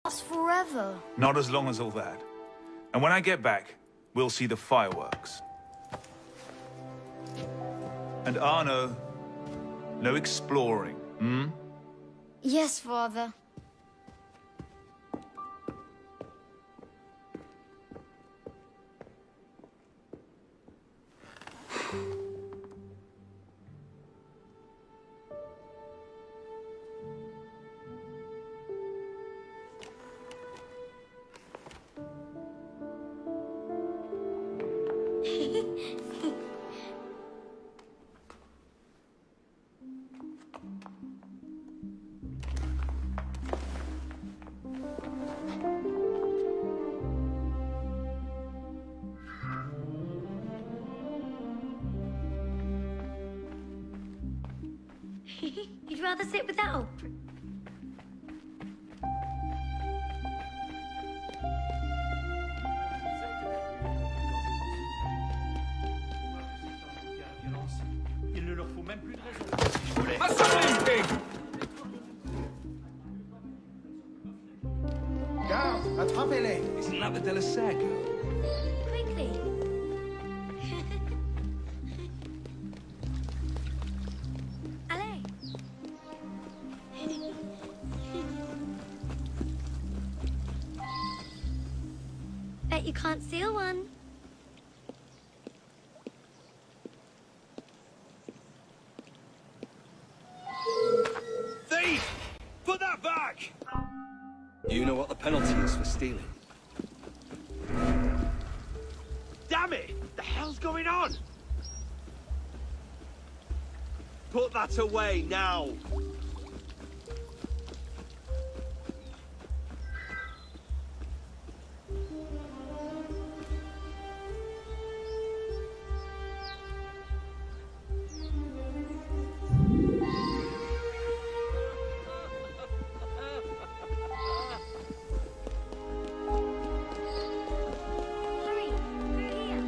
That's forever. Not as long as all that. And when I get back, we'll see the fireworks. And Arno, no exploring, hmm? Yes, Father. You'd rather sit without? Il ne leur faut même plus de raison. Assemblée! Garde, attrapez-les! Isn't that the Della Seca? Quickly. Allez. Bet you can't steal one. Thief! Put that back! You know what the penalty is for stealing? Damn it! The hell's going on? Put that away now! Hurry, through here.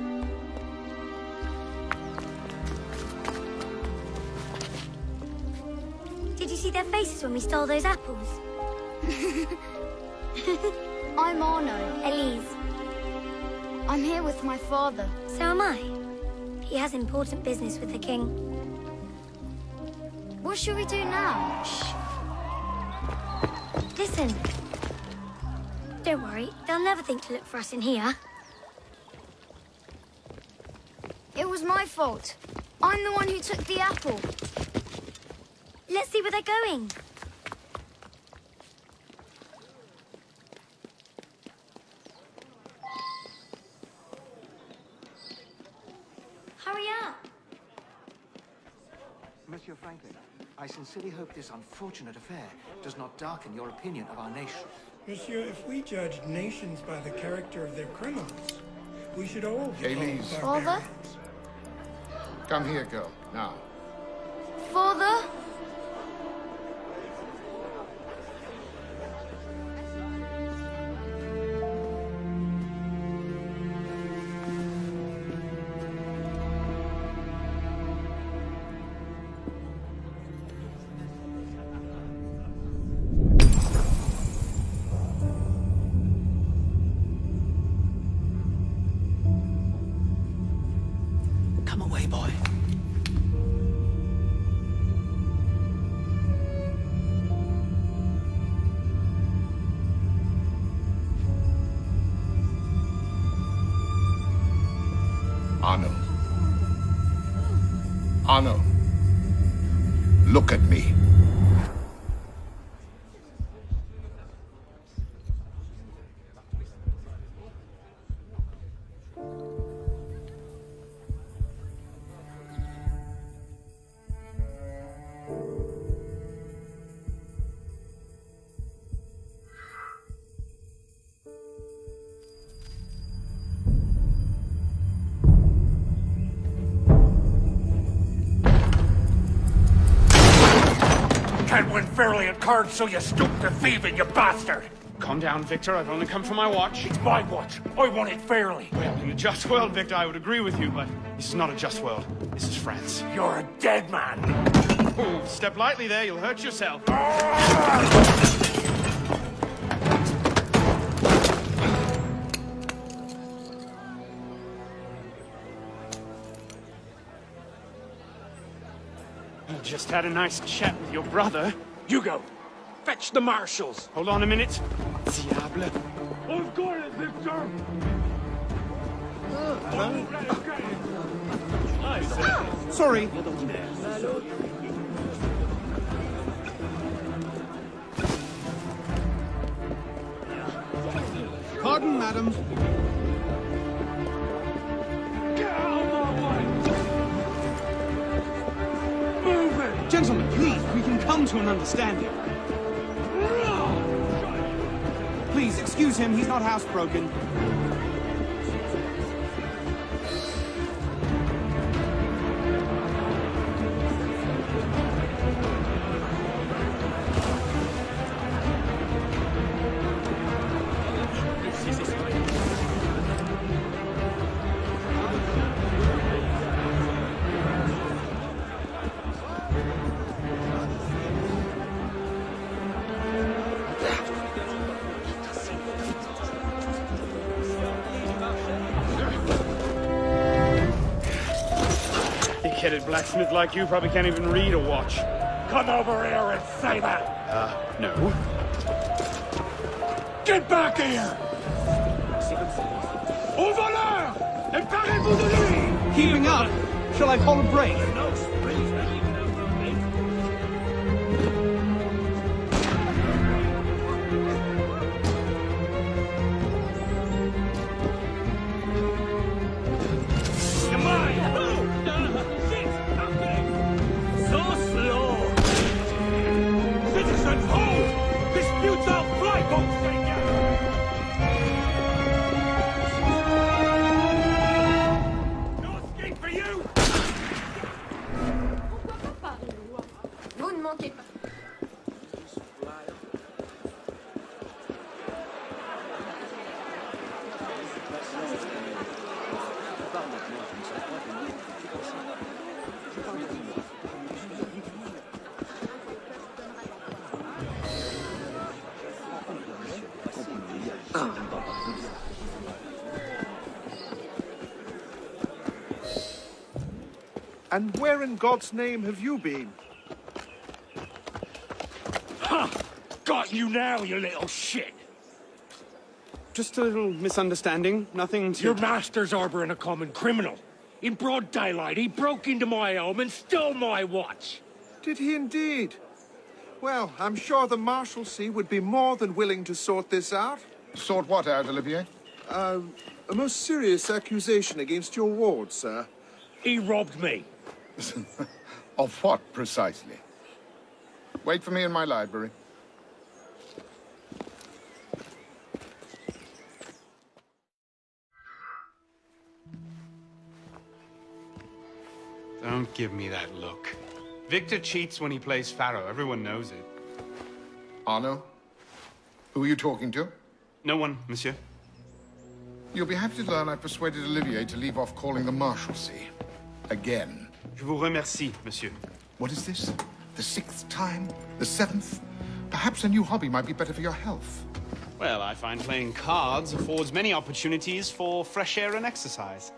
Did you see their faces when we stole those apples? I'm Arno. Elise. I'm here with my father. So am I. He has important business with the king. What should we do now? Shh. Listen. Don't worry, they'll never think to look for us in here. It was my fault. I'm the one who took the apple. Let's see where they're going. Hurry up. Monsieur Franklin, I sincerely hope this unfortunate affair does not darken your opinion of our nation. Monsieur, if we judged nations by the character of their criminals, we should all be Elise. called Father? barbarians. Come here, girl. Now. Father? Come away, boy. Arno. Arno. Look at me. Can't win fairly at cards, so you stoop to thieving, you bastard! Calm down, Victor. I've only come for my watch. It's my watch. I won it fairly. Well, in a just world, Victor, I would agree with you, but this is not a just world. This is France. You're a dead man. Ooh, step lightly there. You'll hurt yourself. just had a nice chat with your brother. Hugo, fetch the marshals. Hold on a minute. Diable. I've got it, Victor. Sorry. Pardon, madam. Get out of my way. Move it. Gentlemen, please, we can come to an understanding. Please, excuse him, he's not housebroken. Thick-headed blacksmith like you probably can't even read or watch. Come over here and say that. No. Get back here. Au voleur! Emparez-vous de lui! Keeping up? Shall I call a break? Vous ne manquez pas. And where in God's name have you been? Ha! Got you now, you little shit. Just a little misunderstanding, nothing to... Your master's harboring a common criminal. In broad daylight, he broke into my home and stole my watch. Did he indeed? Well, I'm sure the Marshalsea would be more than willing to sort this out. Sort what out, Olivier? A most serious accusation against your ward, sir. He robbed me. Of what, precisely? Wait for me in my library. Don't give me that look. Victor cheats when he plays Pharaoh. Everyone knows it. Arno? Who are you talking to? No one, monsieur. You'll be happy to learn I persuaded Olivier to leave off calling the Marshalsea. Again. Je vous remercie, monsieur. What is this? The 6th time? The 7th? Perhaps a new hobby might be better for your health. Well, I find playing cards affords many opportunities for fresh air and exercise.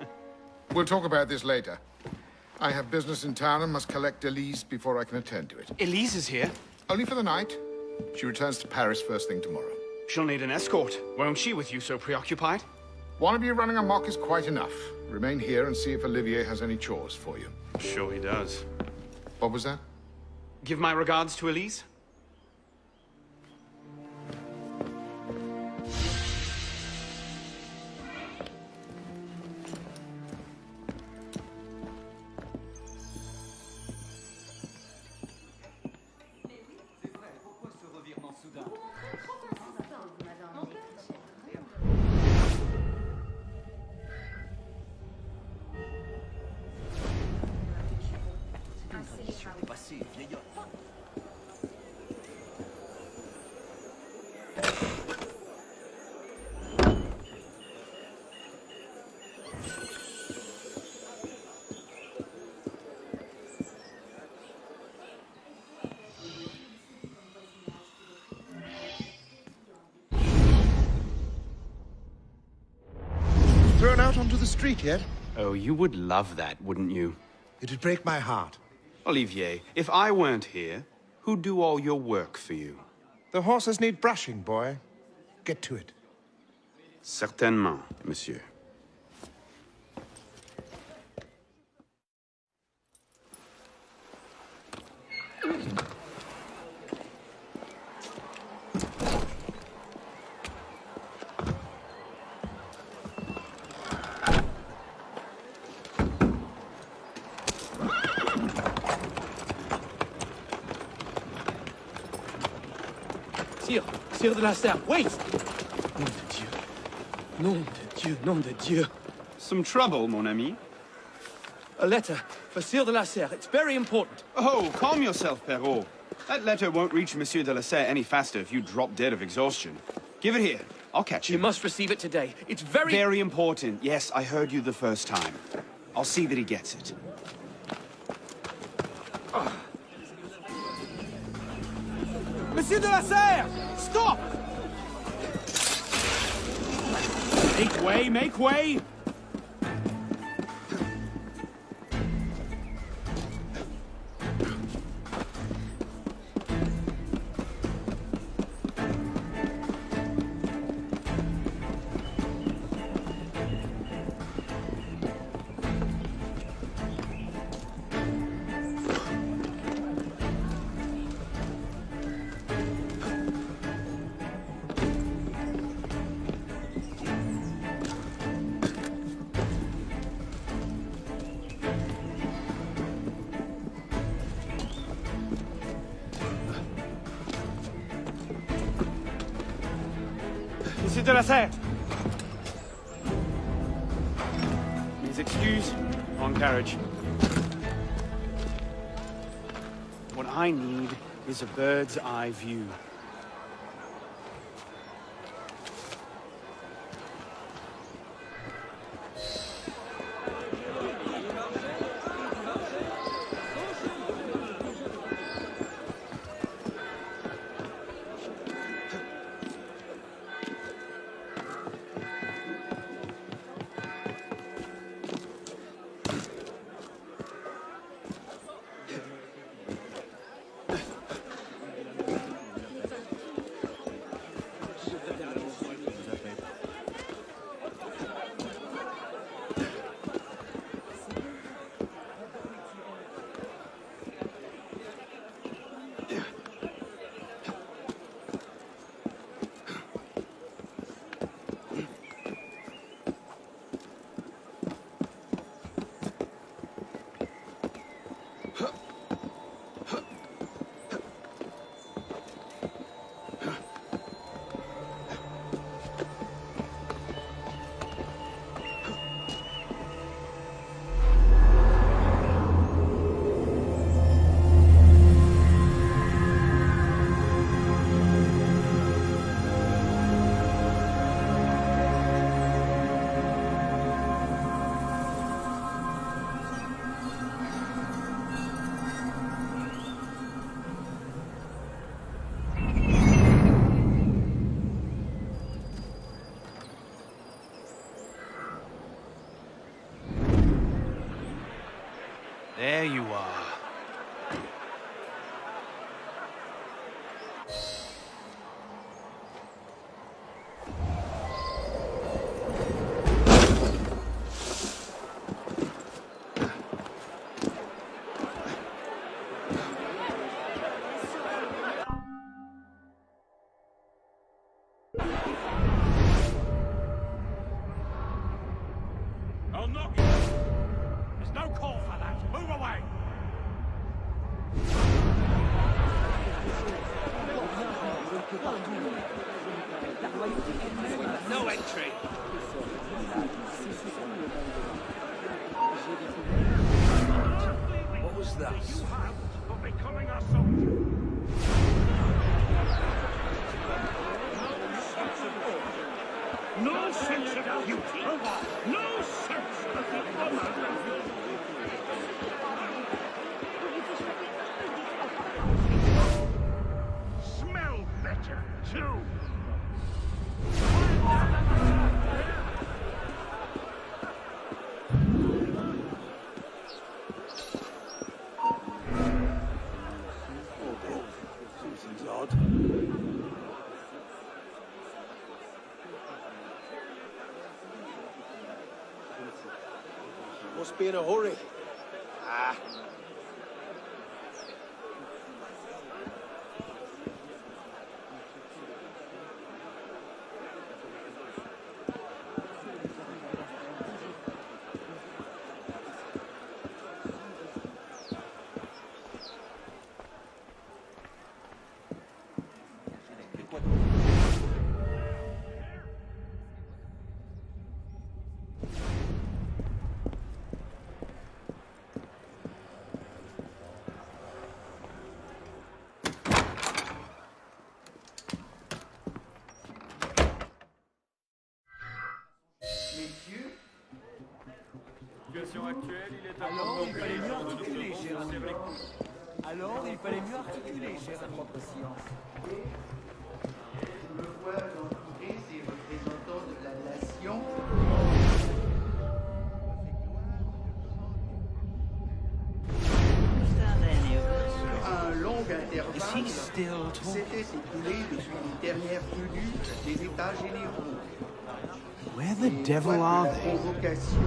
We'll talk about this later. I have business in town and must collect Elise before I can attend to it. Elise is here. Only for the night. She returns to Paris first thing tomorrow. She'll need an escort, won't she, with you so preoccupied? One of you running amok is quite enough. Remain here and see if Olivier has any chores for you. Sure he does. What was that? Give my regards to Elise. Thrown out onto the street yet? Oh, you would love that, wouldn't you? It'd break my heart. Olivier, if I weren't here, who'd do all your work for you? The horses need brushing, boy. Get to it. Certainement, monsieur. Sire de la Serre, wait! Nom de Dieu. Nom de Dieu, nom de Dieu. Some trouble, mon ami? A letter for Sire de la Serre. It's very important. Oh, calm yourself, Perrault. That letter won't reach Monsieur de la Serre any faster if you drop dead of exhaustion. Give it here. I'll catch You him. must receive it today. It's very... Very important. Yes, I heard you the first time. I'll see that he gets it. Monsieur de la Serre! Stop! Make way, make way! Monsieur de la Serre! Please excuse. On carriage. What I need is a bird's eye view. There you are. I'll knock you. There's no call for that. Move away. No entry. What was that? You have for becoming a soldier. No sense of duty. No sense of the honor. Smell better, too. Must be in a hurry. Ah. Alors, il fallait mieux articuler, cher ami. Alors, il fallait mieux articuler, cher ami. Je me vois entourer ces représentants de la nation. Un long intervalle s'était écoulé depuis les dernières minutes des États généraux. Where the devil are La they? convocation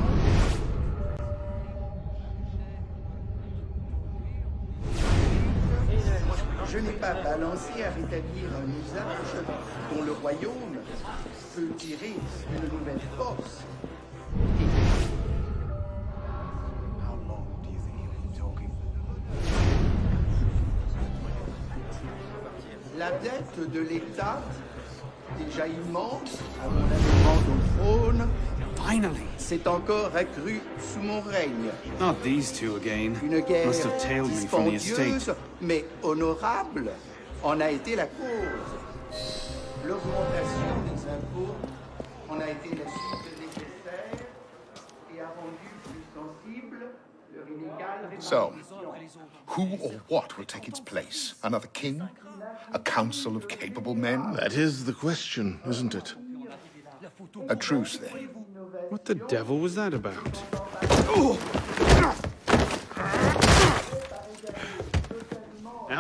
je n'ai pas balancé à rétablir un usage dont le royaume peut tirer une nouvelle force. How long do you think you'll be talking? La dette de l'État, déjà immense à mon avènement au trône, Finally! s'est encore accrue sous mon règne. Not these two again. Une guerre Must have tailed me from the estate. dispendieuse, mais honorable, en a été la cause. L'augmentation des impôts en a été la suite nécessaire et a rendu plus sensible leur inégale So, répartition. who or what will take its place? Another king? A council of capable men? That is the question, isn't it? A truce, then. What the devil was that about?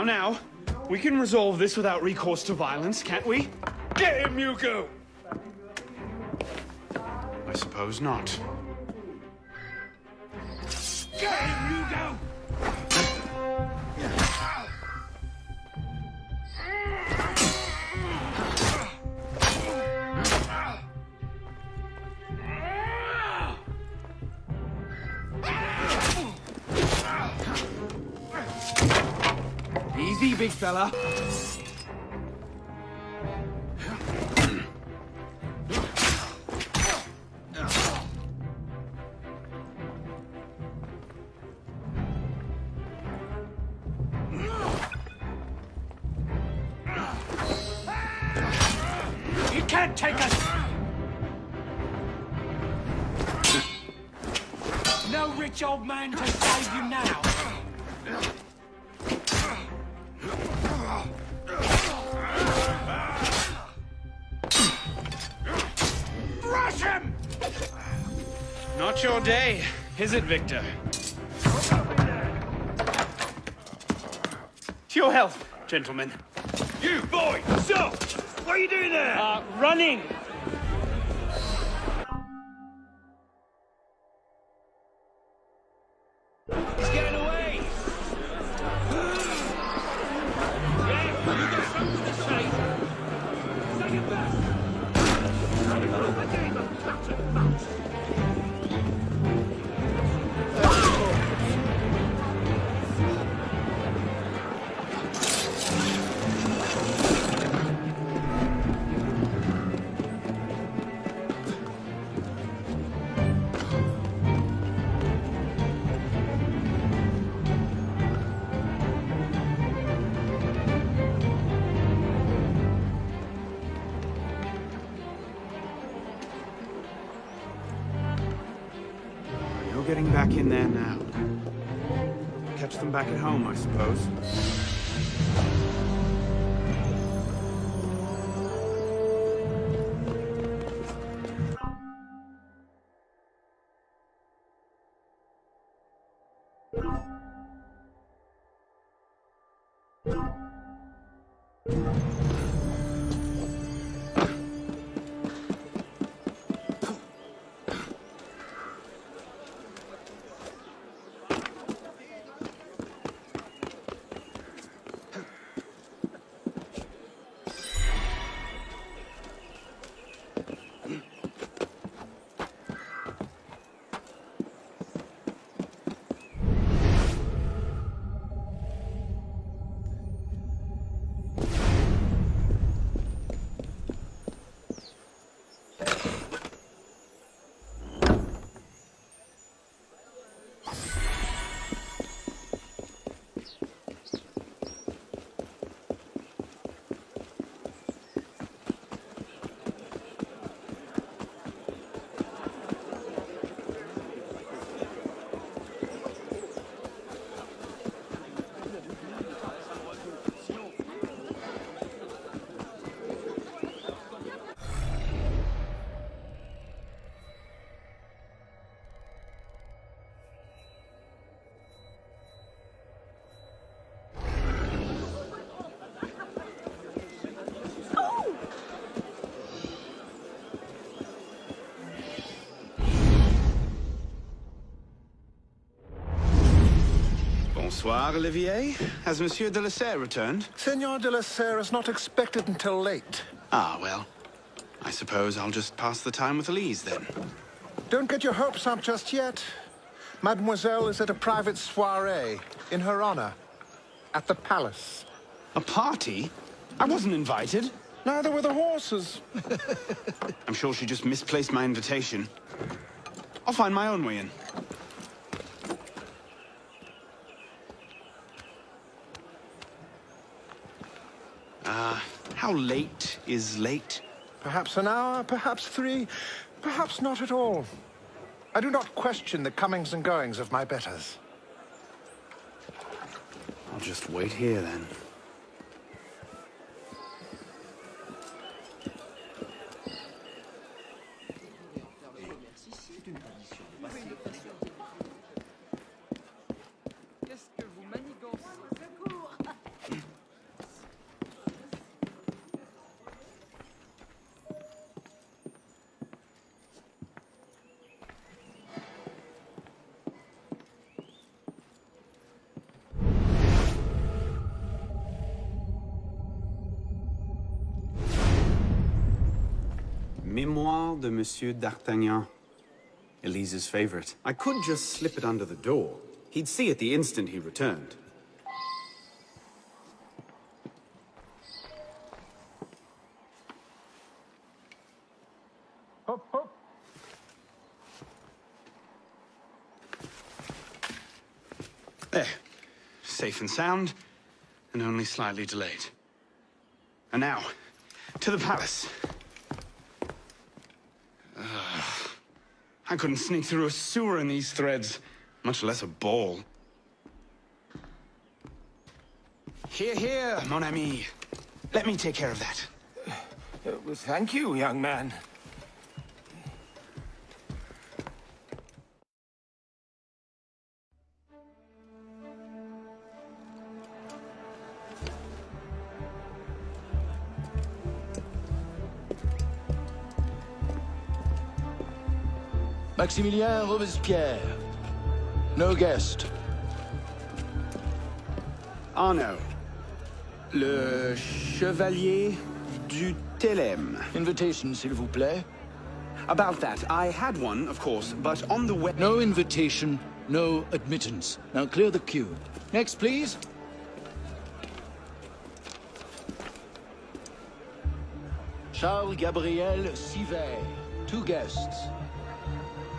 Now, we can resolve this without recourse to violence, can't we? Get him, Hugo! I suppose not. Get him, Hugo! Easy, big fella. You can't take us! No rich old man to save you now! Rush him! Not your day, is it, Victor? To your health, gentlemen. You, boy! Stop! What are you doing there? Running! He's getting away! Yeah, you got something to say? Say it back! You're getting back in there now. Catch them back at home, I suppose. Bonsoir, Olivier. Has Monsieur de la Serre returned? Senor de la Serre is not expected until late. Ah, well. I suppose I'll just pass the time with Elise, then. Don't get your hopes up just yet. Mademoiselle is at a private soirée in her honor at the palace. A party? I wasn't invited. Neither were the horses. I'm sure she just misplaced my invitation. I'll find my own way in. How late is late? Perhaps an hour, perhaps 3, perhaps not at all. I do not question the comings and goings of my betters. I'll just wait here, then. Memoir de Monsieur d'Artagnan. Elise's favorite. I could just slip it under the door. He'd see it the instant he returned. Hop, hop. There. Safe and sound, and only slightly delayed. And now, to the palace. I couldn't sneak through a sewer in these threads, much less a ball. Here, here, mon ami. Let me take care of that. Well, thank you, young man. Maximilien Robespierre. No guest. Arnaud. Le Chevalier du Télème. Invitation, s'il vous plaît. About that, I had one, of course, but on the way... No invitation, no admittance. Now clear the queue. Next, please. Charles Gabriel Sivet. 2 guests.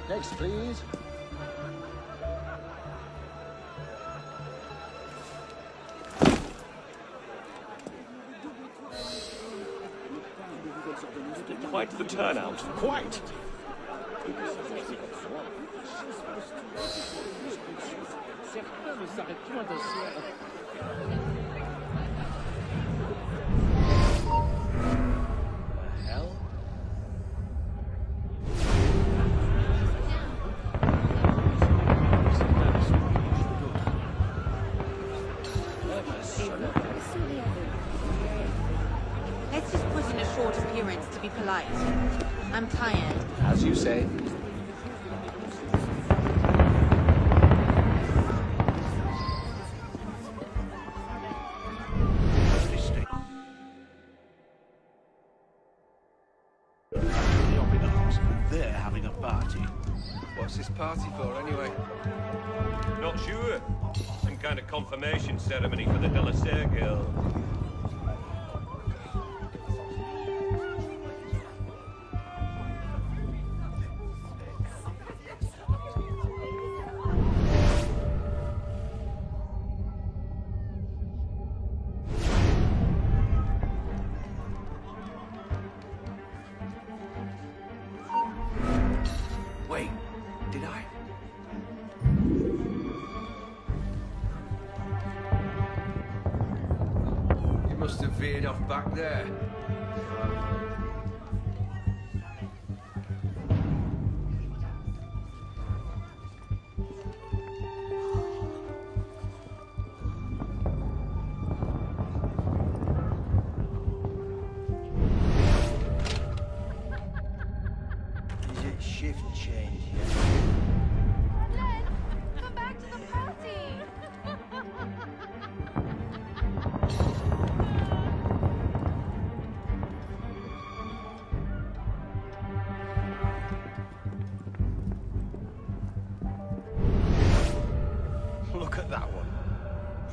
Next, please. Quite the turnout. Quite. Let's just put in a short appearance to be polite. I'm tired. As you say. They're having a party. What's this party for, anyway? Not sure. Some kind of confirmation ceremony for the De La Serre girl. Wait, did I? You must have veered off back there. Is it shift change yet? Come back to the party!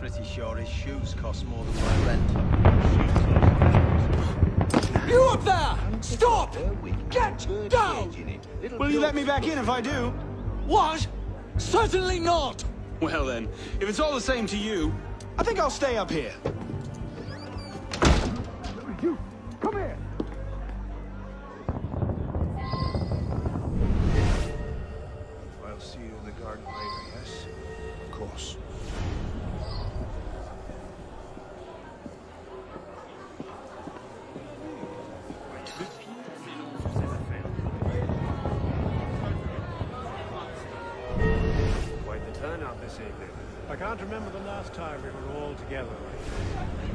Pretty sure his shoes cost more than my rent. You up there! Stop! Get down! Will you let me back in if I do? What? Certainly not! Well then, if it's all the same to you, I think I'll stay up here. You, come here! I'll see you in the garden later, yes? Of course. Quite the turnout this evening. I can't remember the last time we were all together.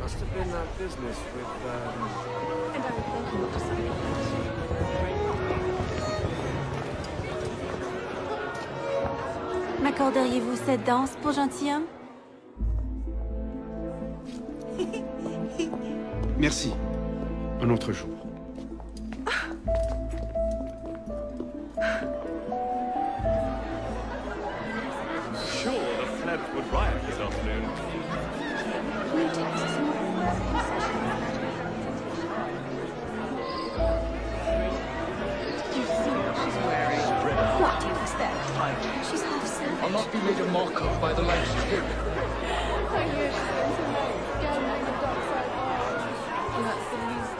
Must have been that business with, And I would thank you for signing that. M'accorderiez-vous cette danse pour gentilhomme? Merci. Un autre jour. Sure, the Flebs would riot this afternoon. Did you see what she's wearing? What do you expect? She's half savage. I'll not be made a mock of by the likes of him. I hear she spends her night gambling the dockside bars. And that's the least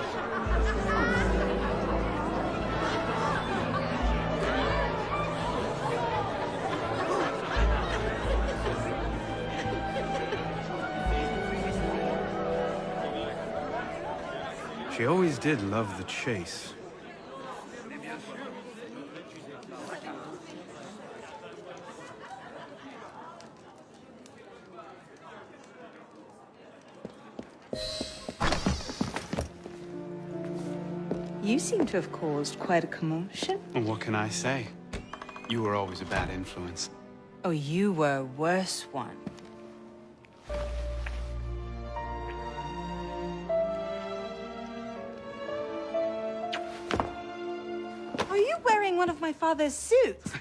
She always did love the chase. You seem to have caused quite a commotion. Well, what can I say? You were always a bad influence. Oh, you were a worse one. Are you wearing one of my father's suits?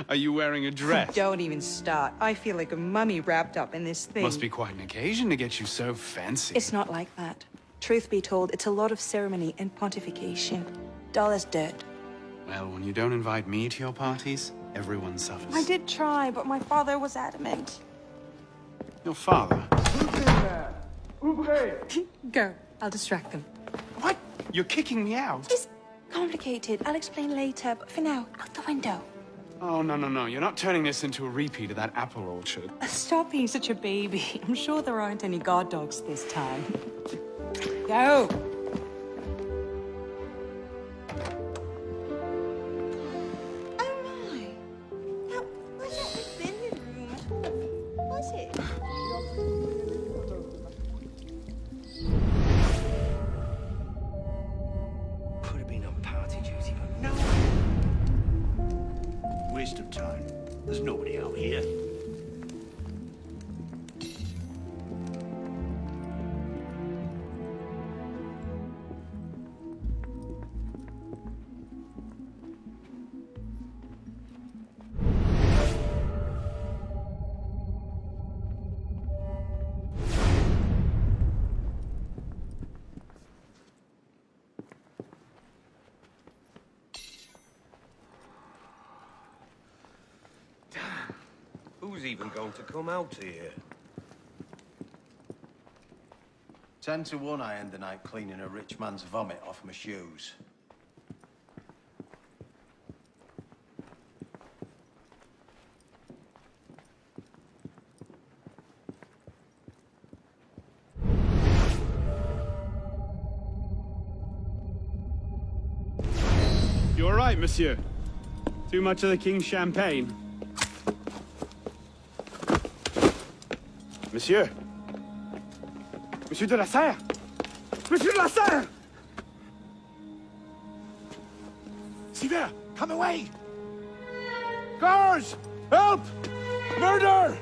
Are you wearing a dress? Don't even start. I feel like a mummy wrapped up in this thing. Must be quite an occasion to get you so fancy. It's not like that. Truth be told, it's a lot of ceremony and pontification. Dull as dirt. Well, when you don't invite me to your parties, everyone suffers. I did try, but my father was adamant. Your father? Go. I'll distract them. What? You're kicking me out? It's complicated. I'll explain later, but for now, out the window. Oh, no. You're not turning this into a repeat of that apple orchard. Stop being such a baby. I'm sure there aren't any guard dogs this time. Go! Oh my! That wasn't the billiard room at all, was it? Could have been on party duty, but no. waste of time. There's nobody out here. Who's even going to come out here? 10 to 1 I end the night cleaning a rich man's vomit off my shoes. You're right, monsieur. Too much of the king's champagne. Monsieur! Monsieur de la Serre! Monsieur de la Serre! Sivert, come away! Guards! Help! Murder!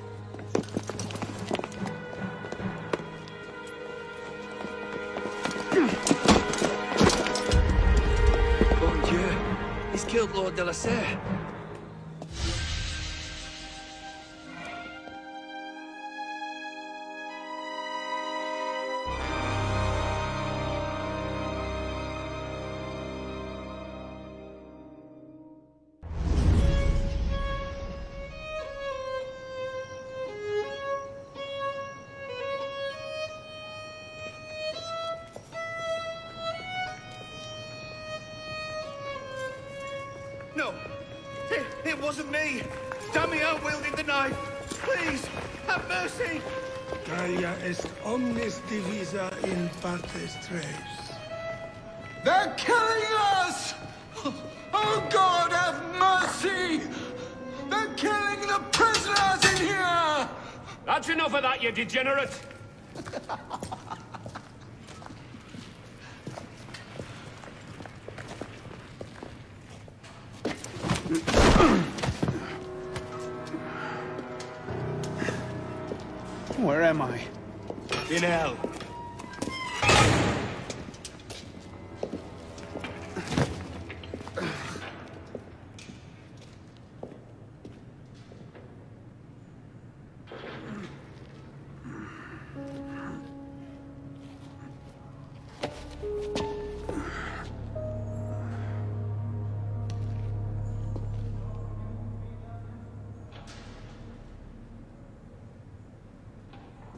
Bon Dieu! He's killed Lord de la Serre. wasn't me! Damien wielded the knife! Please, have mercy! Talia est omnis divisa in partes tres. They're killing us! Oh God, have mercy! They're killing the prisoners in here! That's enough of that, you degenerate! Where am I? In hell.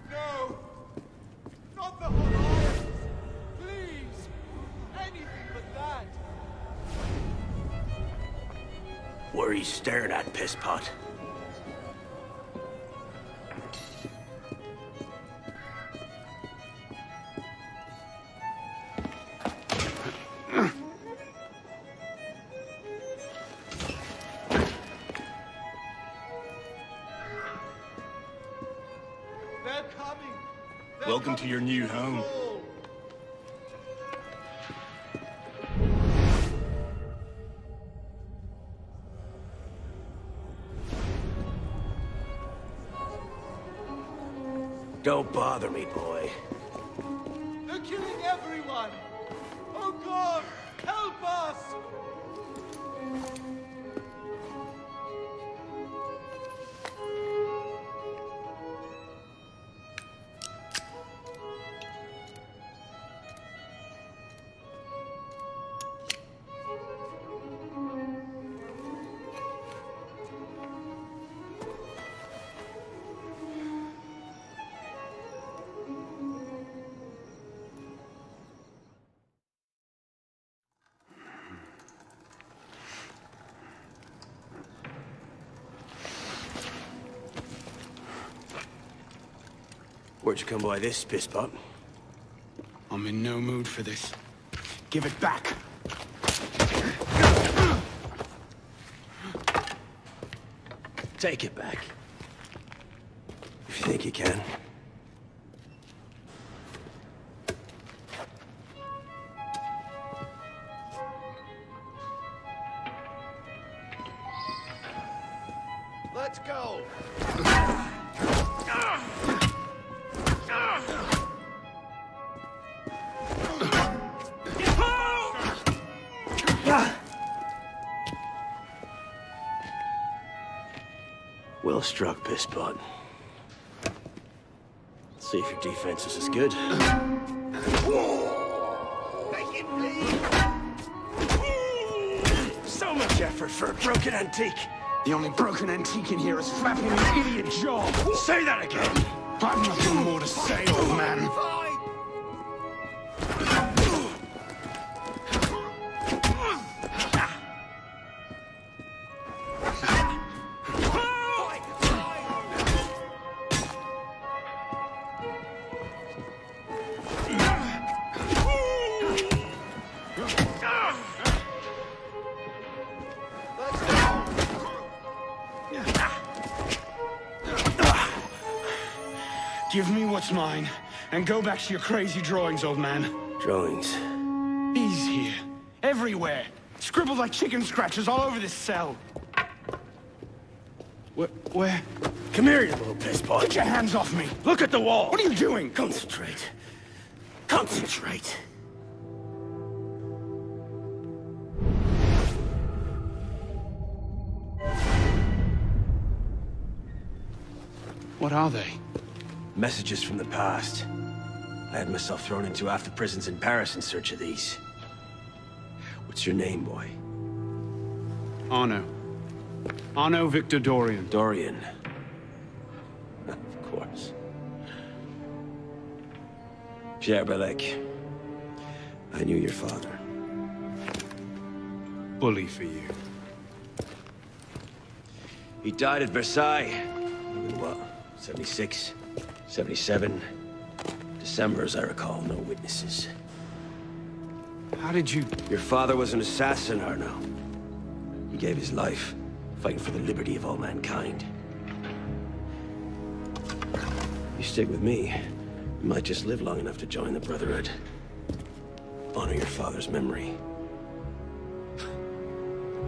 No! Not the hot irons! Please! Anything but that! What are you staring at, pisspot? They're coming! Welcome to your new home. Don't bother me, boy. They're killing everyone! Oh God! Help us! Where'd you come by this, pisspot? I'm in no mood for this. Give it back. Take it back. If you think you can. Let's go! Well struck, pisspot. Let's see if your defense is as good. So much effort for a broken antique. The only broken antique in here is flapping an idiot jaw. Say that again. I've nothing more to say, old man. Give me what's mine, and go back to your crazy drawings, old man. Drawings? He's here. Everywhere. Scribbled like chicken scratches all over this cell. Where? Come here, you little pisspot. Get your hands off me! Look at the wall! What are you doing? Concentrate. Concentrate. What are they? Messages from the past. I had myself thrown into half the prisons in Paris in search of these. What's your name, boy? Arno. Arno Victor Dorian. Dorian. Of course. Pierre Belec. I knew your father. Bully for you. He died at Versailles. In what, 76, 77? December, as I recall, no witnesses. How did you... Your father was an assassin, Arno. He gave his life, fighting for the liberty of all mankind. You stick with me, you might just live long enough to join the Brotherhood. Honor your father's memory.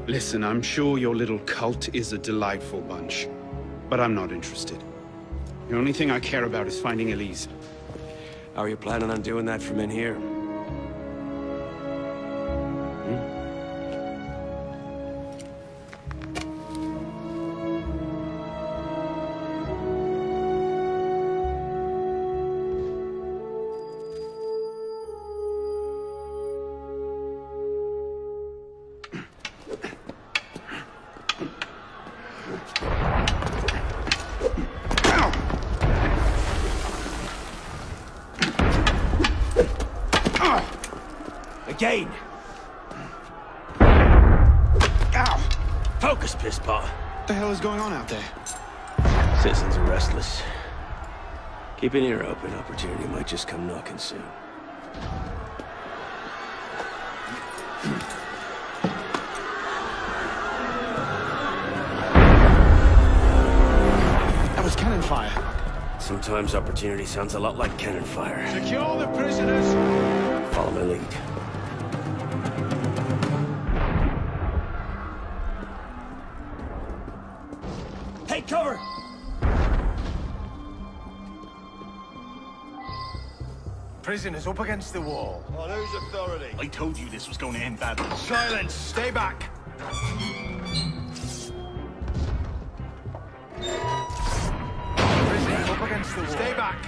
Listen, I'm sure your little cult is a delightful bunch, but I'm not interested. The only thing I care about is finding Elise. How are you planning on doing that from in here? Again! Ow! Focus, Pisspaw! What the hell is going on out there? Citizens are restless. Keep an ear open. Opportunity might just come knocking soon. That was cannon fire. Sometimes opportunity sounds a lot like cannon fire. Secure the prisoners! Follow my lead. Take cover! Prisoners up against the wall. On whose authority? I told you this was going to end badly. Silence! Stay back! Prisoners up against the wall. Stay back!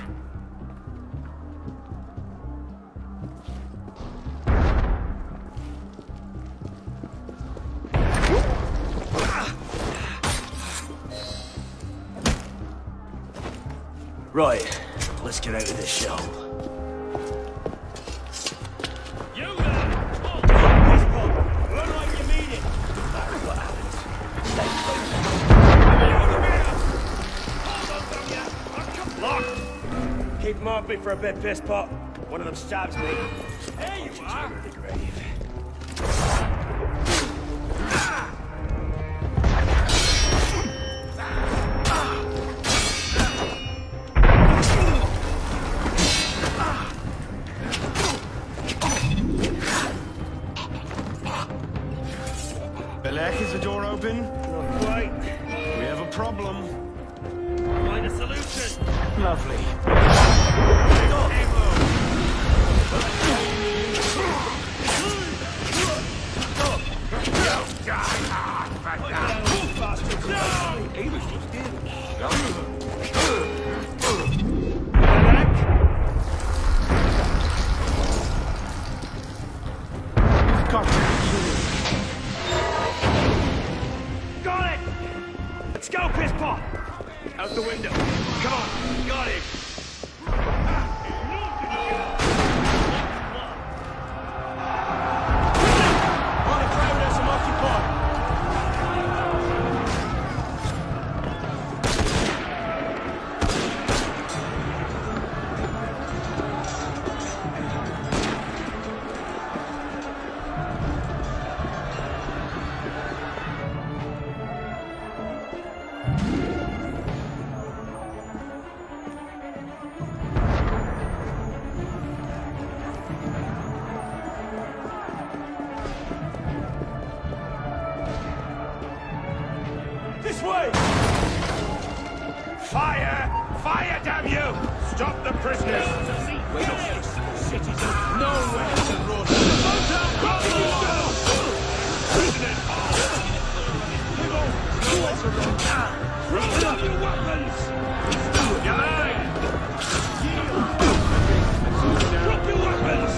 Right, let's get out of this shell. You there! Oh, run like you mean it! No matter what happens, stay close. Locked! Keep them off me for a bit, Pisspot. One of them stabs me. There you are! The grave. Belek, is the door open? Not quite. We have a problem. Find a solution. Lovely. Got it! Let's go, Pisspot! Out the window. Come on, got it! On the perimeter, some occupied. This way! Fire! Fire, damn you! Stop the prisoners! Wait up! City's nowhere to run! Drop up your weapons! You're mine! Drop your weapons!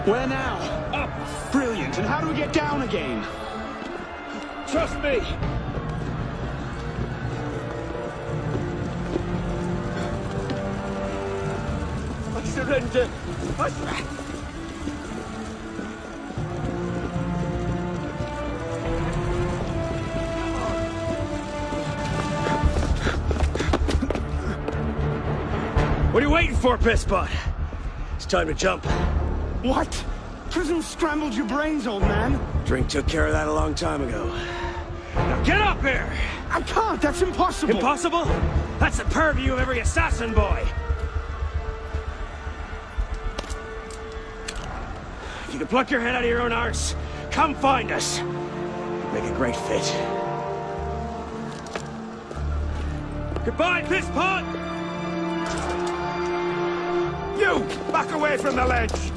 Where now? Up! Brilliant. And how do we get down again? Trust me! surrender. What are you waiting for, Pisspot? It's time to jump. What? Prison scrambled your brains, old man. Drink took care of that a long time ago. Now get up here! I can't, that's impossible. Impossible? That's the purview of every assassin boy. If you can pluck your head out of your own arse, come find us. Make a great fit. Goodbye, Pisspot! You! Back away from the ledge!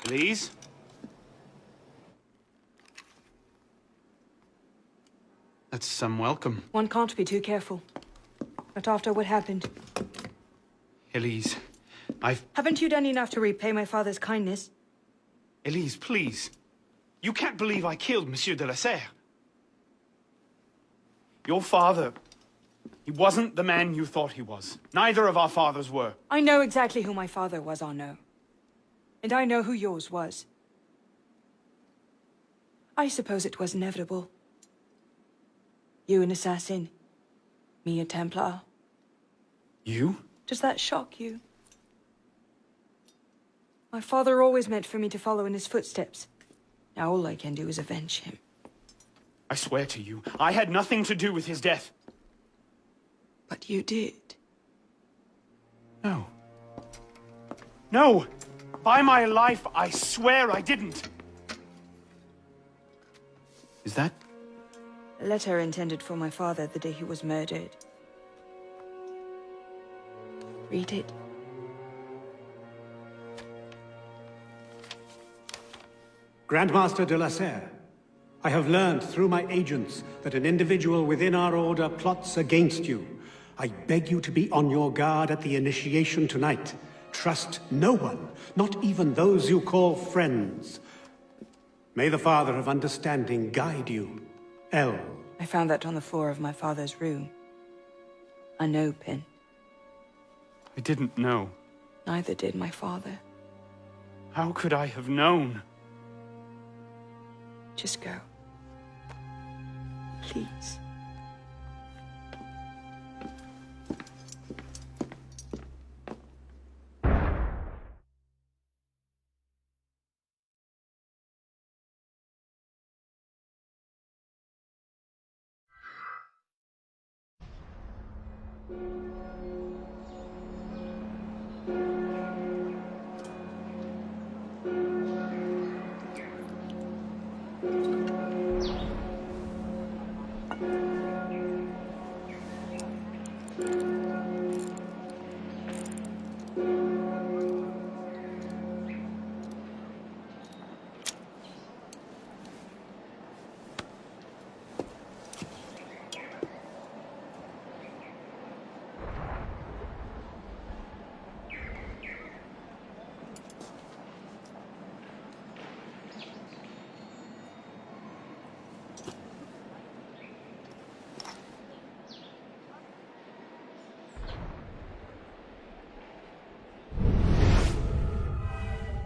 Please? That's some welcome. One can't be too careful. Not after what happened. Elise, Haven't you done enough to repay my father's kindness? Elise, please. You can't believe I killed Monsieur de la Serre. Your father, he wasn't the man you thought he was. Neither of our fathers were. I know exactly who my father was, Arnaud. And I know who yours was. I suppose it was inevitable. You an assassin, me a Templar. You? Does that shock you? My father always meant for me to follow in his footsteps. Now all I can do is avenge him. I swear to you, I had nothing to do with his death. But you did. No. No! By my life, I swear I didn't. Is that? A letter intended for my father the day he was murdered. Read it. Grandmaster de la Serre, I have learned through my agents that an individual within our order plots against you. I beg you to be on your guard at the initiation tonight. Trust no one, not even those you call friends. May the Father of Understanding guide you. L. I found that on the floor of my father's room. A no pin. I didn't know. Neither did my father. How could I have known? Just go. Please.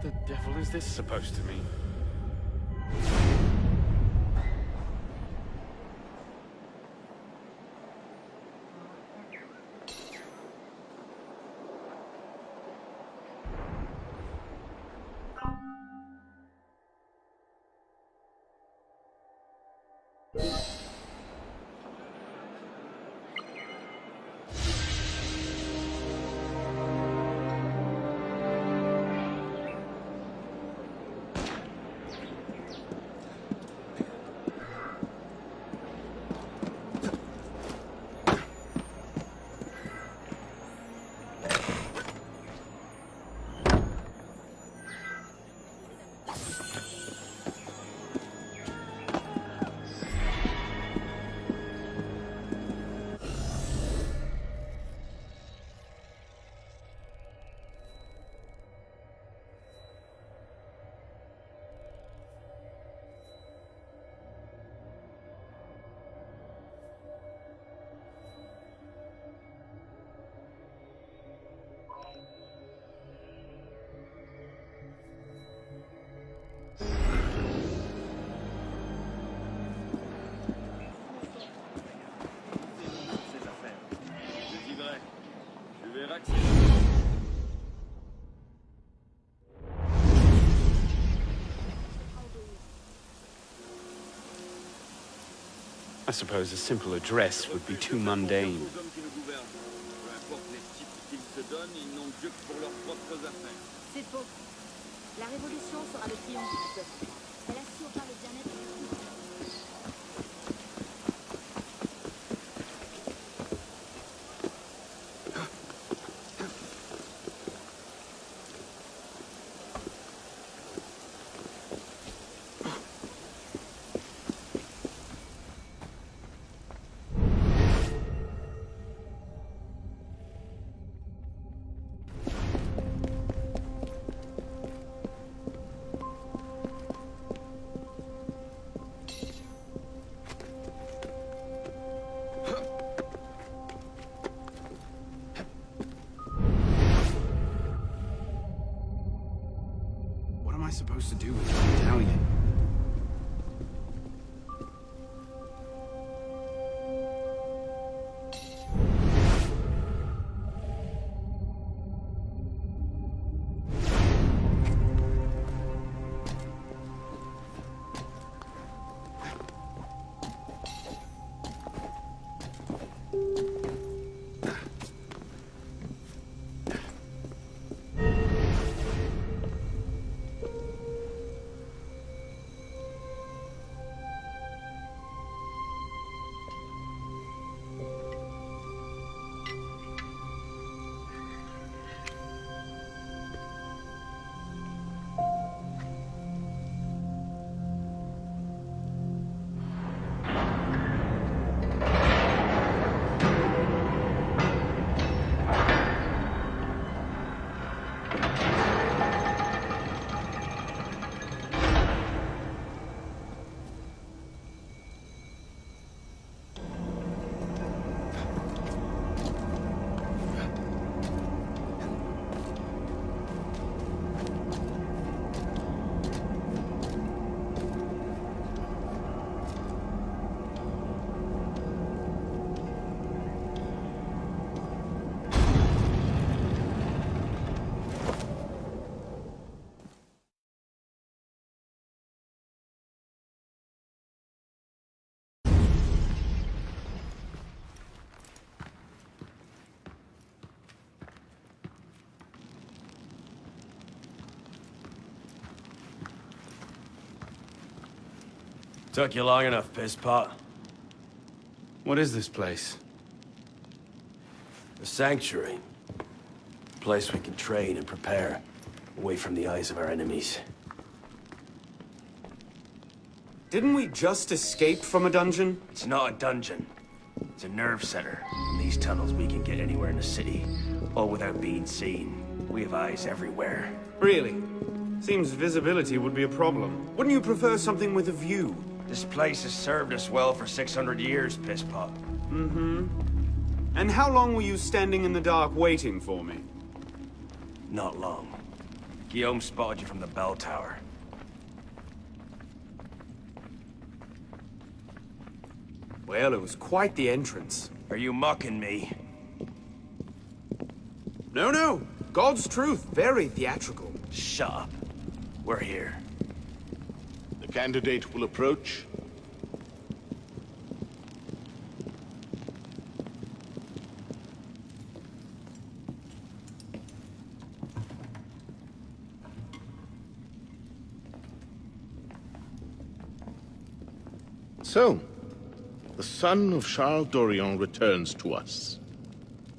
The devil is this supposed to mean? I suppose a simple address would be too mundane. C'est faux. La révolution sera le triomphe du peuple. Elle assurera le bien-être de tous. What am I supposed to do with this medallion? Took you long enough, pisspot. What is this place? A sanctuary. A place we can train and prepare, away from the eyes of our enemies. Didn't we just escape from a dungeon? It's not a dungeon. It's a nerve center. In these tunnels, we can get anywhere in the city, all without being seen. We have eyes everywhere. Really? Seems visibility would be a problem. Wouldn't you prefer something with a view? This place has served us well for 600 years, pisspot. Mm-hmm. And how long were you standing in the dark waiting for me? Not long. Guillaume spotted you from the bell tower. Well, it was quite the entrance. Are you mocking me? No. God's truth. Very theatrical. Shut up. We're here. The candidate will approach. So, the son of Charles Dorion returns to us.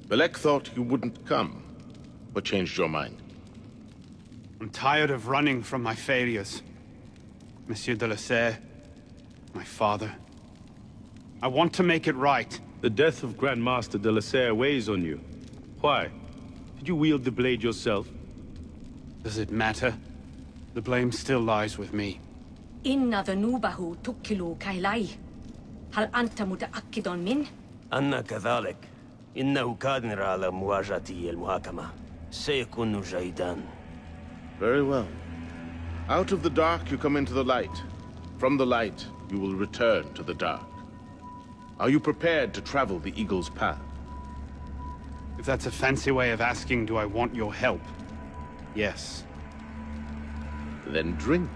Belek thought you wouldn't come. What changed your mind? I'm tired of running from my failures. Monsieur de la Serre, my father. I want to make it right. The death of Grand Master de la Serre weighs on you. Why? Did you wield the blade yourself? Does it matter? The blame still lies with me. إن ذنوبه تكل كيلي. هل أنت متأكد من؟ أنا كذلك. إنه قادر على مواجهة المحاكمة. سيكون جيدا. Very well. Out of the dark you come into the light. From the light you will return to the dark. Are you prepared to travel the Eagle's path? If that's a fancy way of asking, do I want your help? Yes. Then drink.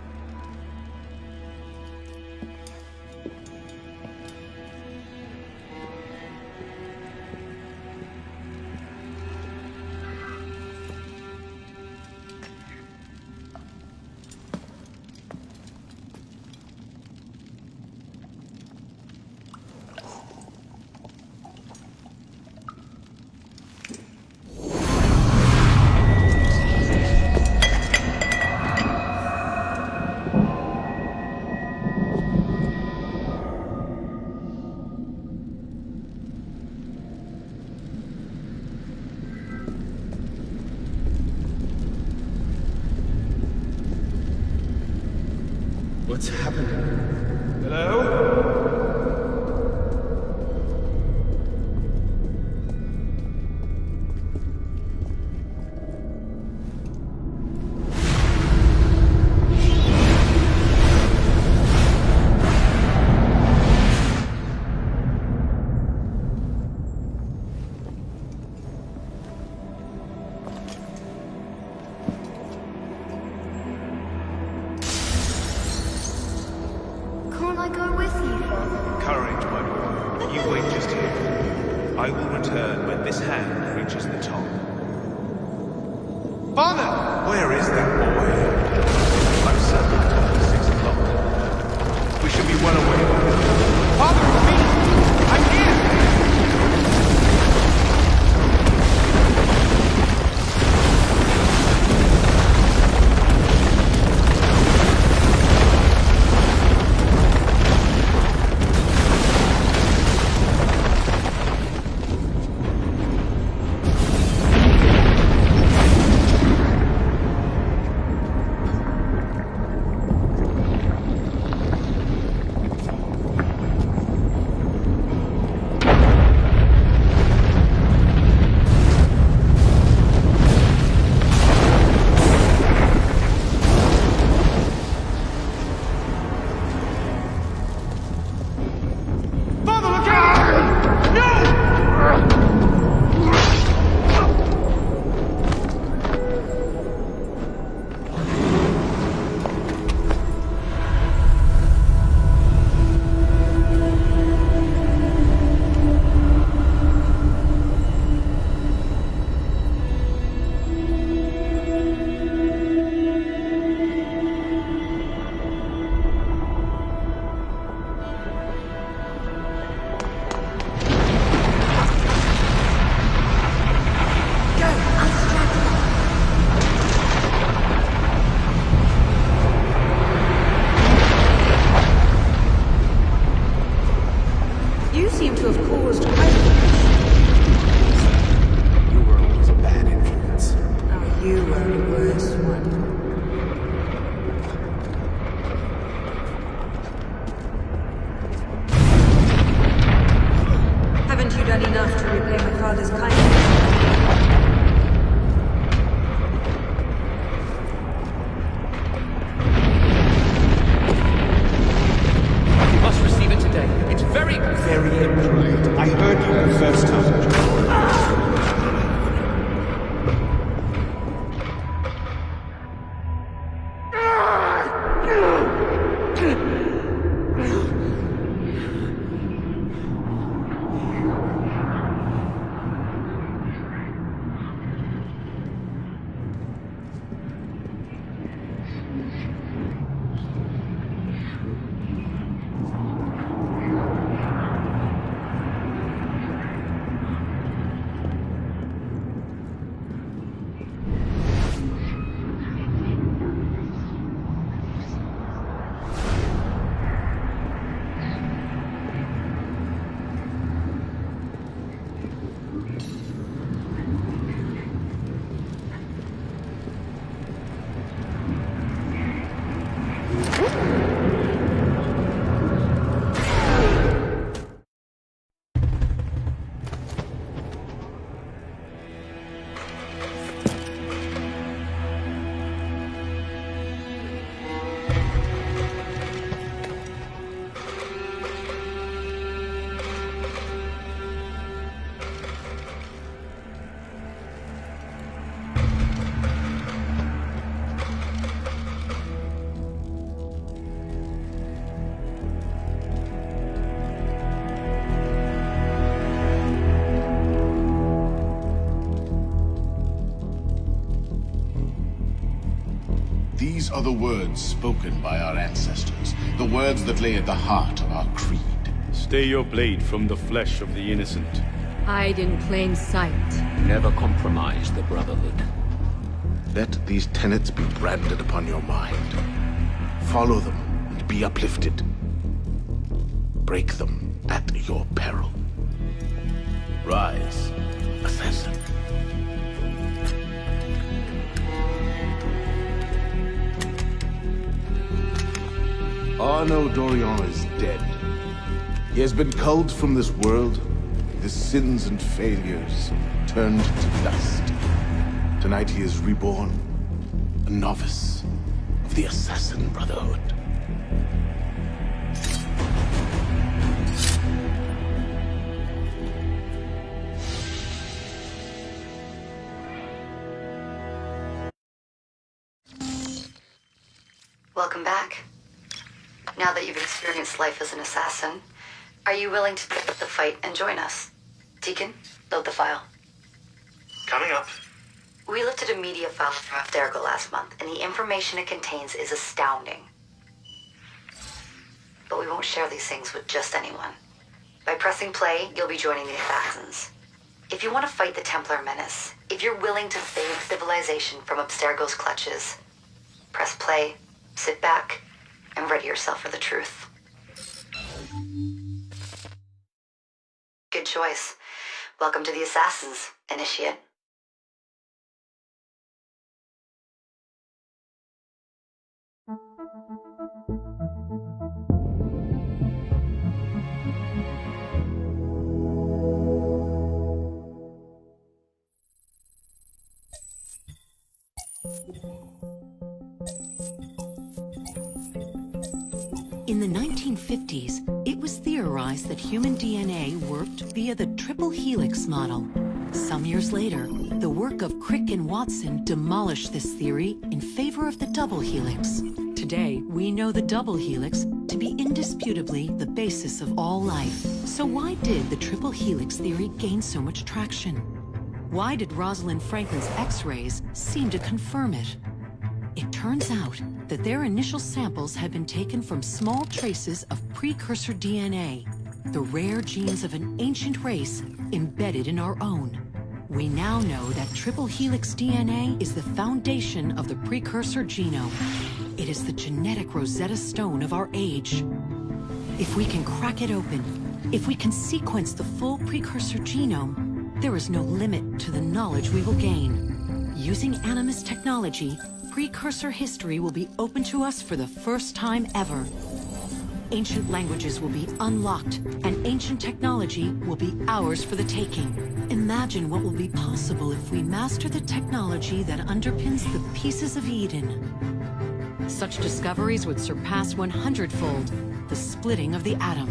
What's happening? Hello? Can't I go with you, Father? Courage, my boy. You wait just here. I will return when this hand reaches the top. Father! Where is that boy? I'm certain it's 6 o'clock. We should be well away by now. Father, it's me! I'm here! These are the words spoken by our ancestors, the words that lay at the heart of our creed. Stay your blade from the flesh of the innocent. Hide in plain sight. Never compromise the Brotherhood. Let these tenets be branded upon your mind. Follow them and be uplifted. Break them at your peril. Rise, assassin. Arno Dorian is dead. He has been culled from this world, his sins and failures turned to dust. Tonight he is reborn, a novice of the Assassin Brotherhood. Welcome back. Now that you've experienced life as an assassin, are you willing to pick up the fight and join us? Deacon, load the file. Coming up. We lifted a media file from Abstergo last month, and the information it contains is astounding. But we won't share these things with just anyone. By pressing play, you'll be joining the assassins. If you want to fight the Templar menace, if you're willing to save civilization from Abstergo's clutches, press play, sit back, and ready yourself for the truth. Good choice. Welcome to the Assassins, Initiate. In the 1950s, it was theorized that human DNA worked via the triple helix model. Some years later, the work of Crick and Watson demolished this theory in favor of the double helix. Today, we know the double helix to be indisputably the basis of all life. So why did the triple helix theory gain so much traction? Why did Rosalind Franklin's X-rays seem to confirm it? It turns out that their initial samples had been taken from small traces of precursor DNA, the rare genes of an ancient race embedded in our own. We now know that triple helix DNA is the foundation of the precursor genome. It is the genetic Rosetta Stone of our age. If we can crack it open, if we can sequence the full precursor genome, there is no limit to the knowledge we will gain. Using Animus technology, precursor history will be open to us for the first time ever. Ancient languages will be unlocked, and ancient technology will be ours for the taking. Imagine what will be possible if we master the technology that underpins the pieces of Eden. Such discoveries would surpass 100-fold the splitting of the atom.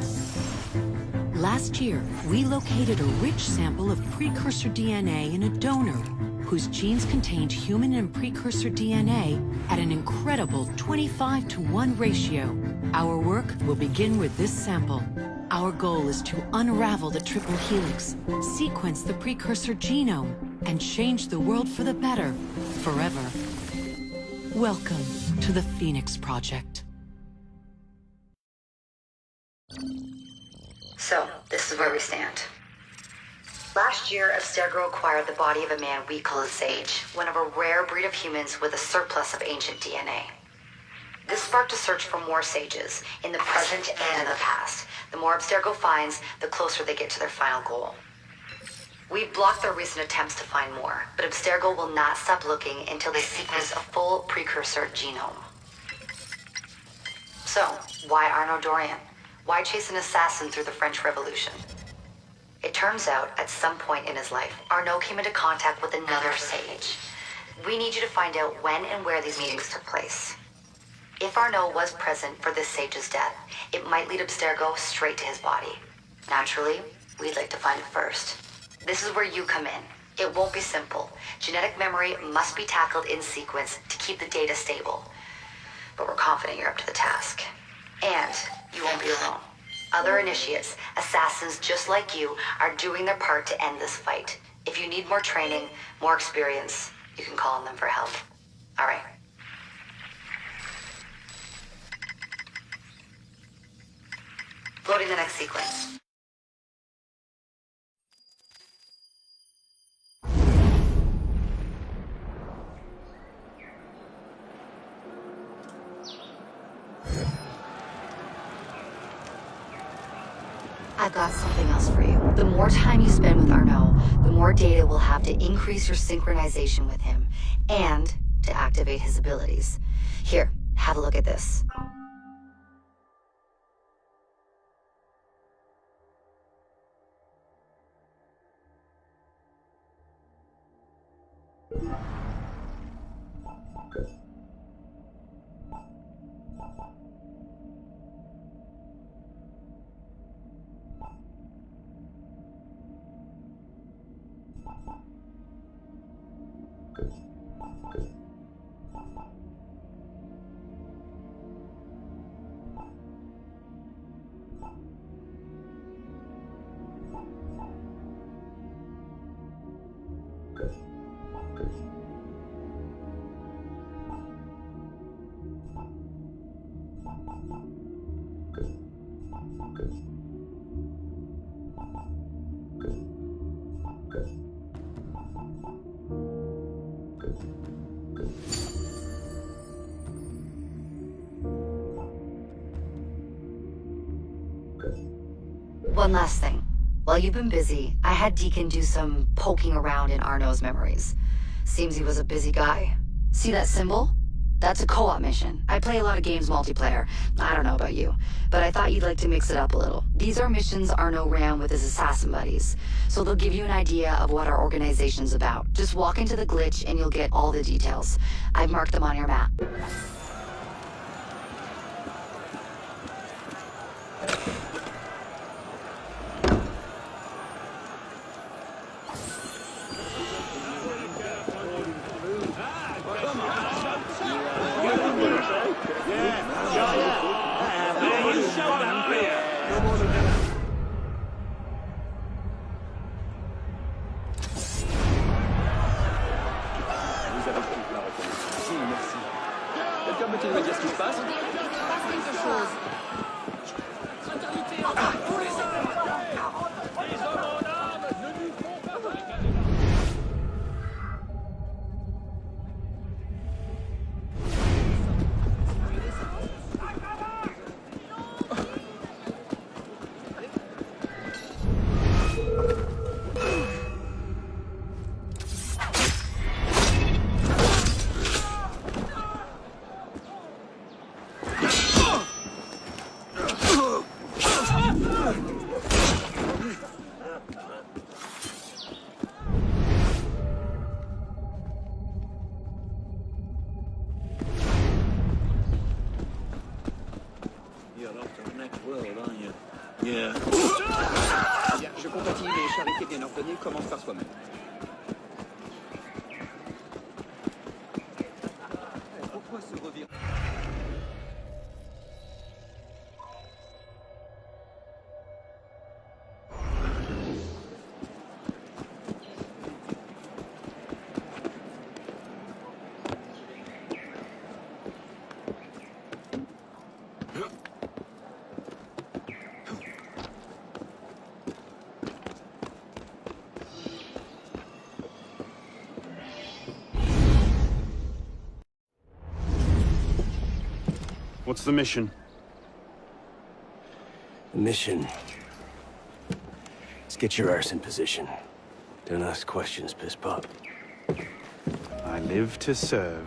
Last year, we located a rich sample of precursor DNA in a donor whose genes contained human and precursor DNA at an incredible 25-to-1 ratio. Our work will begin with this sample. Our goal is to unravel the triple helix, sequence the precursor genome, and change the world for the better, forever. Welcome to the Phoenix Project. So, this is where we stand. Last year, Abstergo acquired the body of a man we call a Sage, one of a rare breed of humans with a surplus of ancient DNA. This sparked a search for more Sages, in the present and in the past. The more Abstergo finds, the closer they get to their final goal. We've blocked their recent attempts to find more, but Abstergo will not stop looking until they sequence a full precursor genome. So, why Arno Dorian? Why chase an assassin through the French Revolution? It turns out, at some point in his life, Arno came into contact with another Sage. We need you to find out when and where these meetings took place. If Arno was present for this Sage's death, it might lead Abstergo straight to his body. Naturally, we'd like to find it first. This is where you come in. It won't be simple. Genetic memory must be tackled in sequence to keep the data stable. But we're confident you're up to the task. And you won't be alone. Other initiates, assassins just like you, are doing their part to end this fight. If you need more training, more experience, you can call on them for help. All right. Loading the next sequence. I've got something else for you. The more time you spend with Arnaud, the more data we'll have to increase your synchronization with him, and to activate his abilities. Here, have a look at this. One last thing. While you've been busy, I had Deacon do some poking around in Arnaud's memories. Seems he was a busy guy. See that symbol? That's a co-op mission. I play a lot of games multiplayer. I don't know about you, but I thought you'd like to mix it up a little. These are missions Arnaud ran with his assassin buddies, so they'll give you an idea of what our organization's about. Just walk into the glitch and you'll get all the details. I've marked them on your map. Quelqu'un peut-il me dire ce qui se passe? Quelque chose. Yeah. Bien, je compatis, mais charité bien ordonnée commence par soi-même. Pourquoi se revirer? What's the mission? The mission. Let's get your arse in position. Don't ask questions, piss pop. I live to serve.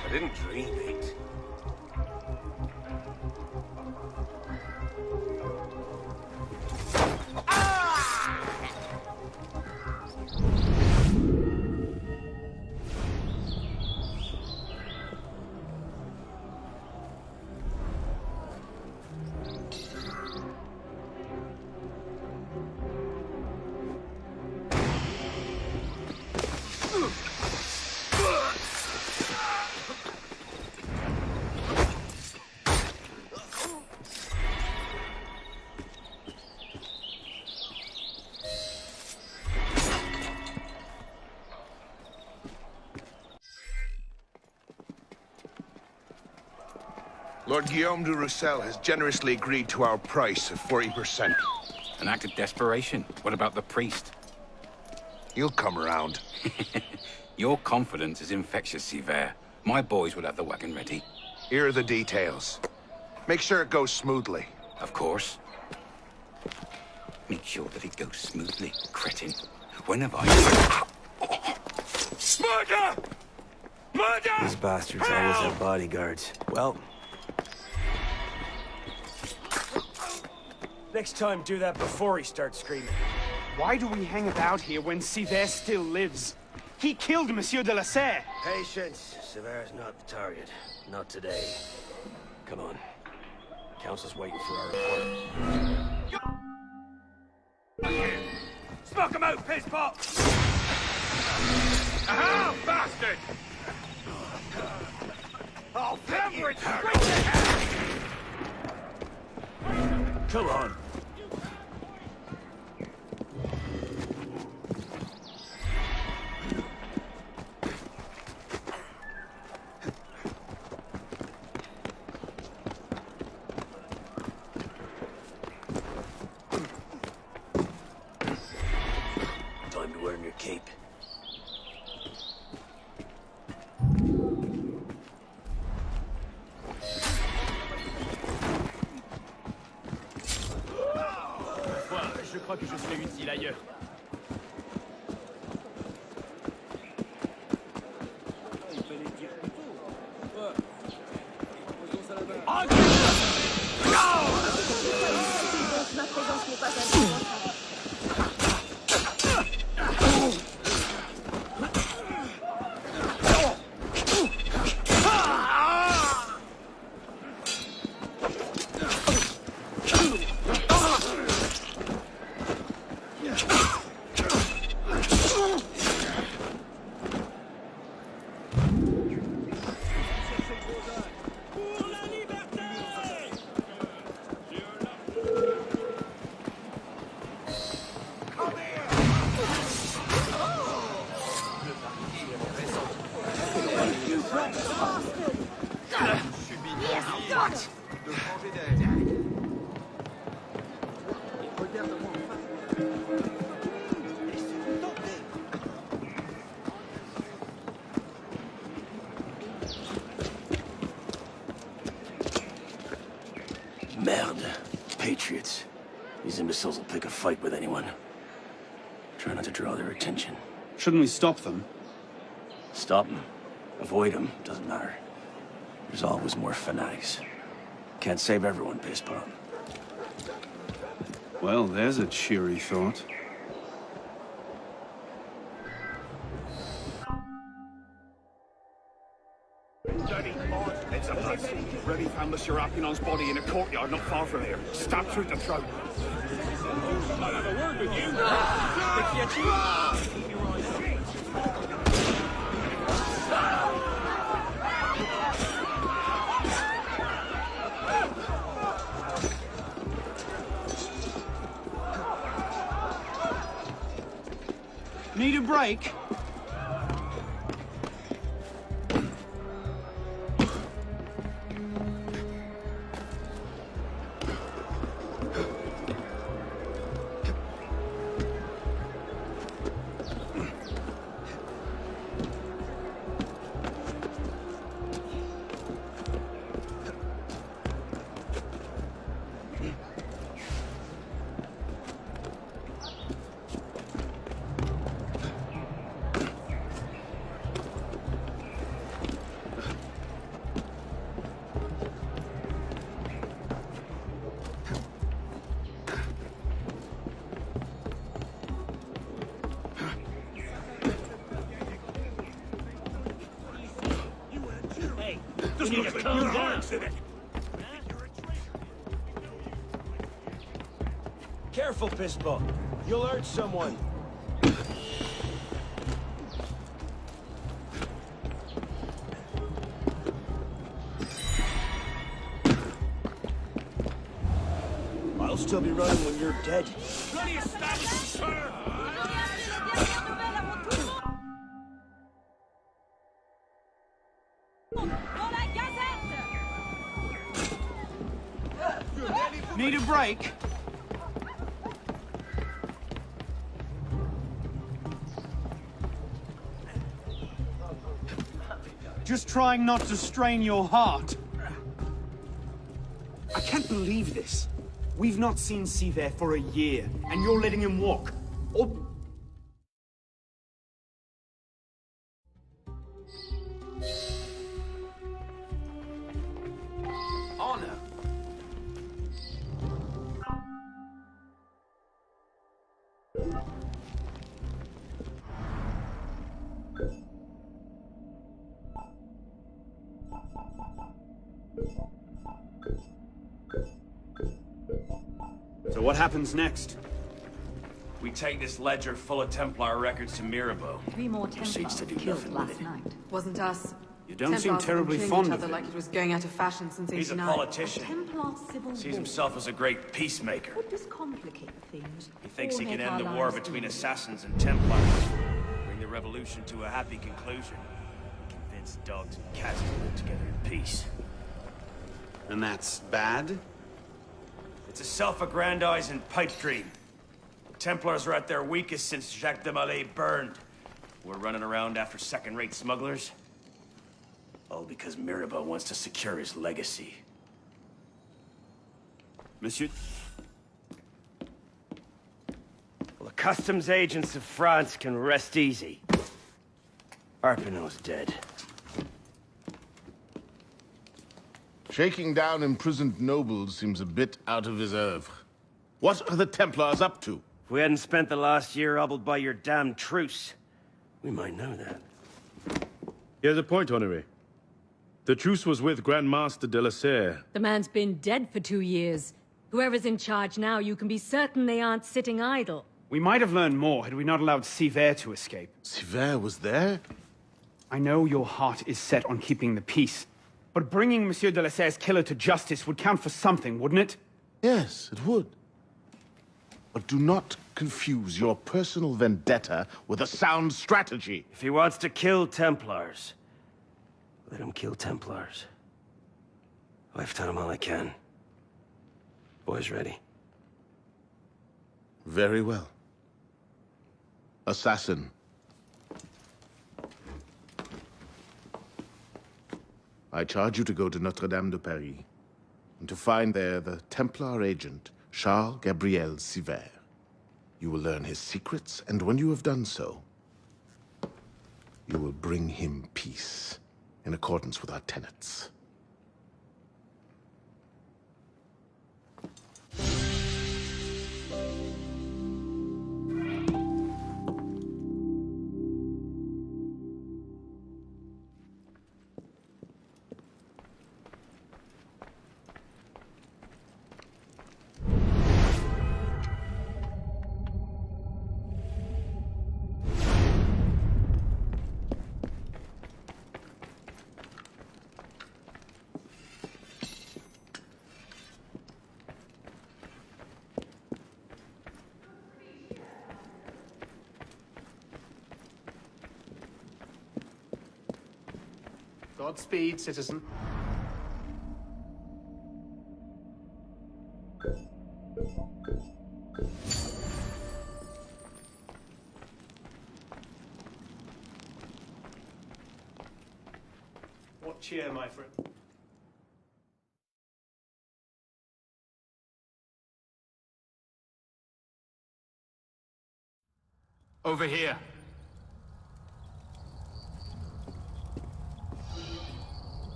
I didn't dream it. Lord Guillaume de Roussel has generously agreed to our price of 40%. An act of desperation. What about the priest? He'll come around. Your confidence is infectious, Sivert. My boys will have the wagon ready. Here are the details. Make sure it goes smoothly. Of course. Make sure that it goes smoothly, cretin. When have I... Murder! Murder! These bastards always have bodyguards. Well... Next time, do that before he starts screaming. Why do we hang about here when Sivert still lives? He killed Monsieur de la Serre. Patience. Sever's not the target. Not today. Come on. Council's waiting for our report. Smoke him out, piss pot! Aha, bastard! Oh, Pembridge! Come on. Time to earn your cape. Je crois que je serai utile ailleurs. Il fallait le dire plus tôt. Posons ça là-bas. Ma présence n'est pas indispensable. Merde. Patriots. These imbeciles will pick a fight with anyone. Try not to draw their attention. Shouldn't we stop them? Stop them. Avoid them. Doesn't matter. There's always more fanatics. Can't save everyone, piss pop. Well, there's a cheery thought. It's a bus. Reddy found Monsieur Rapinon's body in a courtyard not far from here. Stabbed through the throat. I'll have a word with you. Need a break? This looks like your heart's in it. Careful, Pispo. You'll hurt someone. I'll still be running when you're dead. Bloody establishment, sir! Dans la gazette! Need a break? Just trying not to strain your heart. I can't believe this. We've not seen Siver for a year, and you're letting him walk. Or... Honor. So what happens next? We take this ledger full of Templar records to Mirabeau. 3 more Proceeds Templars to do killed nothing last with it. night. Wasn't us. You don't seem Templars terribly killing fond each of other it. like it was going out of fashion since He's a 89. politician. Templar civil Sees war. himself as a great peacemaker. Could this complicate things? He thinks he Or can make end the our war lives between easier? assassins and Templars. Bring the revolution to a happy conclusion. Convince dogs and cats to live together in peace. And that's bad? It's a self-aggrandizing pipe dream. Templars are at their weakest since Jacques de Molay burned. We're running around after second-rate smugglers. All because Mirabeau wants to secure his legacy. Monsieur? Well, the customs agents of France can rest easy. Arpinot's dead. Shaking down imprisoned nobles seems a bit out of his oeuvre. What are the Templars up to? If we hadn't spent the last year hobbled by your damn truce, we might know that. He has a point, Honoré. The truce was with Grand Master de la Serre. The man's been dead for 2 years. Whoever's in charge now, you can be certain they aren't sitting idle. We might have learned more had we not allowed Siver to escape. Siver was there? I know your heart is set on keeping the peace, but bringing Monsieur de la Serre's killer to justice would count for something, wouldn't it? Yes, it would. But do not confuse your personal vendetta with a sound strategy. If he wants to kill Templars, let him kill Templars. I've done him all I can. Boys ready? Very well. Assassin. I charge you to go to Notre-Dame de Paris, and to find there the Templar agent, Charles Gabriel Siver. You will learn his secrets, and when you have done so, you will bring him peace, in accordance with our tenets. Godspeed, citizen. What cheer, my friend? Over here.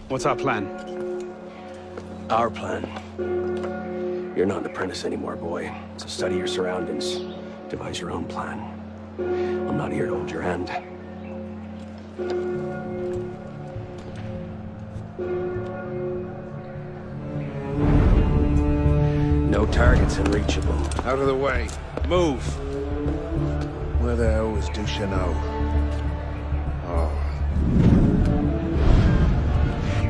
What's our plan? Our plan. You're not an apprentice anymore, boy. So study your surroundings. Devise your own plan. I'm not here to hold your hand. No targets unreachable. Out of the way. Move. Where the hell was Duchesneau? Oh.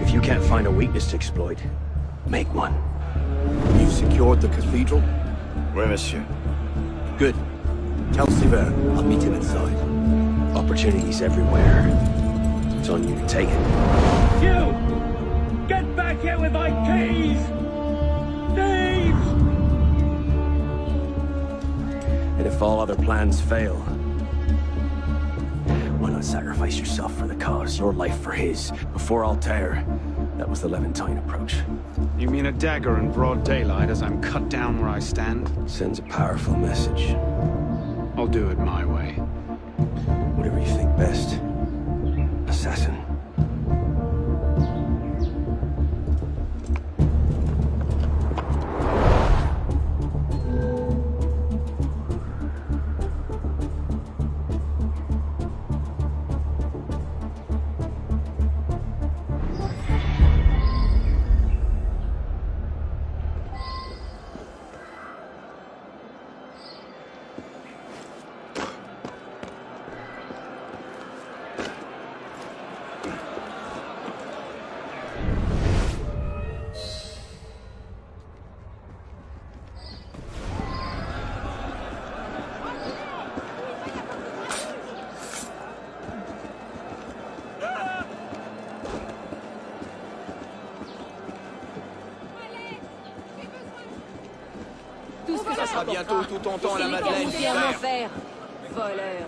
If you can't find a weakness to exploit, make one. You've secured the cathedral? Oui, monsieur. Good. Tell Siver I'll meet him inside. Opportunities everywhere. It's on you to take it. You! Get back here with my keys! Thieves! And if all other plans fail, why not sacrifice yourself for the cause, your life for his? Before Altair, that was the Levantine approach. You mean a dagger in broad daylight as I'm cut down where I stand? Sends a powerful message. I'll do it my way. Whatever you think best, assassin. Ça sera bientôt tout ton temps à la Madeleine, Enfer. Voleur.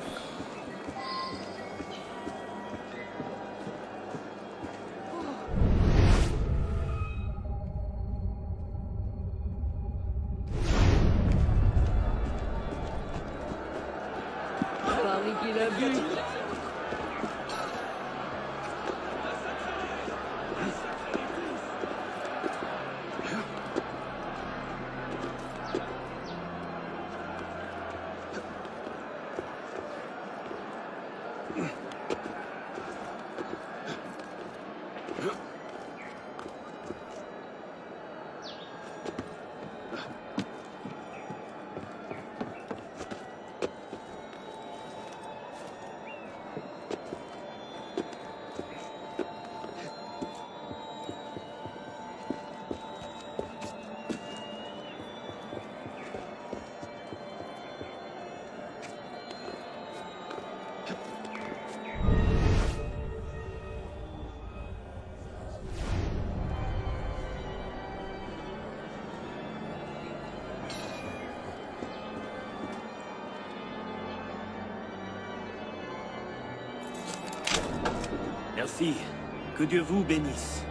Paris qu'il a bu. Merci. Que Dieu vous bénisse.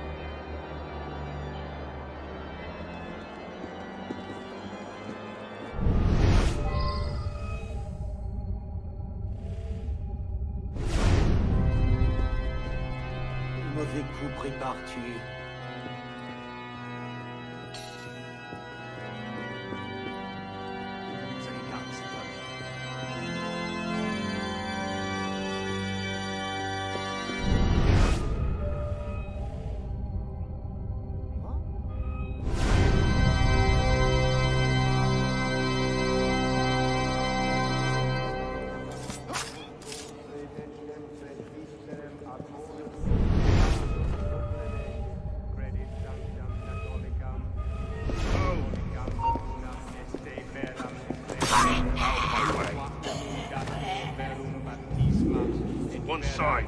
Mauvais coup pris par-tu. Vous allez garder cet homme. One side.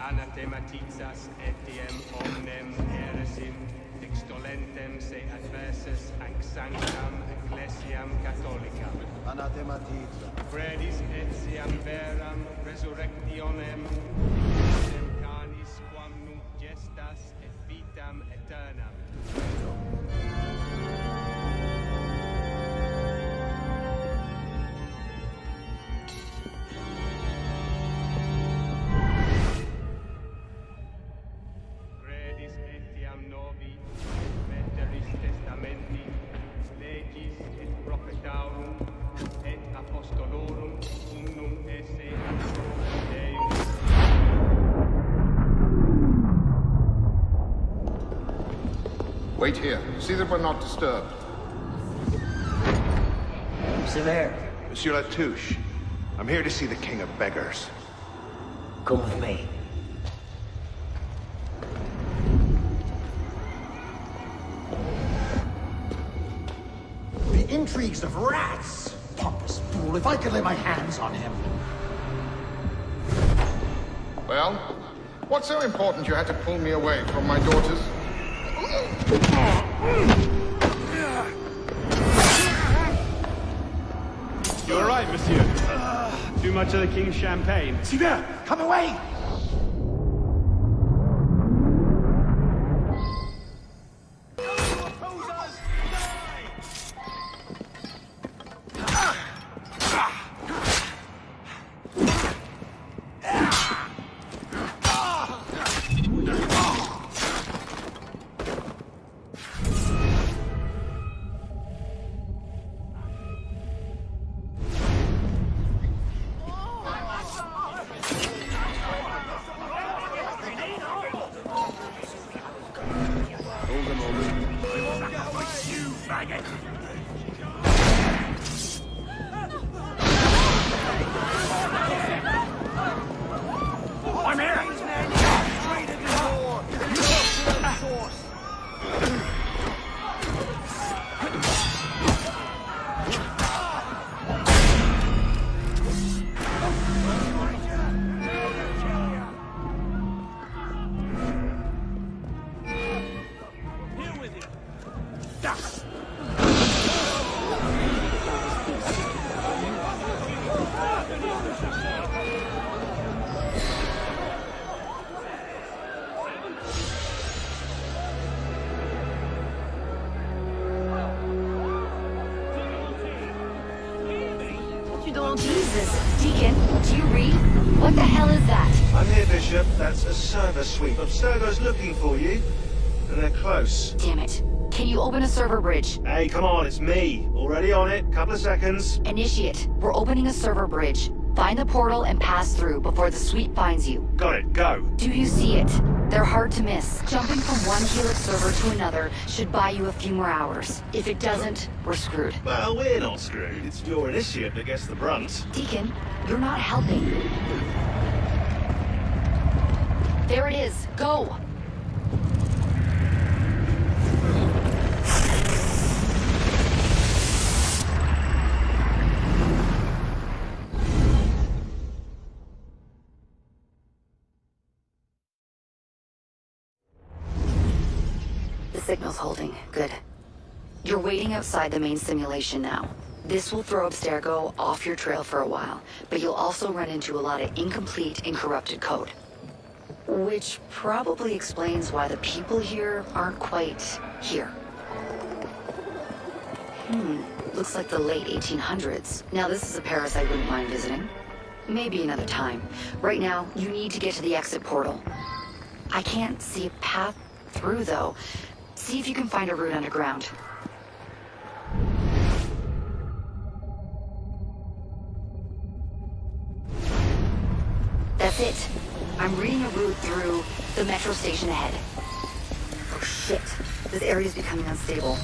Anathematizas etiam omnem heresim extolentem se adversus ac sanctam ecclesiam catholicam. Anathematiza. Credis etiam veram resurrectionem sem canis quam nunc gestas et vitam aeternam. Wait here. See that we're not disturbed. Sever. Monsieur Latouche, I'm here to see the King of Beggars. Come with me. The intrigues of rats! Pompous fool, if I could lay my hands on him. Well, what's so important you had to pull me away from my daughters? You all right, monsieur? Too much of the king's champagne? Sever, come away! I'm here! Jesus, Deacon, do you read? What the hell is that? I'm here, Bishop. That's a server sweep. Abstergo's looking for you. And they're close. Damn it. Can you open a server bridge? Hey, come on, it's me. Already on it. Couple of seconds. Initiate. We're opening a server bridge. Find the portal and pass through before the sweep finds you. Got it, go. Do you see it? They're hard to miss. Jumping from one Helix server to another should buy you a few more hours. If it doesn't, we're screwed. Well, we're not screwed. It's your initiate that gets the brunt. Deacon, you're not helping. There it is. Go! The signal's holding. Good. You're waiting outside the main simulation now. This will throw Abstergo off your trail for a while, but you'll also run into a lot of incomplete and corrupted code. Which probably explains why the people here aren't quite here. Looks like the late 1800s. Now this is a Paris I wouldn't mind visiting. Maybe another time. Right now, you need to get to the exit portal. I can't see a path through, though. See if you can find a route underground. That's it. I'm reading a route through the metro station ahead. Oh shit. This area's becoming unstable.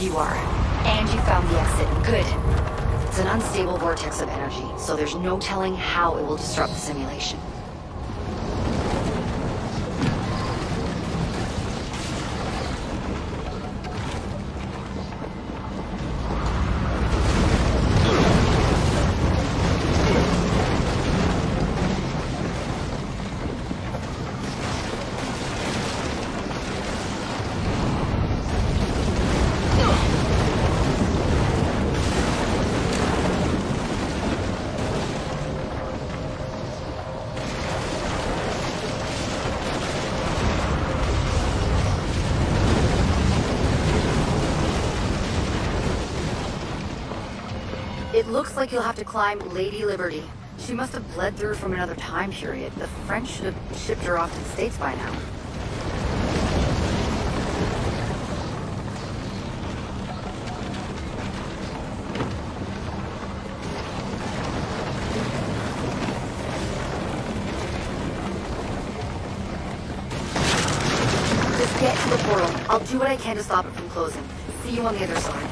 you are. And you found the exit. Good. It's an unstable vortex of energy, so there's no telling how it will disrupt the simulation. It looks like you'll have to climb Lady Liberty. She must have bled through from another time period. The French should have shipped her off to the States by now. Just get to the portal. I'll do what I can to stop it from closing. See you on the other side.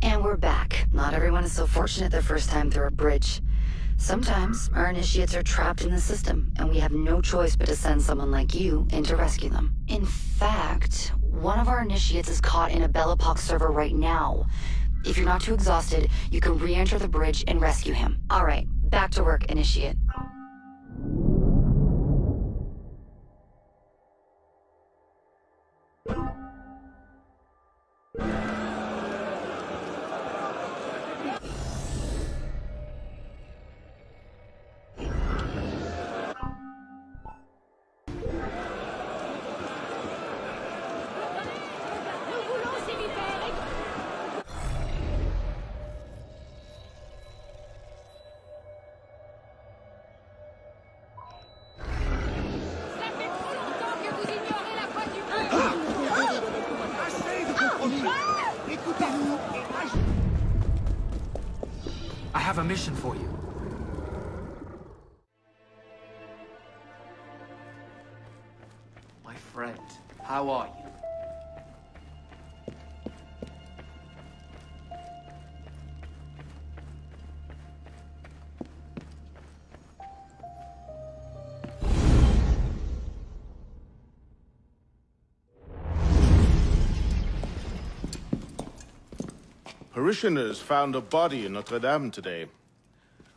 And we're back. Not everyone is so fortunate their first time through a bridge. Sometimes our initiates are trapped in the system, and we have no choice but to send someone like you in to rescue them. In fact, one of our initiates is caught in a Bellapox server right now. If you're not too exhausted, you can re-enter the bridge and rescue him. All right, back to work, initiate. I have a mission for you. My friend, how are you? Parishioners found a body in Notre Dame today.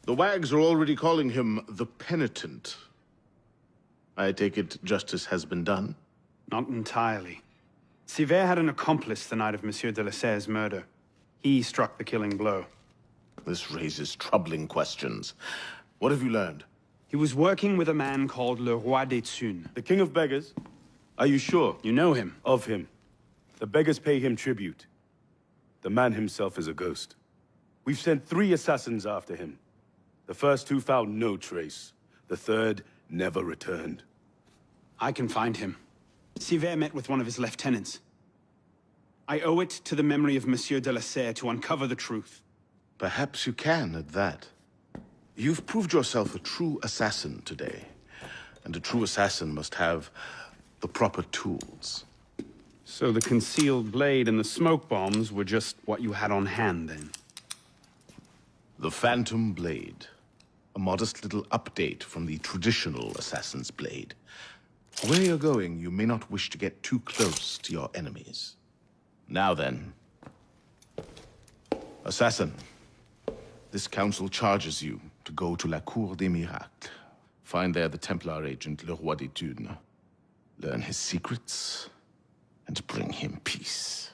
The wags are already calling him the Penitent. I take it justice has been done? Not entirely. Sivert had an accomplice the night of Monsieur de la Serre's murder. He struck the killing blow. This raises troubling questions. What have you learned? He was working with a man called Le Roi des Thunes. The King of Beggars? Are you sure? You know him? Of him. The beggars pay him tribute. The man himself is a ghost. We've sent 3 assassins after him. The first 2 found no trace. The third never returned. I can find him. Sivert met with one of his lieutenants. I owe it to the memory of Monsieur de la Serre to uncover the truth. Perhaps you can at that. You've proved yourself a true assassin today. And a true assassin must have the proper tools. So the concealed blade and the smoke bombs were just what you had on hand, then? The Phantom Blade. A modest little update from the traditional assassin's blade. Where you're going, you may not wish to get too close to your enemies. Now then. Assassin, this council charges you to go to La Cour des Miracles. Find there the Templar agent, Le Roi des Thunes. Learn his secrets, and bring him peace.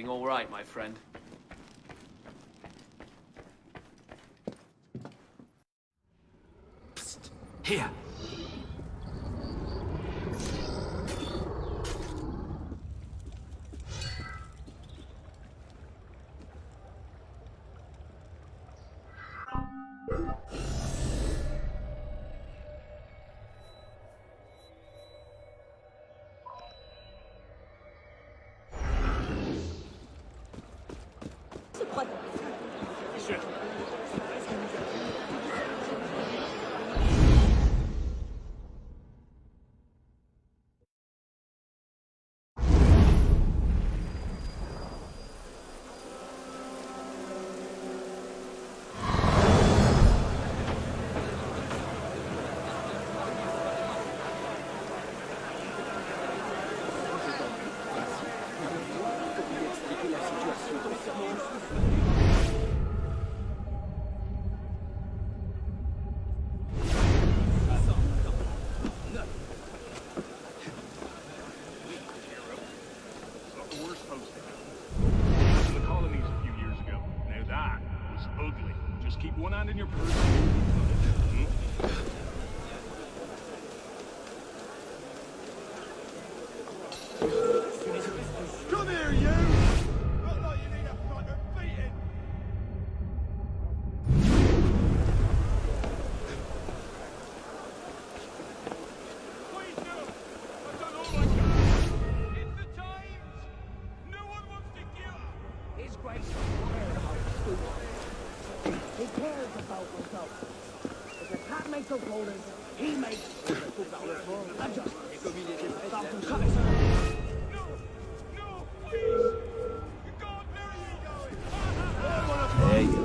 everything all right, my friend? Psst. Here. Keep one hand in your purse. Come here, you! Look like you need a fucking beating. Please do. I've done all I can. It's the Times. No one wants to kill. His Grace is cared about the school. He cares about results. If the cat makes up orders, he makes adjustments. Dr. Cutters. No, please! God, where are you going? There you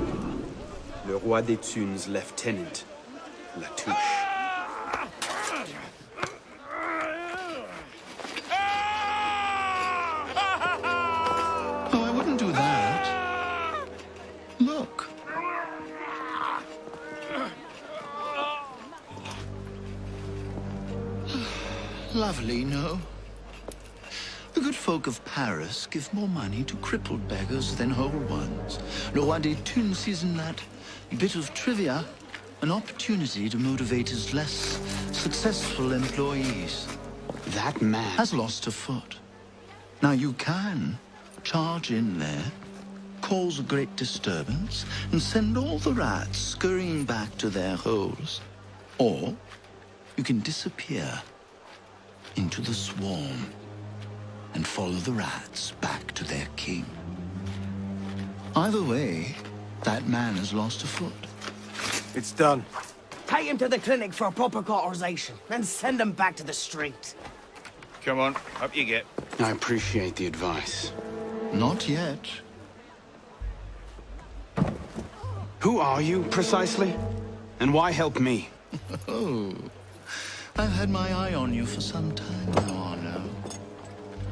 are. Le Roi des Thunes' lieutenant, Latouche. Oh, I wouldn't do that. Look. Lovely, no? The good folk of Paris give more money to crippled beggars than whole ones. Le Roi des Thunes sees in that bit of trivia an opportunity to motivate his less successful employees. That man has lost a foot. Now you can charge in there, cause a great disturbance, and send all the rats scurrying back to their holes. Or you can disappear into the swarm and follow the rats back to their king. Either way, that man has lost a foot. It's done. Take him to the clinic for proper cauterization, then send him back to the street. Come on, up you get. I appreciate the advice. Not yet. Who are you, precisely? And why help me? Oh, I've had my eye on you for some time now, Arno.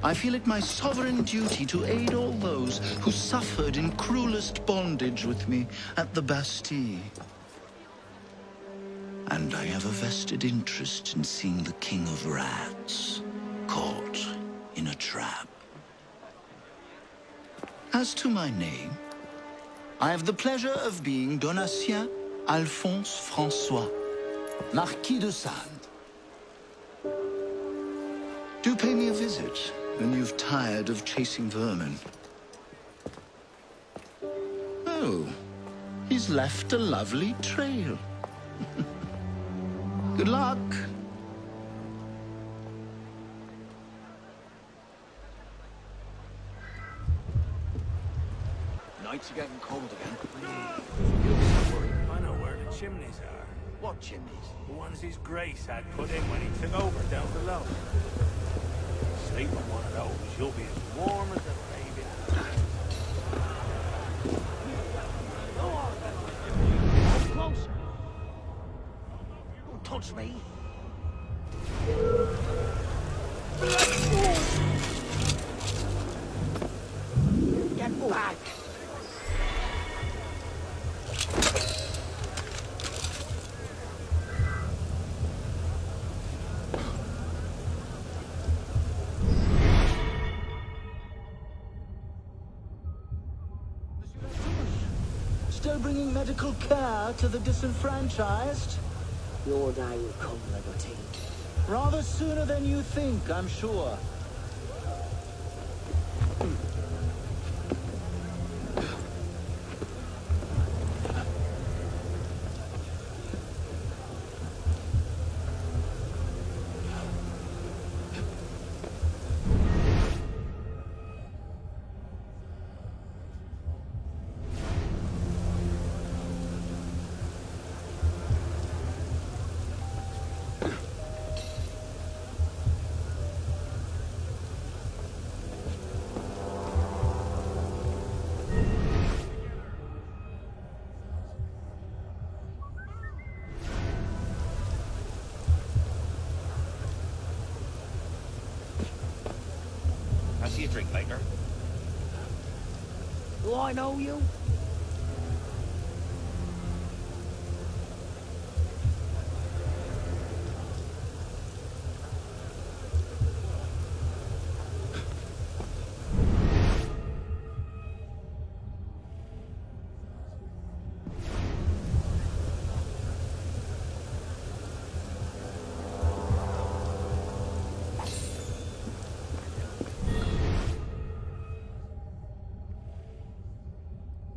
I feel it my sovereign duty to aid all those who suffered in cruelest bondage with me at the Bastille. And I have a vested interest in seeing the King of Rats caught in a trap. As to my name, I have the pleasure of being Donatien Alphonse François, Marquis de Sade. Do pay me a visit when you've tired of chasing vermin. Oh, he's left a lovely trail. Good luck. Nights are getting cold again. I know where the chimneys are. What chimneys? The ones his Grace had put in when he took over down below. Sleep on one of those, you'll be as warm as a baby. Come closer. Don't touch me. Get back. still bringing medical care to the disenfranchised? Your day will come, Libertine. Rather sooner than you think, I'm sure. I'll see you a drink later. Do I know you?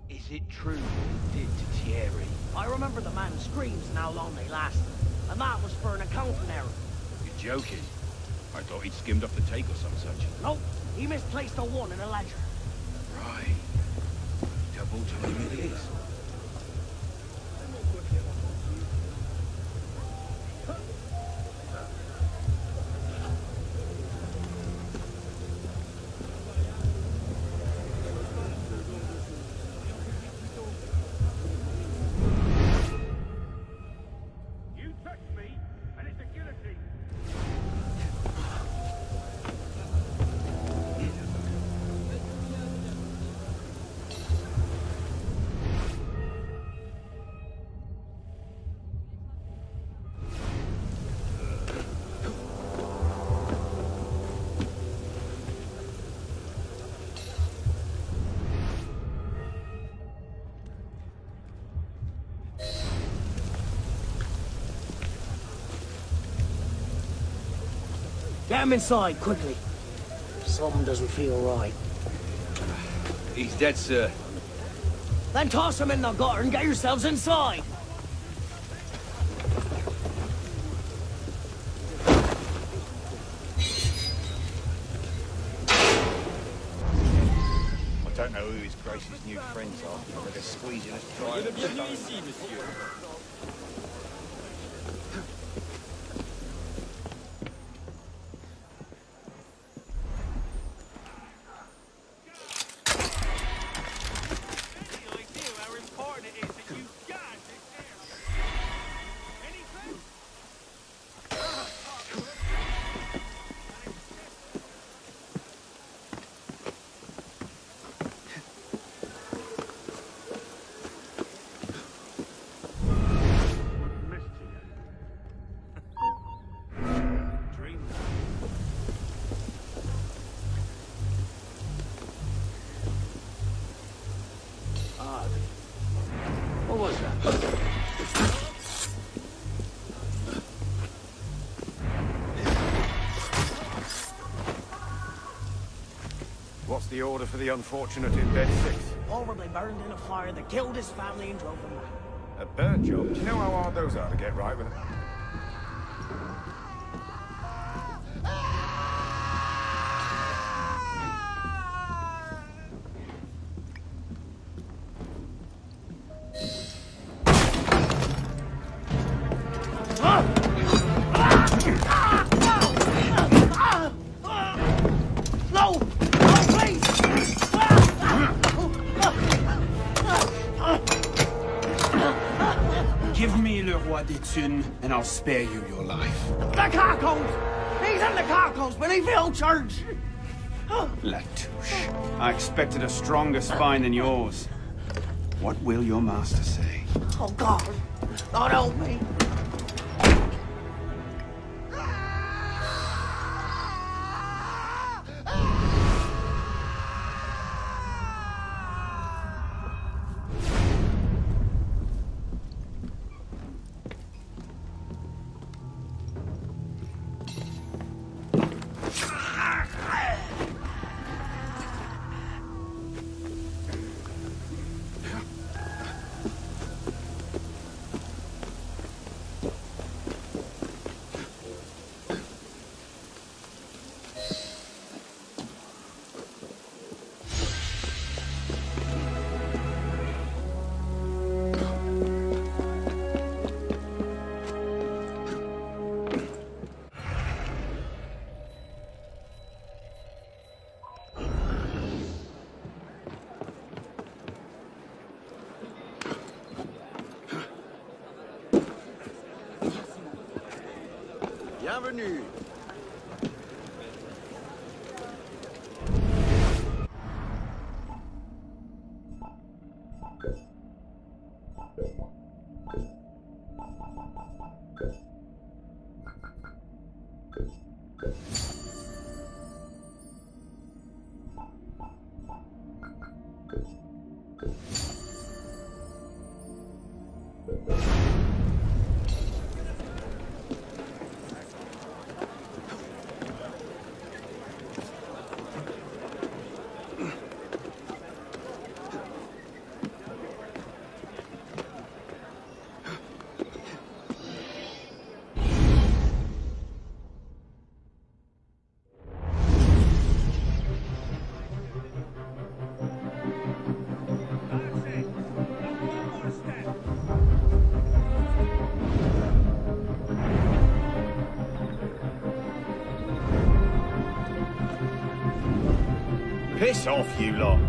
Is it true what he did to Thierry? I remember the man's screams and how long they lasted. And that was for an accounting error. You're joking. I thought he'd skimmed off the take or some such. Nope, he misplaced a 1 in a ledger. Right. Double time it is. Get him inside, quickly. Something doesn't feel right. He's dead, sir. Then toss him in the gutter and get yourselves inside. I don't know who his Grace's new friends are, but they're squeezing us dry. Bienvenue ici, monsieur. What was that? What's the order for the unfortunate in bed 6? Horribly burned in a fire that killed his family and drove him mad. A burn job? Do you know how hard those are to get right with? No! No, please! Give me Le Roi des Thunes, and I'll spare you your life. The carcons! He's in the carcons beneath the old church! Latouche, I expected a stronger spine than yours. What will your master say? Oh, God! Lord help me! Bienvenue. Piss off, you lot.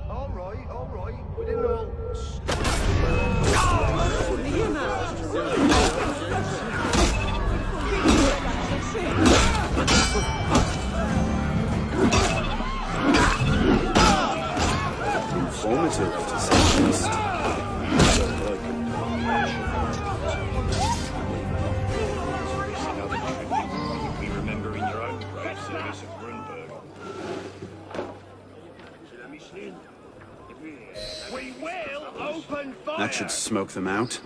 All right. We didn't all... Informative, to say the least. We remember in your own grave service at Grunberg. We will open fire! That should smoke them out.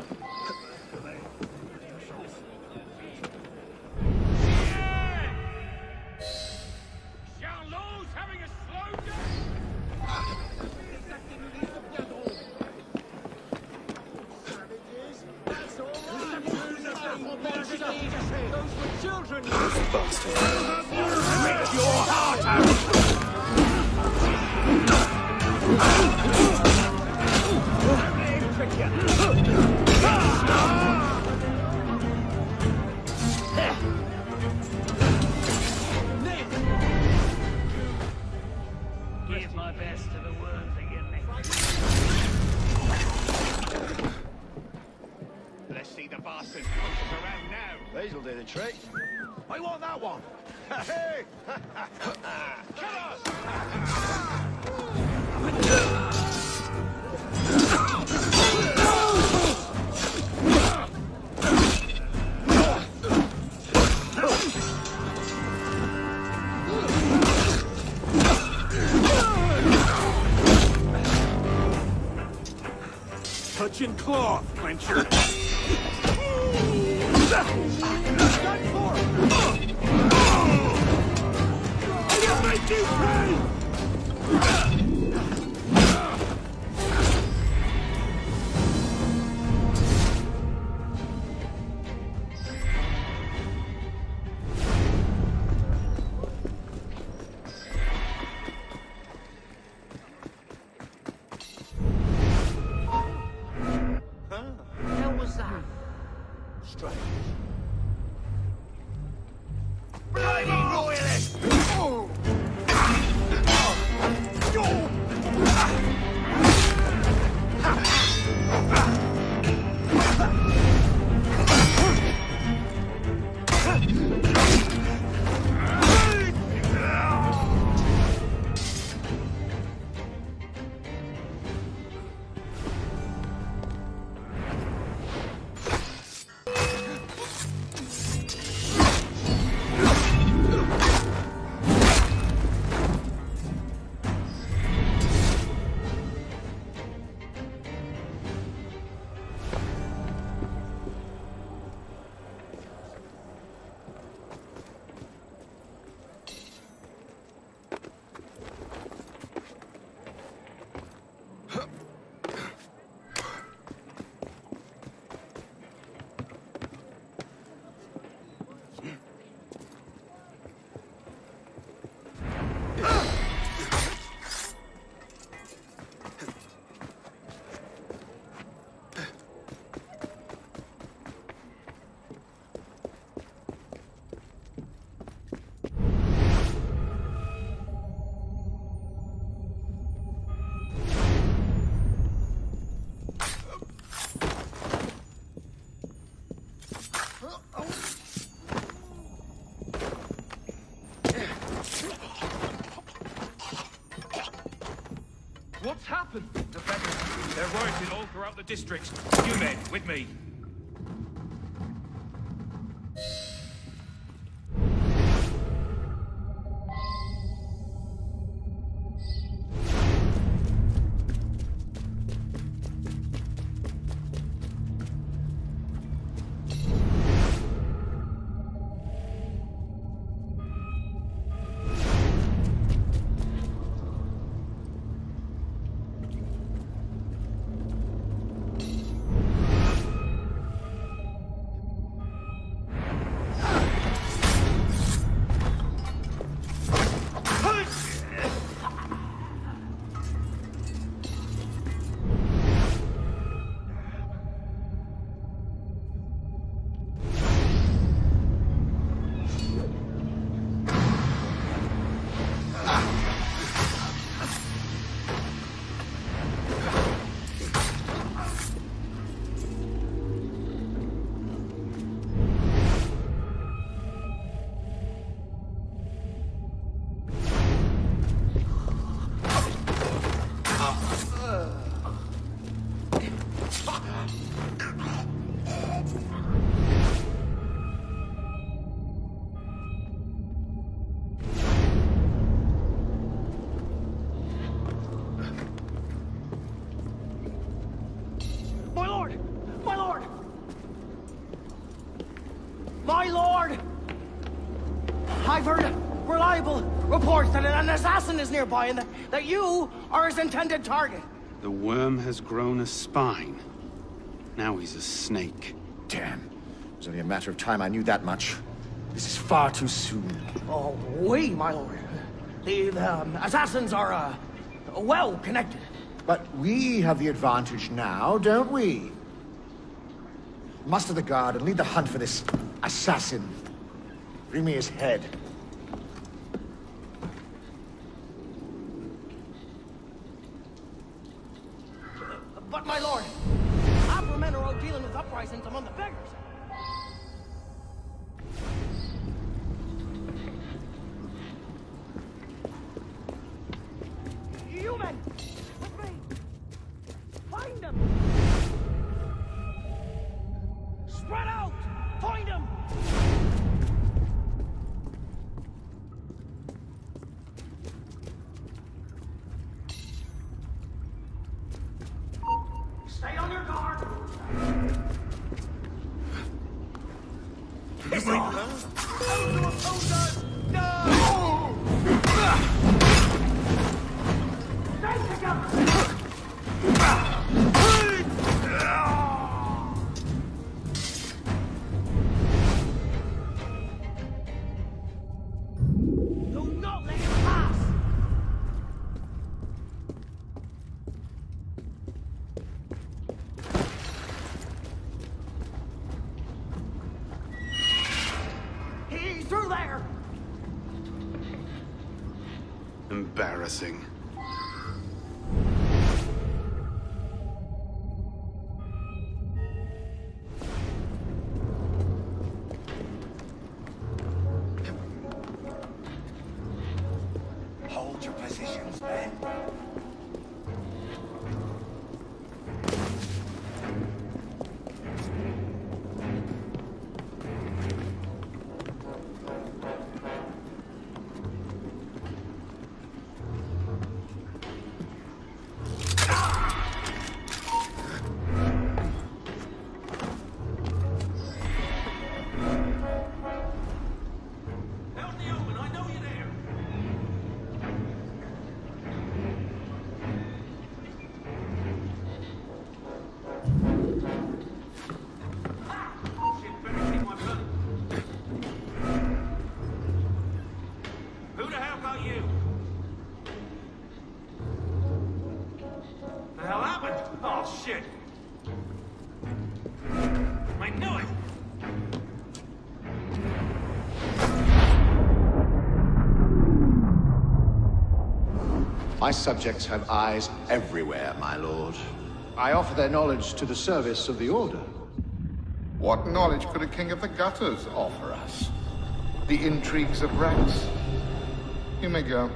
Give my best to the worms again next. Let's see the bastards push us around now. These'll do the trick. I want that one. Hey! Come Touching cloth, Quencher. Strange. What's happened? The beggars. They're rioting all throughout the district. You men, with me. My lord! My lord! My lord! I've heard reliable reports that an assassin is nearby and that you are his intended target. The worm has grown a spine. Now he's a snake. Damn. It was only a matter of time I knew that much. This is far too soon. Oh, oui, my lord. The assassins are, well connected. But we have the advantage now, don't we? Muster the guard and lead the hunt for this assassin. Bring me his head. But, my lord, our men are out dealing with uprisings among the beggars. You men! With me! Find them! Spread out! Find them! Stay on your guard! This Stay together! Do not let him pass! He's through there! Embarrassing. Hold your positions, men. Out in the open, I know you're there. Shit, better keep my gun. Who the hell got you? The hell happened? Oh, shit. I knew it. My subjects have eyes everywhere, my lord. I offer their knowledge to the service of the Order. What knowledge could a king of the gutters offer us? The intrigues of rats. You may go.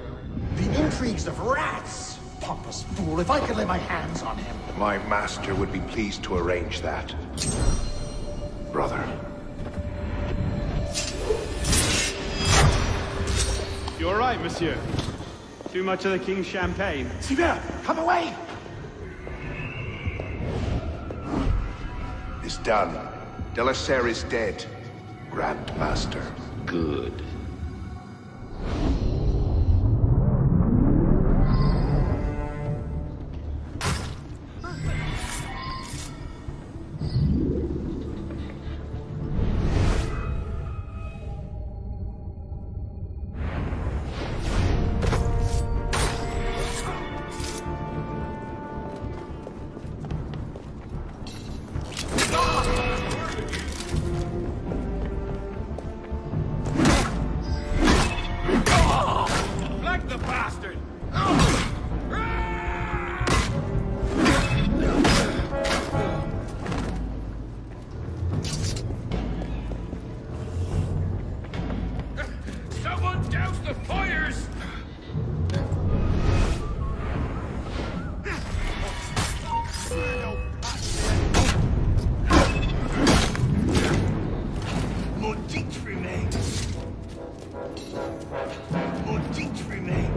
The intrigues of rats? pompous fool. If I could lay my hands on him. My master would be pleased to arrange that. Brother. You all right, monsieur? Too much of the king's champagne? Sivert, come away! It's done. De la Serre is dead. Grand Master. Good. Flank the bastard! Someone douse the fires! Maudit remain! Maudit remain!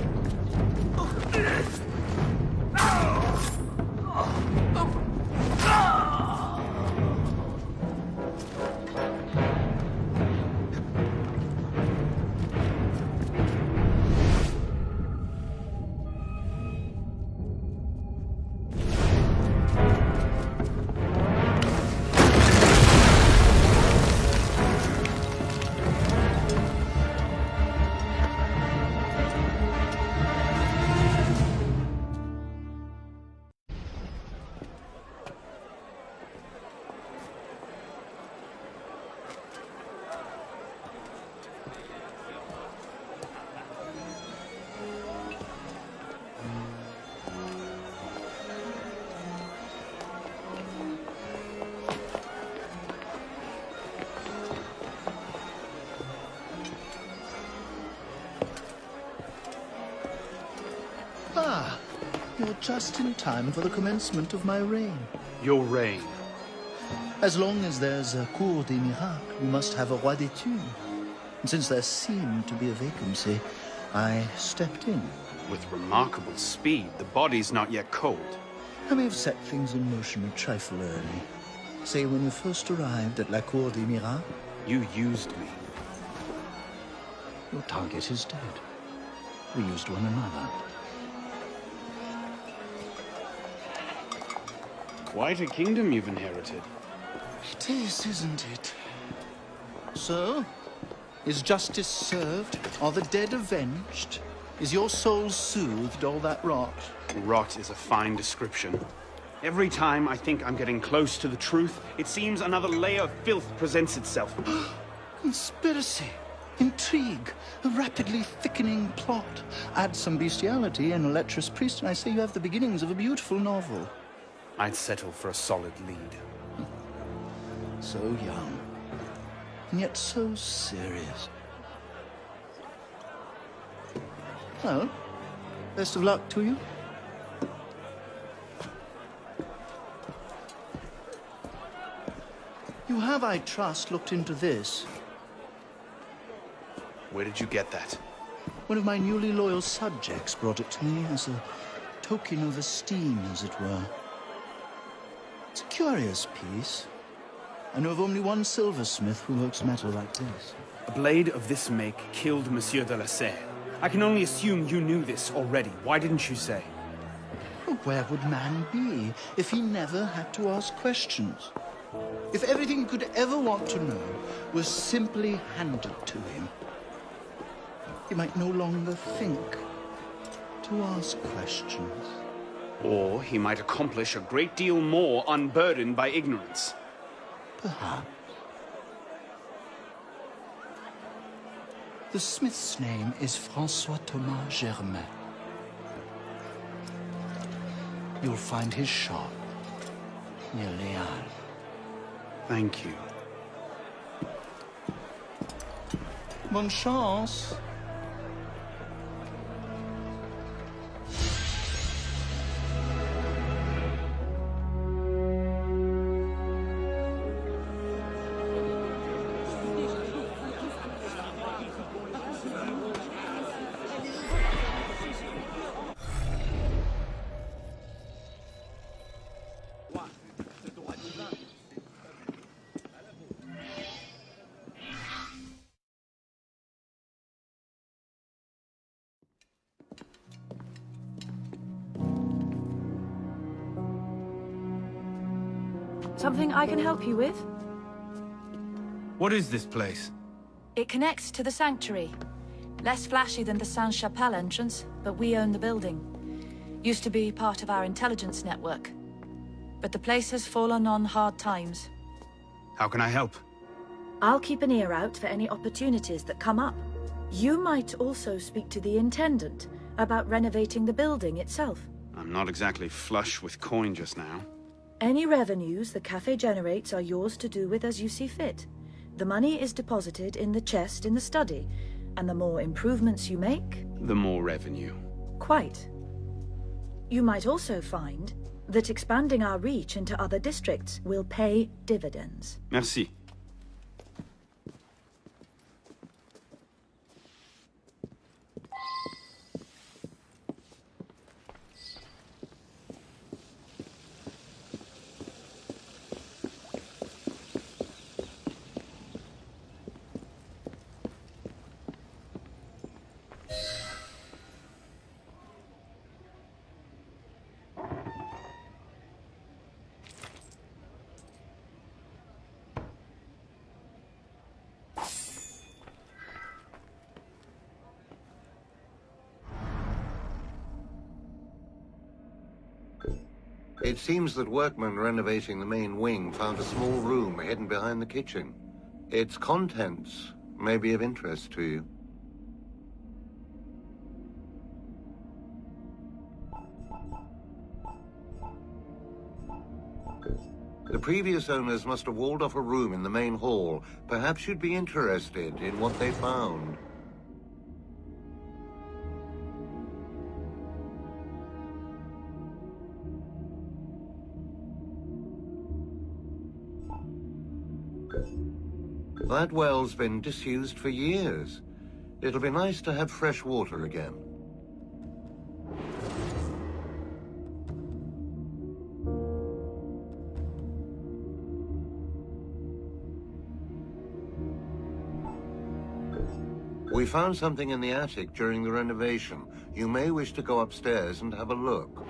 Ah, you're just in time for the commencement of my reign. Your reign? As long as there's a Cour des Miracles, we must have a Roi d'Etude. And since there seemed to be a vacancy, I stepped in. With remarkable speed. The body's not yet cold. I may have set things in motion a trifle early. Say, when we first arrived at La Cour des Miracles. You used me. Your target is dead. We used one another. Quite a kingdom you've inherited. It is, isn't it? So, is justice served? Are the dead avenged? Is your soul soothed, all that rot? Rot is a fine description. Every time I think I'm getting close to the truth, it seems another layer of filth presents itself. Conspiracy, intrigue, a rapidly thickening plot. Add some bestiality and a lecherous priest, and I say you have the beginnings of a beautiful novel. I'd settle for a solid lead. So young, and yet so serious. Well, best of luck to you. You have, I trust, looked into this. Where did you get that? One of my newly loyal subjects brought it to me as a token of esteem, as it were. It's a curious piece. I know of only one silversmith who works metal like this. A blade of this make killed Monsieur de la Serre. I can only assume you knew this already. Why didn't you say? Well, where would man be if he never had to ask questions? If everything he could ever want to know was simply handed to him, he might no longer think to ask questions. Or he might accomplish a great deal more unburdened by ignorance. Perhaps. The smith's name is François Thomas Germain. You'll find his shop near Les Halles. Thank you. Bonne chance. Something I can help you with? What is this place? It connects to the sanctuary. Less flashy than the Sainte-Chapelle entrance, but we own the building. Used to be part of our intelligence network. But the place has fallen on hard times. How can I help? I'll keep an ear out for any opportunities that come up. You might also speak to the Intendant about renovating the building itself. I'm not exactly flush with coin just now. Any revenues the cafe generates are yours to do with as you see fit. The money is deposited in the chest in the study, and the more improvements you make... The more revenue. Quite. You might also find that expanding our reach into other districts will pay dividends. Merci. It seems that workmen renovating the main wing found a small room hidden behind the kitchen. Its contents may be of interest to you. The previous owners must have walled off a room in the main hall. Perhaps you'd be interested in what they found. That well's been disused for years. It'll be nice to have fresh water again. We found something in the attic during the renovation. You may wish to go upstairs and have a look.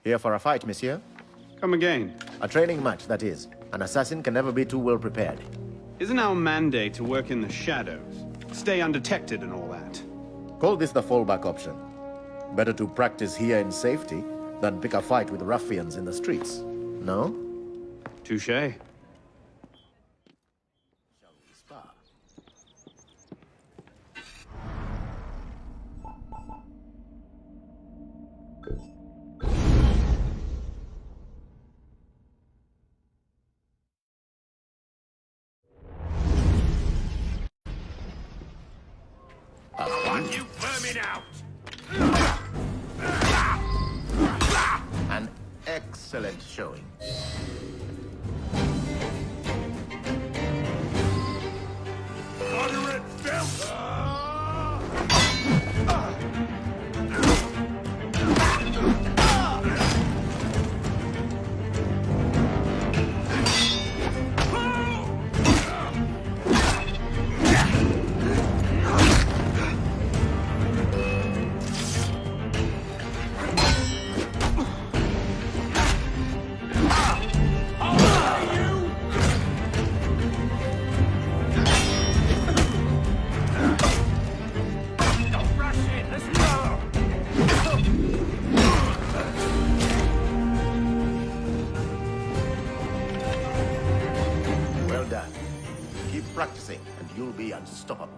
Here for a fight, monsieur? Come again. A training match, that is. An assassin can never be too well prepared. Isn't our mandate to work in the shadows? Stay undetected and all that? Call this the fallback option. Better to practice here in safety than pick a fight with ruffians in the streets. No? Touché. You vermin out! An excellent showing. Moderate filth! Practicing, and you'll be unstoppable.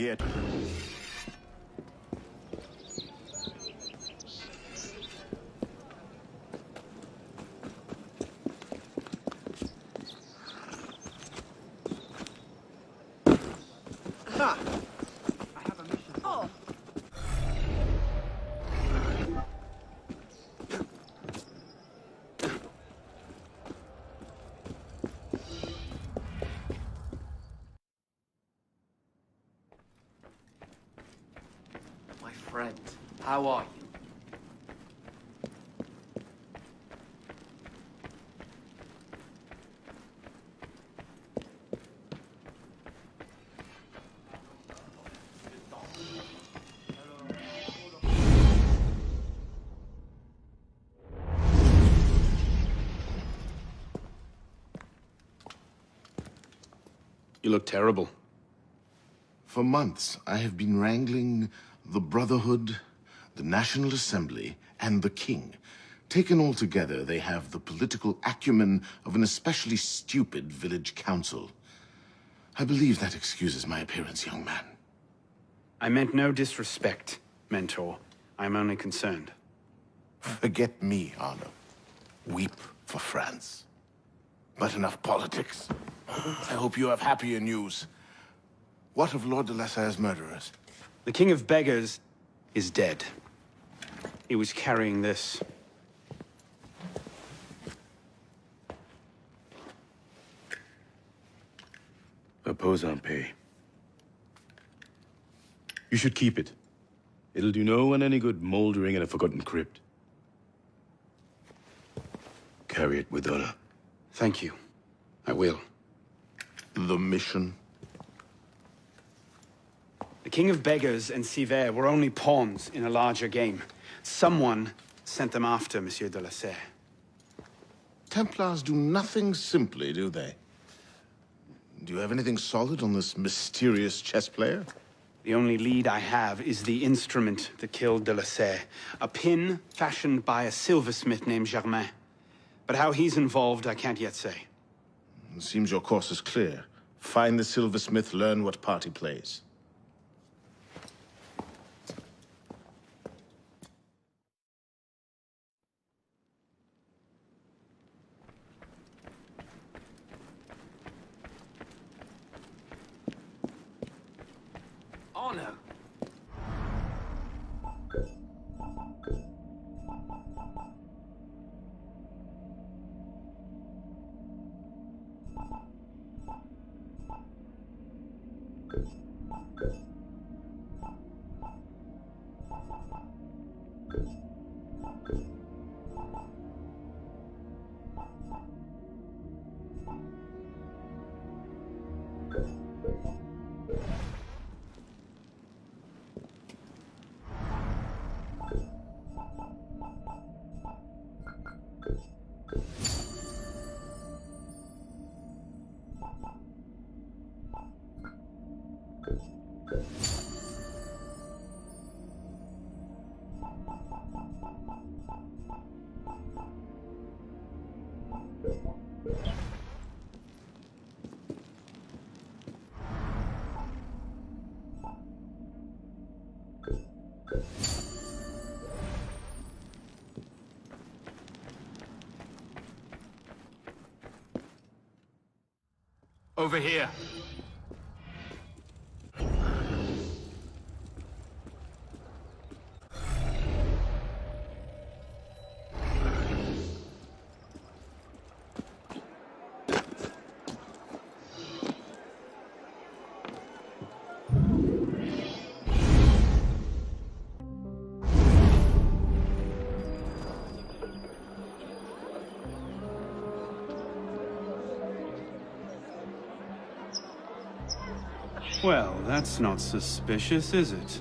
Here. Ha! I have a mission. Oh. My friend, how are you? You look terrible. For months, I have been wrangling the Brotherhood, the National Assembly, and the King. Taken all together, they have the political acumen of an especially stupid village council. I believe that excuses my appearance, young man. I meant no disrespect, Mentor. I'm only concerned. Forget me, Arno. Weep for France. But enough politics. I hope you have happier news. What of Lord de la Serre's murderers? The King of Beggars is dead. He was carrying this. Repose en paix. You should keep it. It'll do no one any good moldering in a forgotten crypt. Carry it with honor. Thank you. I will. The mission? The King of Beggars and Sivert were only pawns in a larger game. Someone sent them after Monsieur de la Serre. Templars do nothing simply, do they? Do you have anything solid on this mysterious chess player? The only lead I have is the instrument that killed de la Serre. A pin fashioned by a silversmith named Germain. But how he's involved, I can't yet say. It seems your course is clear. Find the silversmith, learn what part he plays. Arno! Over here. Well, that's not suspicious, is it?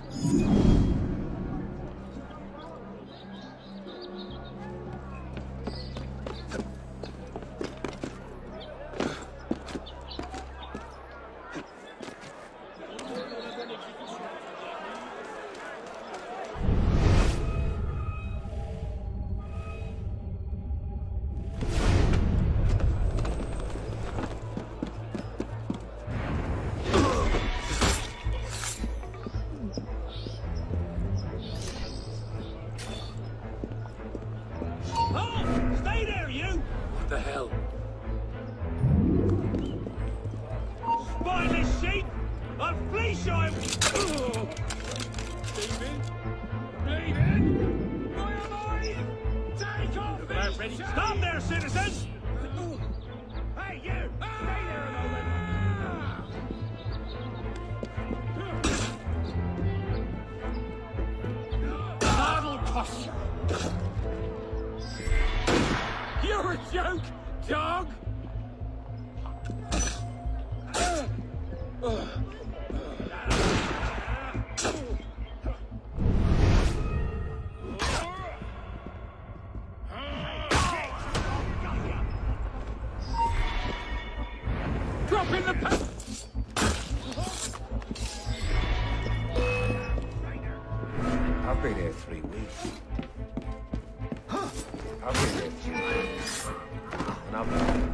Yeesh, I'm... Steven? Bleeding? Why am I? Take off! Look about ready. Stop there, citizens! Hey, you! Stay there a moment! That'll cost you! You're a joke, dog! Drop in the pa- I've been here 3 weeks. I've been here 2 weeks. And I've been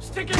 Stick it!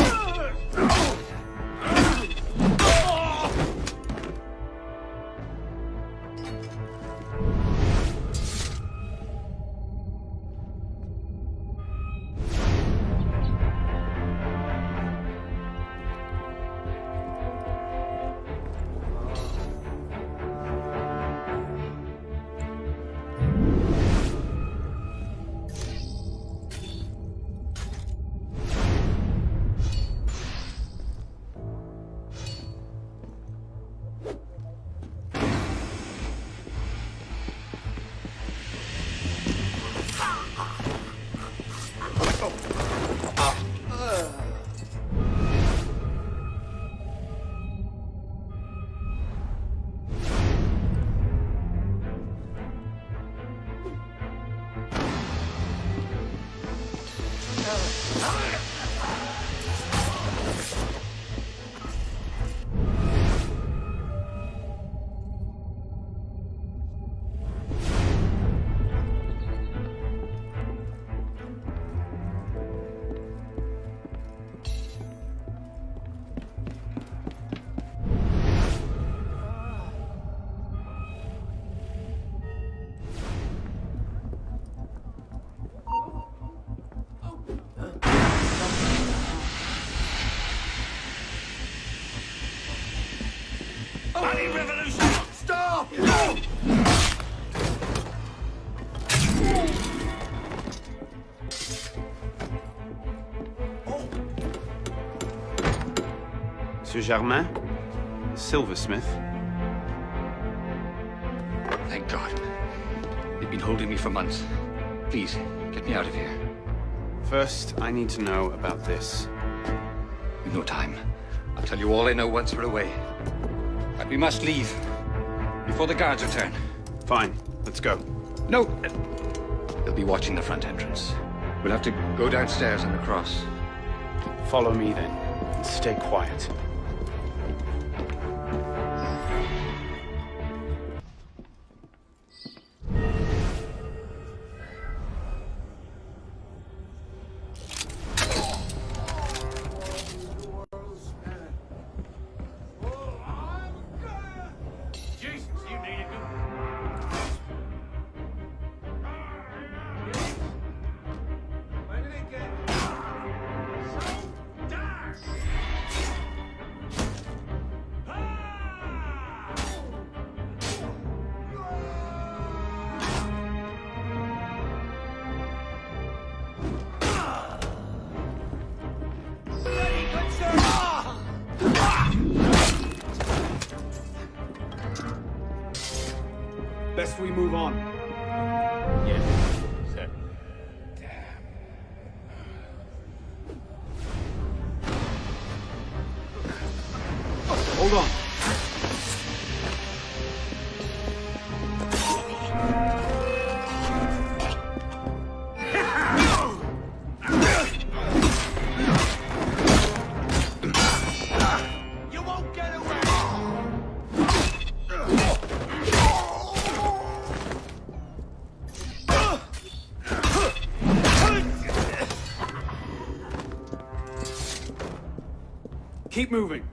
Bloody revolution! Stop! No! Monsieur Germain? Silversmith? Thank God. They've been holding me for months. Please, get me out of here. First, I need to know about this. We've no time. I'll tell you all I know once we're away. But we must leave. Before the guards return. Fine. Let's go. No! They'll be watching the front entrance. We'll have to go downstairs and across. Follow me then. And stay quiet. Best we move on. Yes, sir. Hold on. You won't get away! Keep moving.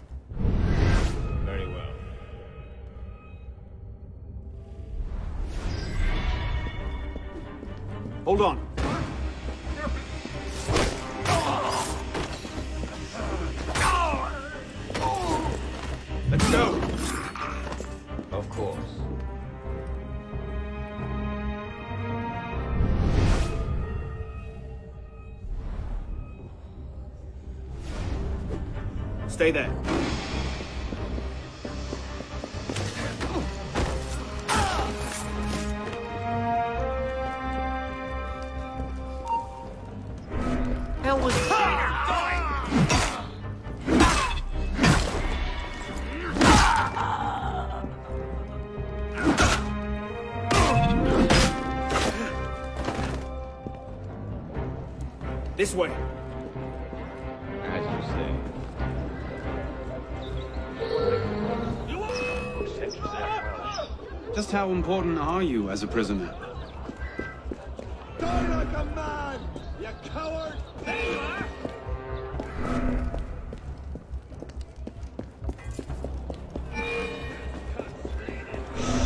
Very well. Hold on. Let's go. Of course. Stay there. Hell was This way. As you say. Just how important are you as a prisoner? Die like a man, you coward! There you are!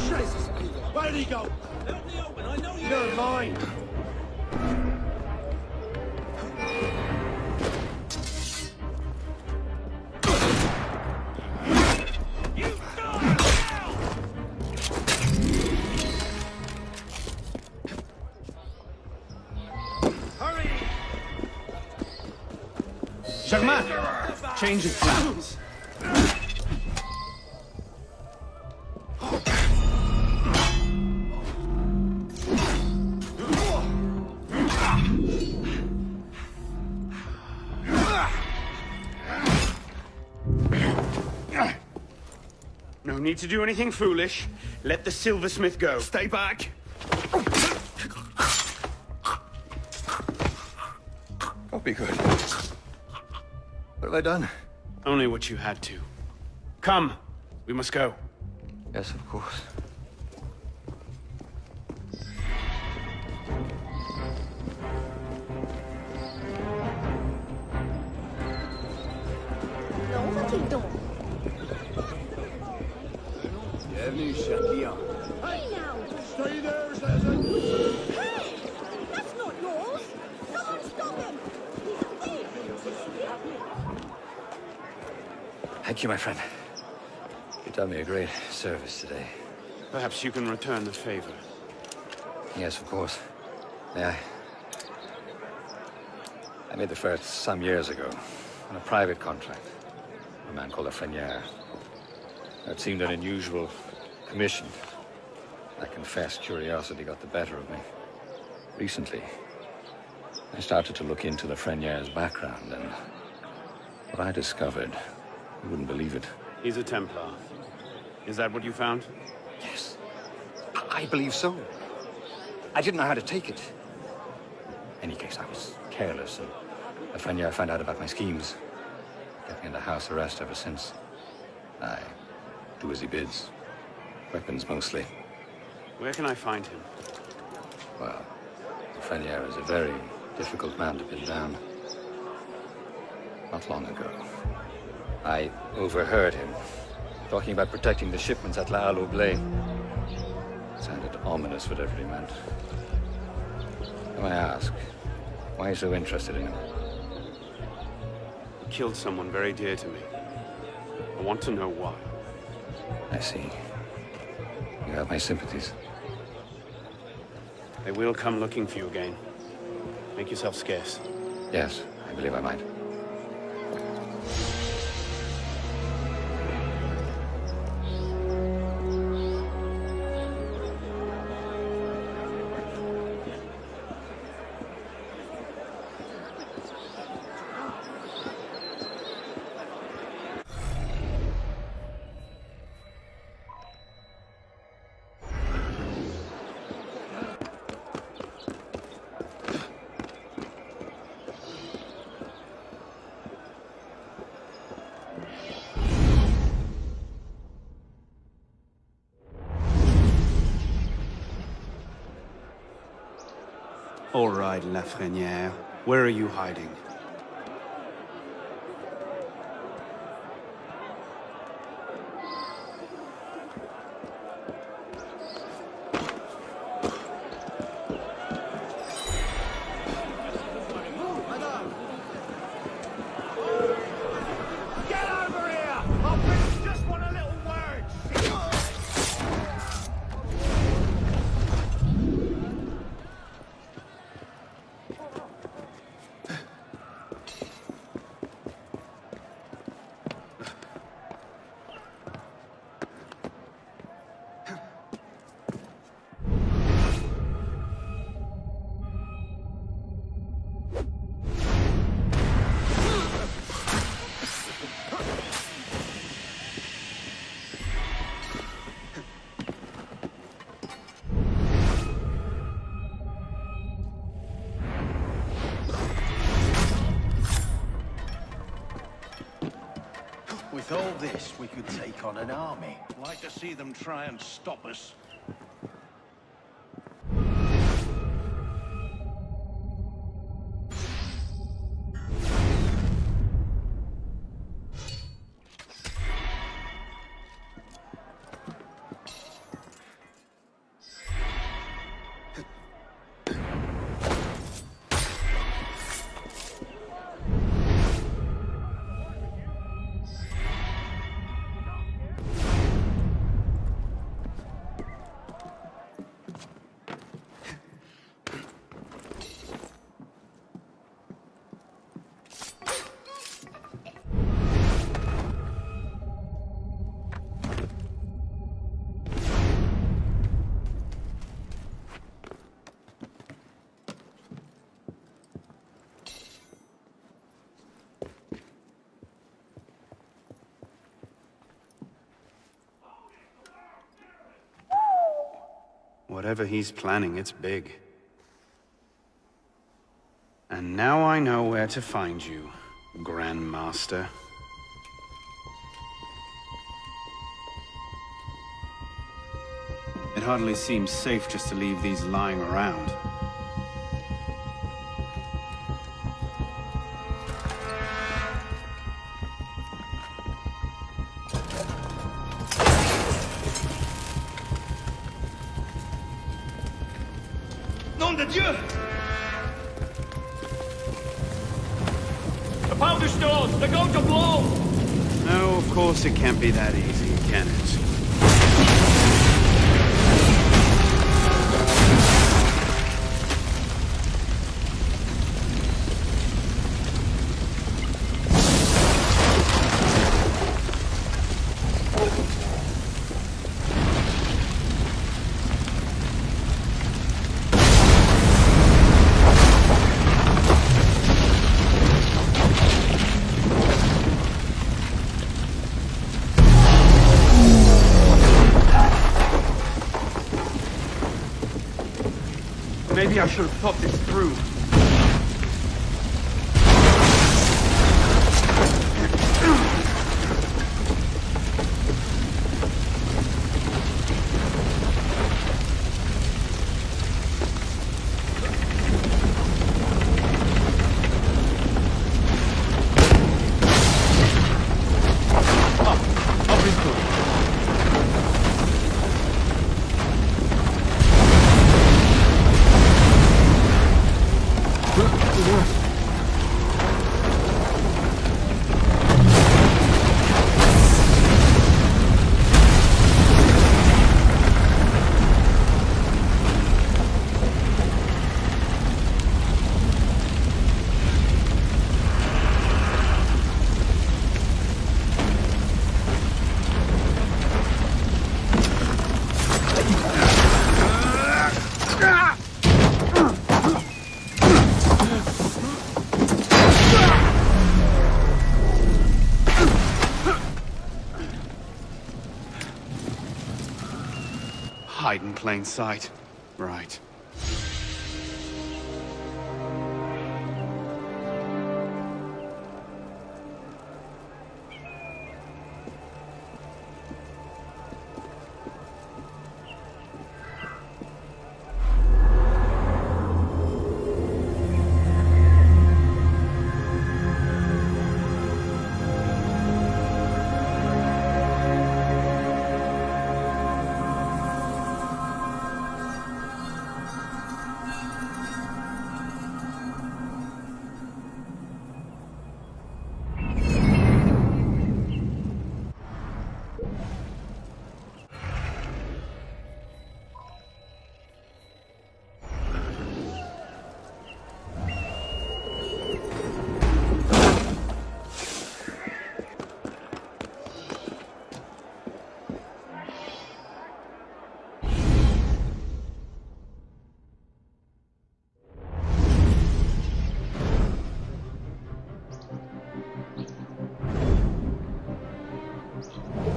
Jesus, where'd he go? Help me open, I know you're mine! Germain! Change of plans. No need to do anything foolish. Let the silversmith go. Stay back. Don't be good. What have I done? Only what you had to. Come. We must go. Yes, of course. Bienvenue, cher client. Hey now! Stay there, Citizen! Hey! That's not yours! Someone stop him! He's a thief! Thank you, my friend. You've done me a great service today. Perhaps you can return the favor. Yes, of course. May I? I made the first some years ago on a private contract. A man called a Frenier. It seemed an unusual commission. I confess curiosity got the better of me. Recently, I started to look into the Frenier's background, and what I discovered, you wouldn't believe it. He's a Templar. Is that what you found? Yes. I believe so. I didn't know how to take it. In any case, I was careless, and the Frenier found out about my schemes. Kept me under house arrest ever since. I do as he bids. Weapons, mostly. Where can I find him? Well, the Frenier is a very difficult man to pin down. Not long ago, I overheard him talking about protecting the shipments at La Halle It sounded ominous, whatever he meant. Now I ask, why are you so interested in him? He killed someone very dear to me. I want to know why. I see. You have my sympathies. They will come looking for you again. Make yourself scarce. Yes, I believe I might. All right, Lafreniere. Where are you hiding? With all this, we could take on an army. Like to see them try and stop us. Whatever he's planning, it's big. And now I know where to find you, Grand Master. It hardly seems safe just to leave these lying around. Nom de Dieu! The powder stores! They're going to blow! No, of course it can't be that easy, can it? Maybe I should have thought this through. I'll be through. Hide in plain sight. Right.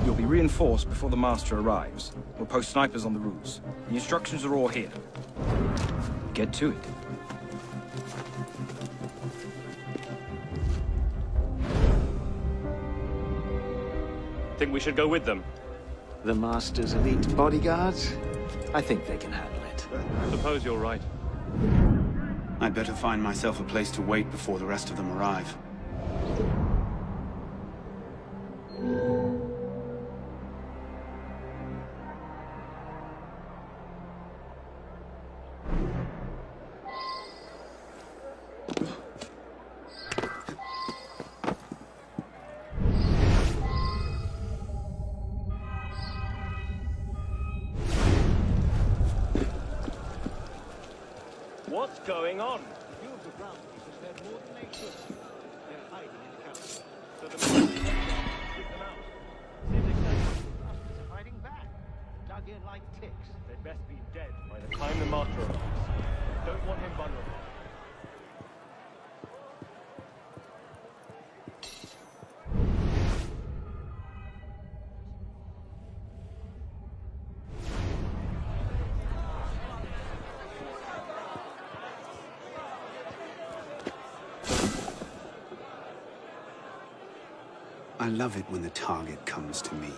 You'll be reinforced before the Master arrives. We'll post snipers on the roofs. The instructions are all here. Get to it. Think we should go with them? The Master's elite bodyguards? I think they can handle it. Suppose you're right. I'd better find myself a place to wait before the rest of them arrive. What's going on? Fighting back, dug in like ticks. They'd best be dead by the time the Master arrives. Don't want him vulnerable. I love it when the target comes to me.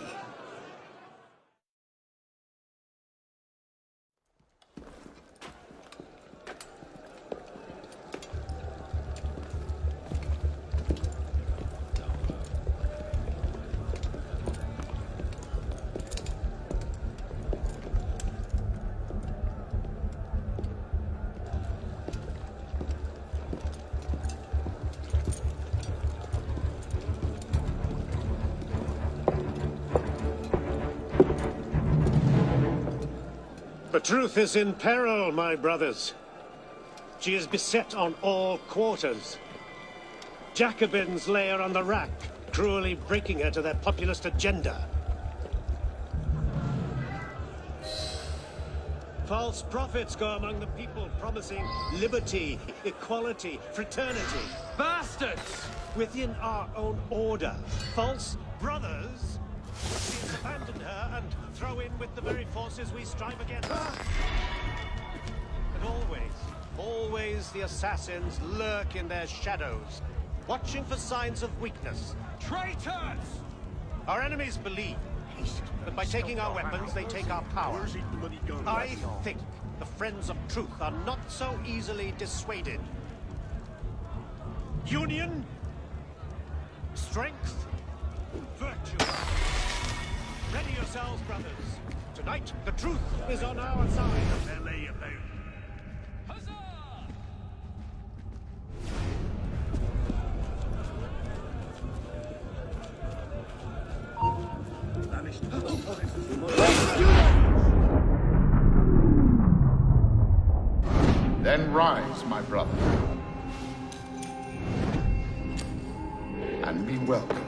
The truth is in peril, my brothers. She is beset on all quarters. Jacobins lay her on the rack, cruelly breaking her to their populist agenda. False prophets go among the people promising liberty, equality, fraternity. Bastards! Within our own order, false brothers abandon her and throw in with the very forces we strive against. And always the assassins lurk in their shadows, watching for signs of weakness. Traitors! Our enemies believe that by taking our weapons, they take our power. I think the friends of truth are not so easily dissuaded. Union, strength, virtue. Ready yourselves, brothers. Tonight, the truth is on our side. There lay you about. Then rise, my brother, and be welcome.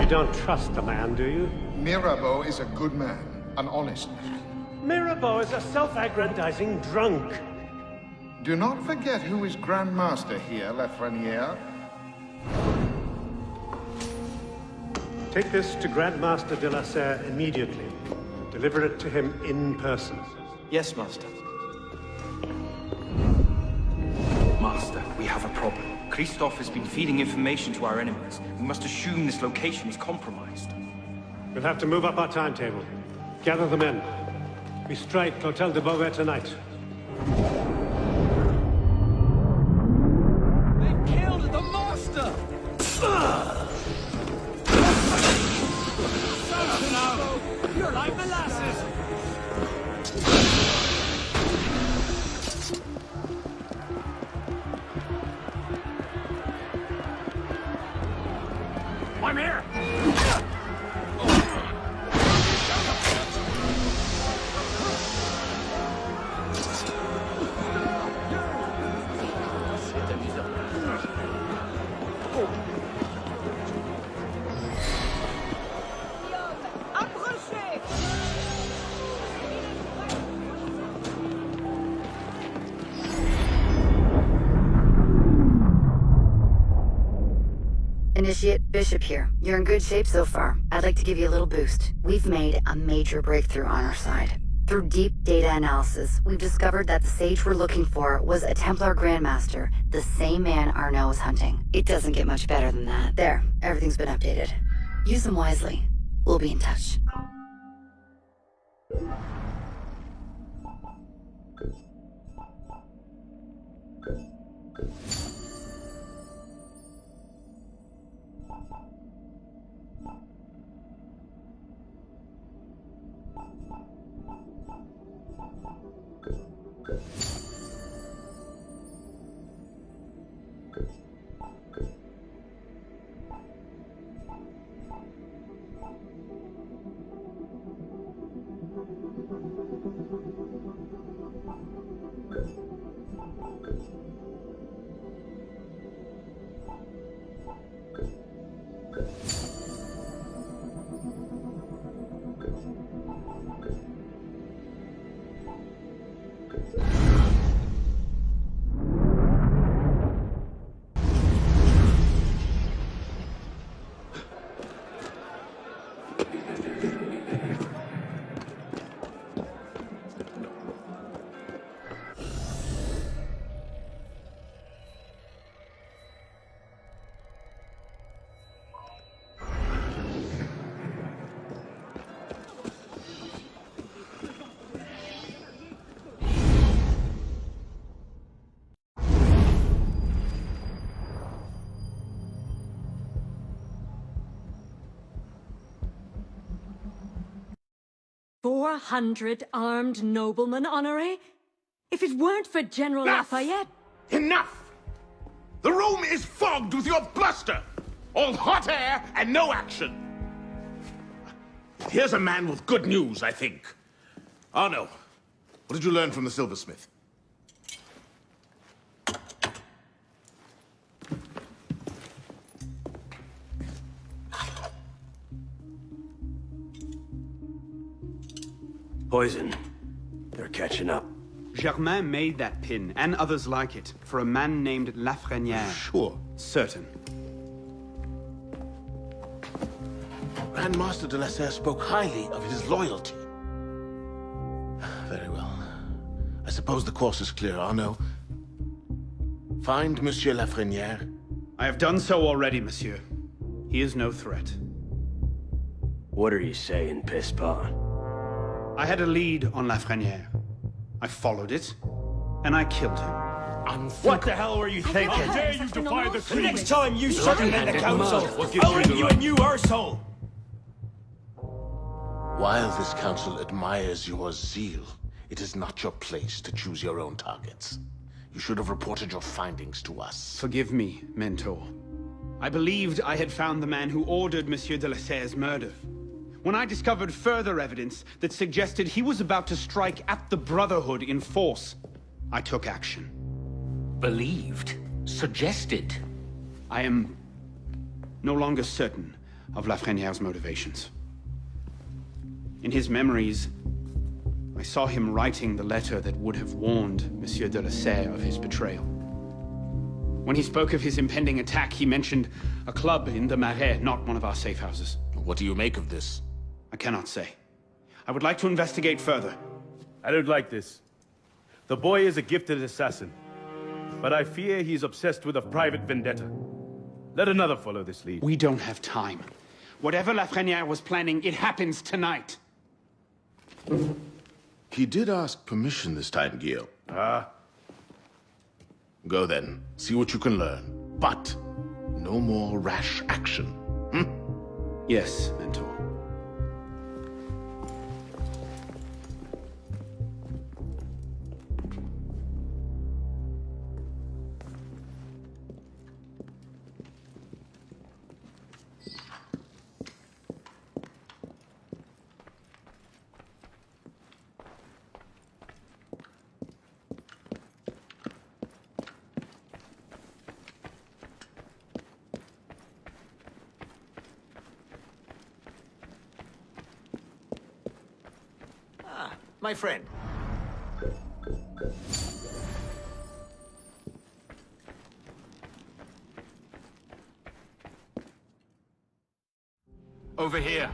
You don't trust the man, do you? Mirabeau is a good man, an honest man. Mirabeau is a self-aggrandizing drunk. Do not forget who is Grand Master here, Lafreniere. Take this to Grand Master de la Serre immediately. Deliver it to him in person. Yes, Master. Master, we have a problem. Christoph has been feeding information to our enemies. We must assume this location is compromised. We'll have to move up our timetable. Gather the men. We strike Hotel de Beauvais tonight. They've killed the Master! You're like molasses! I'm here! Initiate Bishop here. You're in good shape so far. I'd like to give you a little boost. We've made a major breakthrough on our side. Through deep data analysis, we've discovered that the sage we're looking for was a Templar Grandmaster, the same man Arnaud was hunting. It doesn't get much better than that. There, everything's been updated. Use them wisely. We'll be in touch. "400 armed noblemen, Honoré? If it weren't for General Lafayette..." Enough! The room is fogged with your bluster! All hot air and no action! Here's a man with good news, I think. Arnaud, what did you learn from the silversmith? Poison. They're catching up. Germain made that pin, and others like it, for a man named Lafreniere. Sure. Certain. Grandmaster de la Serre spoke highly of his loyalty. Very well. I suppose the course is clear, Arnaud. Find Monsieur Lafreniere. I have done so already, monsieur. He is no threat. What are you saying, Pispon? I had a lead on Lafreniere. I followed it, and I killed him. What the hell were you thinking? How dare you defy the The next time you circumvent the council, I'll ring you a new arsehole! While this council admires your zeal, it is not your place to choose your own targets. You should have reported your findings to us. Forgive me, Mentor. I believed I had found the man who ordered Monsieur de la Serre's murder. When I discovered further evidence that suggested he was about to strike at the Brotherhood in force, I took action. Believed? Suggested? I am no longer certain of Lafreniere's motivations. In his memories, I saw him writing the letter that would have warned Monsieur de la Serre of his betrayal. When he spoke of his impending attack, he mentioned a club in the Marais, not one of our safe houses. What do you make of this? I cannot say. I would like to investigate further. I don't like this. The boy is a gifted assassin, but I fear he's obsessed with a private vendetta. Let another follow this lead. We don't have time. Whatever Lafreniere was planning, it happens tonight. He did ask permission this time, Guillaume. Go then. See what you can learn. But no more rash action. Yes, Mentor. My friend. Over here.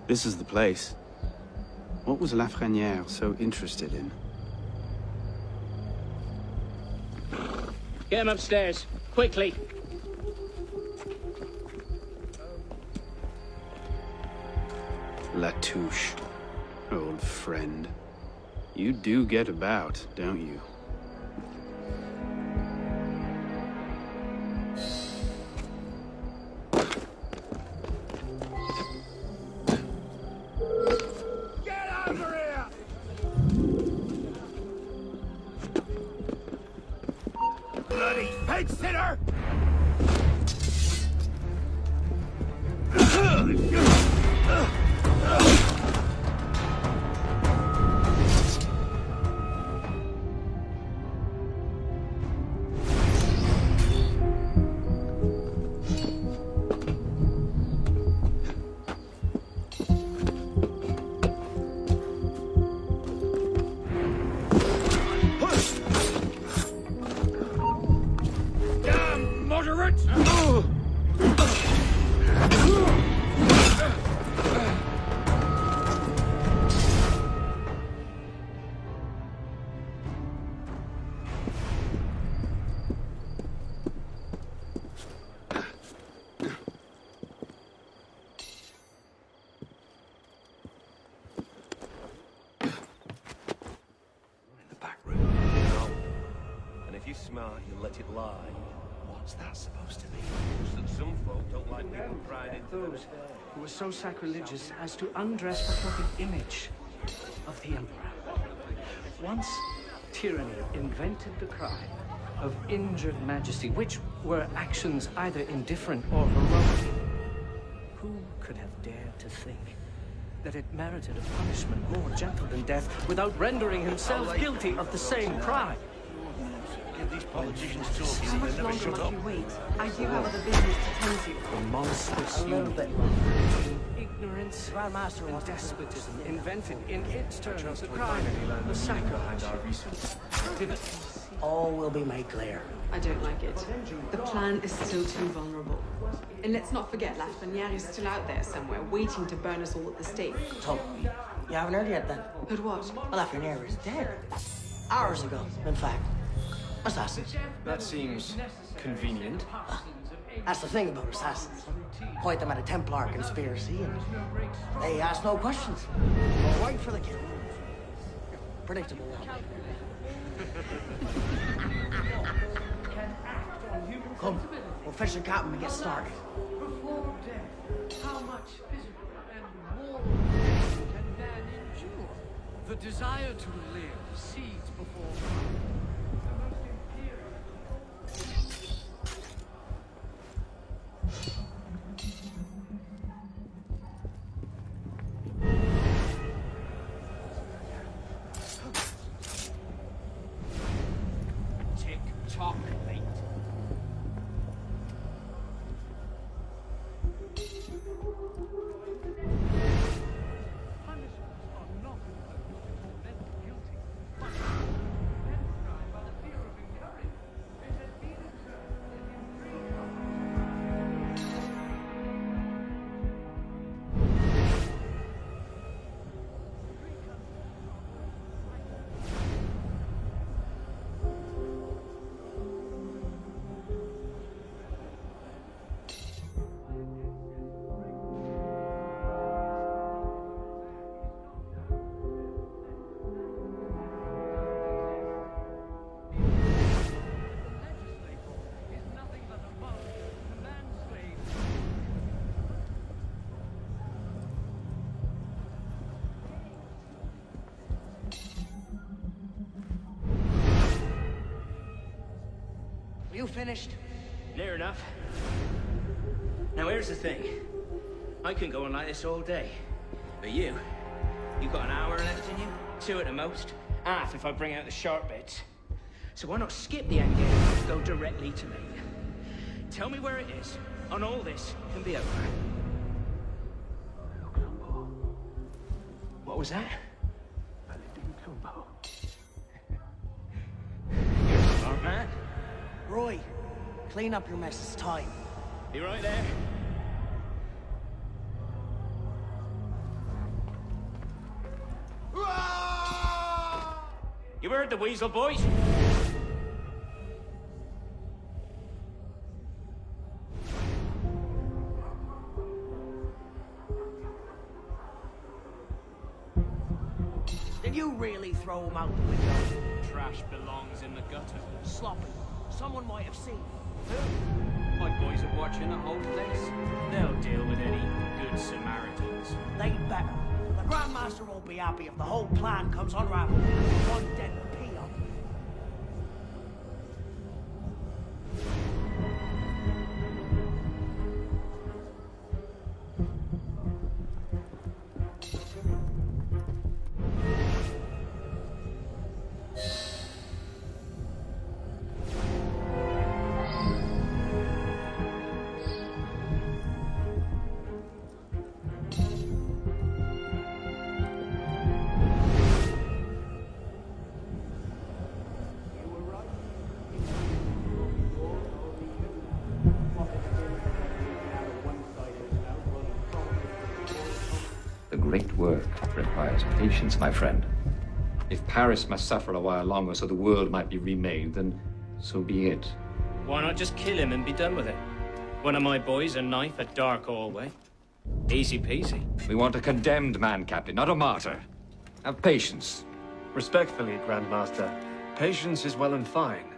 This is the place. What was Lafrenière so interested in? Get him upstairs, quickly. Latouche, old friend. You do get about, don't you? Bloody pig sitter! Damn moderate! And if you're smart, you'll let it lie. What's that supposed to mean? That some folk don't like people prying into Those who were so sacrilegious as to undress the perfect image of the Emperor. Once tyranny invented the crime of injured majesty, which were actions either indifferent or heroic. Who could have dared to think that it merited a punishment more gentle than death without rendering himself guilty of the same crime? Give these politicians talking, How much they never longer shut must up. you wait? I do have other business to tend to. The monstrous A little bit ignorance, and despotism invented in its turn the crime, the sacrifice. All will be made clear. I don't like it. The plan is still too vulnerable. And let's not forget, Lafrenière is still out there somewhere, waiting to burn us all at the stake. So, you haven't heard yet then? But what? Well, Lafrenière is dead. Hours ago, in fact. Assassins. That seems convenient. That's the thing about assassins. Point them at a Templar conspiracy and they ask no questions. Go right for the kill. Predictable. Come, we'll fetch the captain and get started. Before death, how much physical and moral can man endure? The desire to live seeds before the most imperial. Tick-tock, mate. You finished? Near enough. Now here's the thing. I can go on like this all day. But you've got an hour left in you? 2 at the most. Half if I bring out the sharp bits. So why not skip the endgame and go directly to me? Tell me where it is, and all this can be over. What was that? You're a smart man. Roy, clean up your mess. It's time. Be right there. You heard the weasel, boys? Did you really throw him out the window? Trash belongs in the gutter. Sloppy. Someone might have seen. Who? My boys are watching the whole place. They'll deal with any good Samaritans. They'd better. The Grandmaster won't be happy if the whole plan comes unraveled. One dead peon. The great work requires patience, my friend. If Paris must suffer a while longer so the world might be remade, then so be it. Why not just kill him and be done with it? One of my boys, a knife, a dark hallway. Easy peasy. We want a condemned man, Captain, not a martyr. Have patience. Respectfully, Grandmaster, patience is well and fine.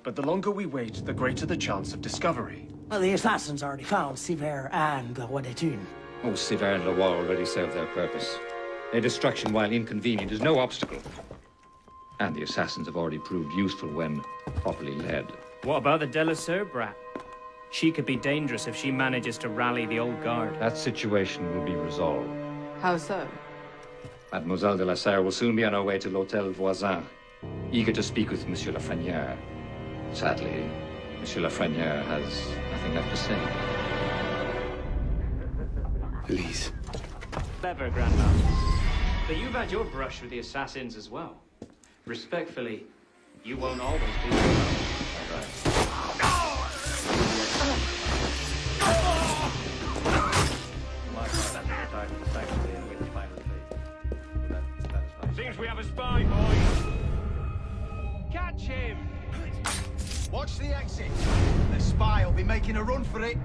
But the longer we wait, the greater the chance of discovery. Well, the assassins already found Siver and the Wadetun. Oh, Siver and Leroy already served their purpose. Their destruction, while inconvenient, is no obstacle. And the assassins have already proved useful when properly led. What about the Delasur brat? She could be dangerous if she manages to rally the old guard. That situation will be resolved. How so? Mademoiselle de la Serre will soon be on her way to l'Hôtel Voisin, eager to speak with Monsieur Lafreniere. Sadly, Monsieur Lafreniere has nothing left to say. Elise. Clever, Grandmaster. But you've had your brush with the assassins as well. Respectfully, you won't always be alone. Seems we have a spy, boys. Catch him! Watch the exit. The spy will be making a run for it.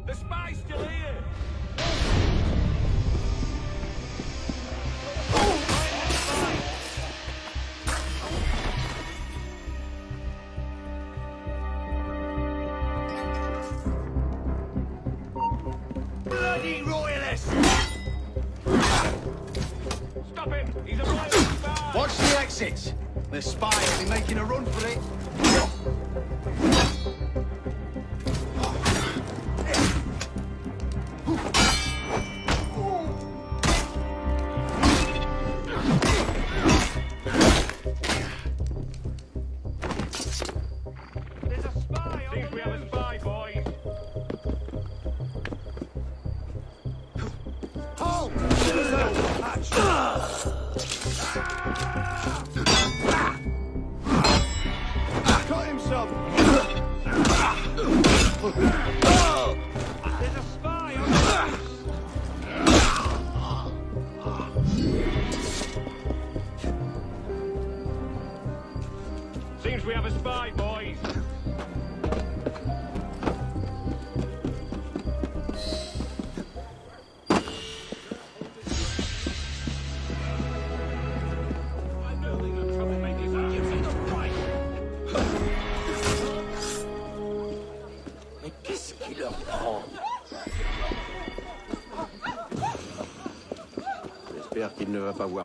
The spy's still here! Bloody royalist! Stop him! He's a royal spy! Watch the exit. The spy will be making a run for it. There's a spy on Seems we have a spy, boys. Halt! Cut himself! There's a spy on Seems we have a spy, boys. Mais qu'est-ce qui leur prend? J'espère qu'il ne va pas voir.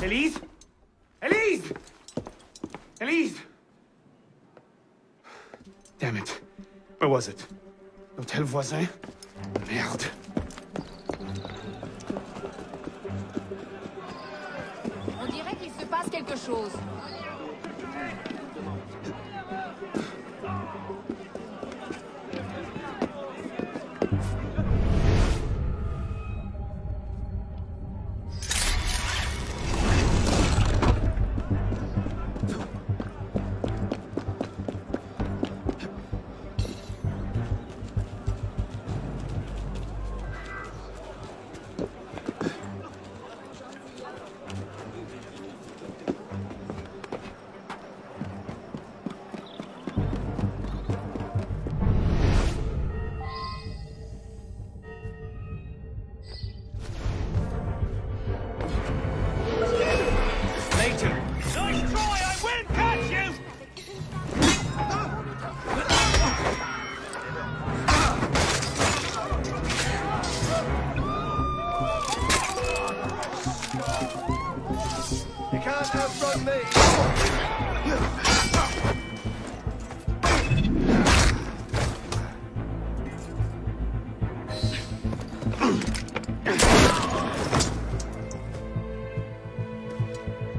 Elise? Elise! Elise! Damn it. Where was it? L'hôtel voisin? Merde. On dirait qu'il se passe quelque chose.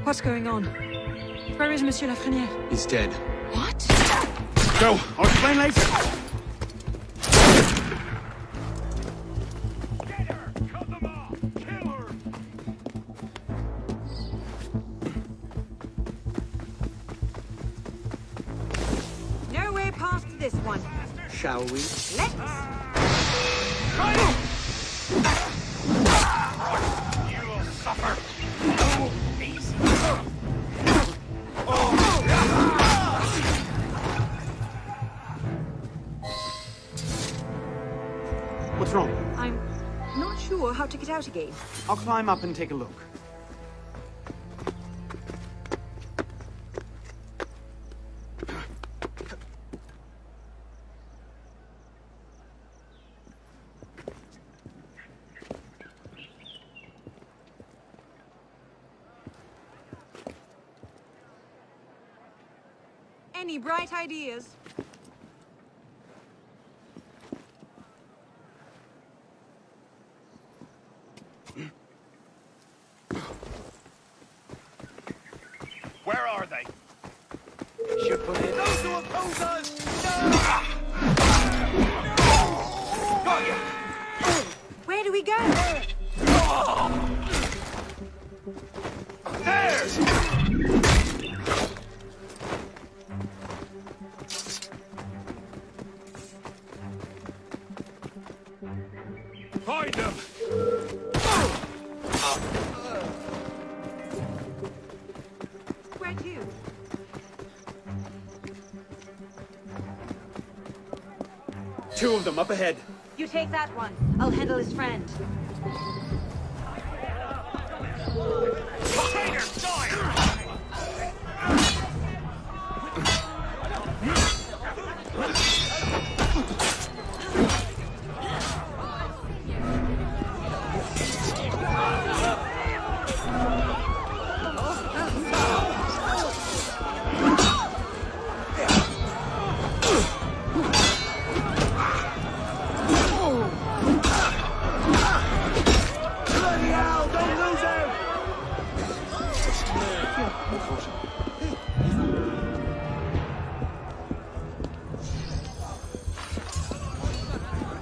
What's going on? Where is Monsieur Lafreniere? He's dead. What? Go! I'll explain later! No way past this one. Shall we? Let's. You will suffer. Easy. What's wrong? I'm not sure how to get out again. I'll climb up and take a look. Any bright ideas? Where are they? Should put it. Those who oppose us! Got you! Where do we go? There's! Find them! Where to? Two of them up ahead. You take that one. I'll handle his friend. Traitor, die!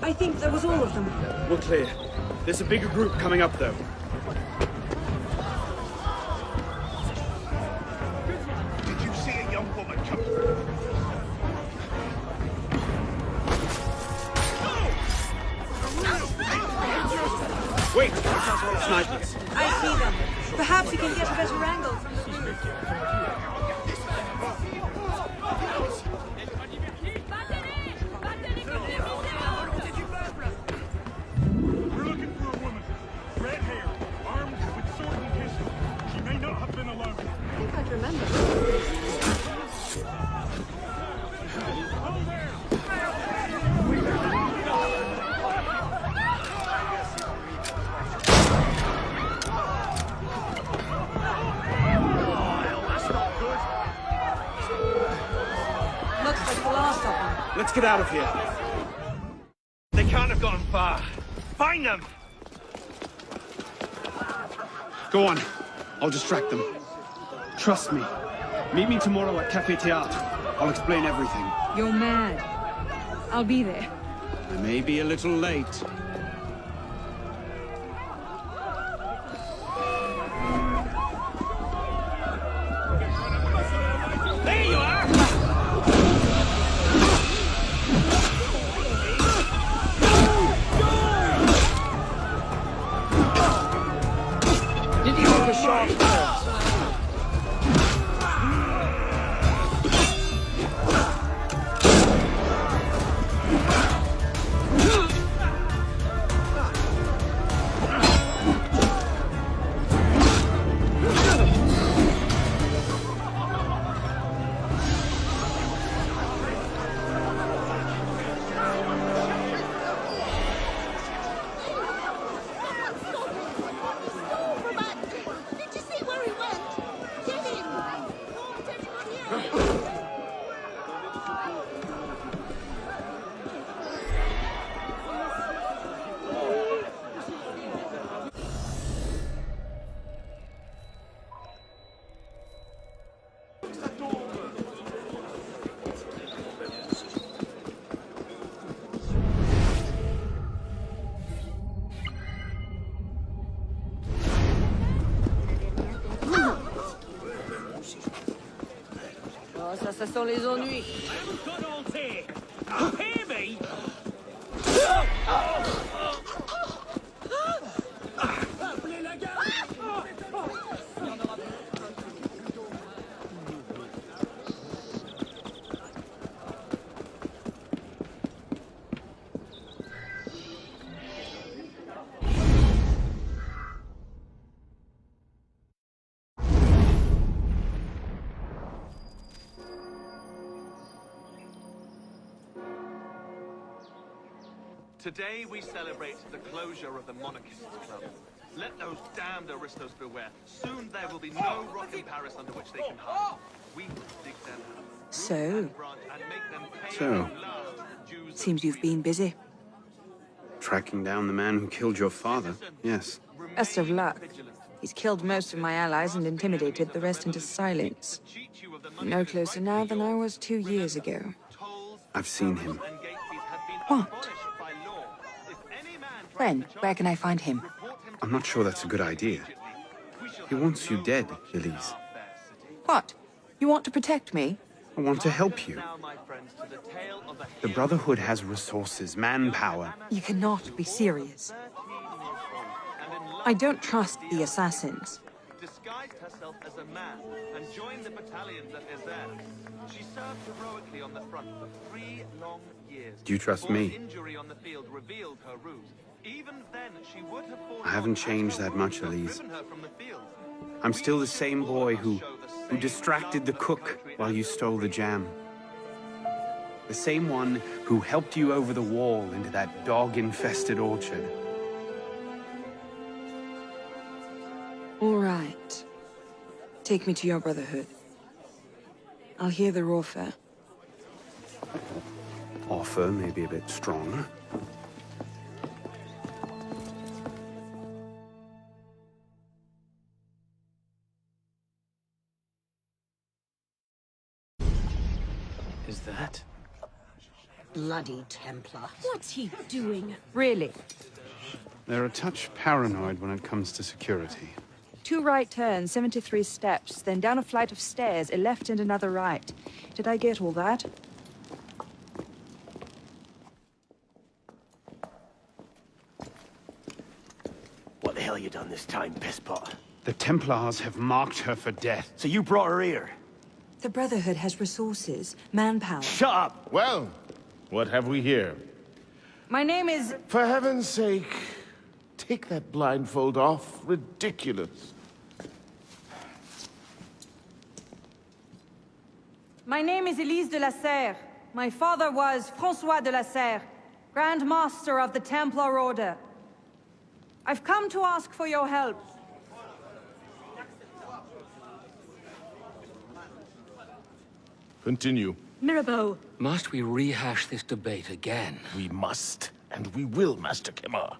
I think that was all of them. We're clear. There's a bigger group coming up, though. Did you see a young woman come? Wait! Snipers. I see them. Perhaps we can get a better angle from the roof. We're looking for a woman. Red hair, armed with sword and pistol. She may not have been alone. I think I'd remember. Oh, there! That's not good. Let's get out of here. They can't have gone far. Find them! Go on. I'll distract them. Trust me. Meet me tomorrow at Café Théâtre. I'll explain everything. You're mad. I'll be there. I may be a little late. There you are! Did you take a shot first? Did you see where he went? Get him! Oh, ça sent les ennuis. Today we celebrate the closure of the Monarchists Club. Let those damned aristos beware. Soon there will be no rock in Paris under which they can hide. We will dig them out. Seems you've been busy. Tracking down the man who killed your father, yes. Best of luck. He's killed most of my allies and intimidated the rest into silence. No closer now than I was 2 years ago. I've seen him. What? When? Where can I find him? I'm not sure that's a good idea. He wants you dead, Elise. What? You want to protect me? I want to help you. The Brotherhood has resources, manpower. You cannot be serious. I don't trust the assassins. Disguised herself as a man and joined the battalions at Ezer. She served heroically on the front for 3 long years. Do you trust me? Injury on the field revealed her ruse. Even then, she would have I haven't changed that much, Elise. I'm still the same boy who distracted the cook while you stole the jam. The same one who helped you over the wall into that dog-infested orchard. All right. Take me to your Brotherhood. I'll hear their offer. Offer may be a bit strong. Is that? Bloody Templar. What's he doing? Really? They're a touch paranoid when it comes to security. 2 right turns, 73 steps, then down a flight of stairs, a left and another right. Did I get all that? What the hell you done this time, pisspot? The Templars have marked her for death. So you brought her here? The Brotherhood has resources, manpower. Shut up! Well, what have we here? My name is... For heaven's sake, take that blindfold off. Ridiculous. My name is Elise de la Serre. My father was François de la Serre, Grand Master of the Templar Order. I've come to ask for your help. Continue. Mirabeau. Must we rehash this debate again? We must, and we will, Master Kemar.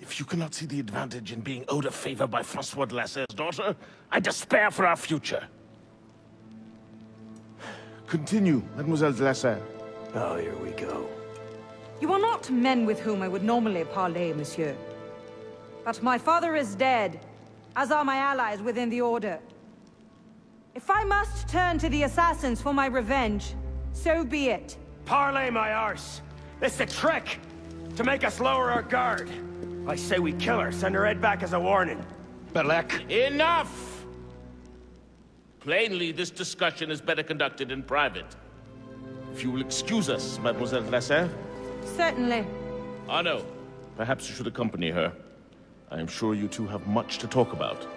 If you cannot see the advantage in being owed a favor by Francois de Lasserre's daughter, I despair for our future. Continue, Mademoiselle de Lasserre. Oh, here we go. You are not men with whom I would normally parley, monsieur. But my father is dead, as are my allies within the Order. If I must turn to the assassins for my revenge, so be it. Parley, my arse! This a trick! To make us lower our guard! I say we kill her, send her head back as a warning. Belek. Enough! Plainly, this discussion is better conducted in private. If you will excuse us, Mademoiselle de Lasserre. Certainly. Arno, perhaps you should accompany her. I am sure you two have much to talk about.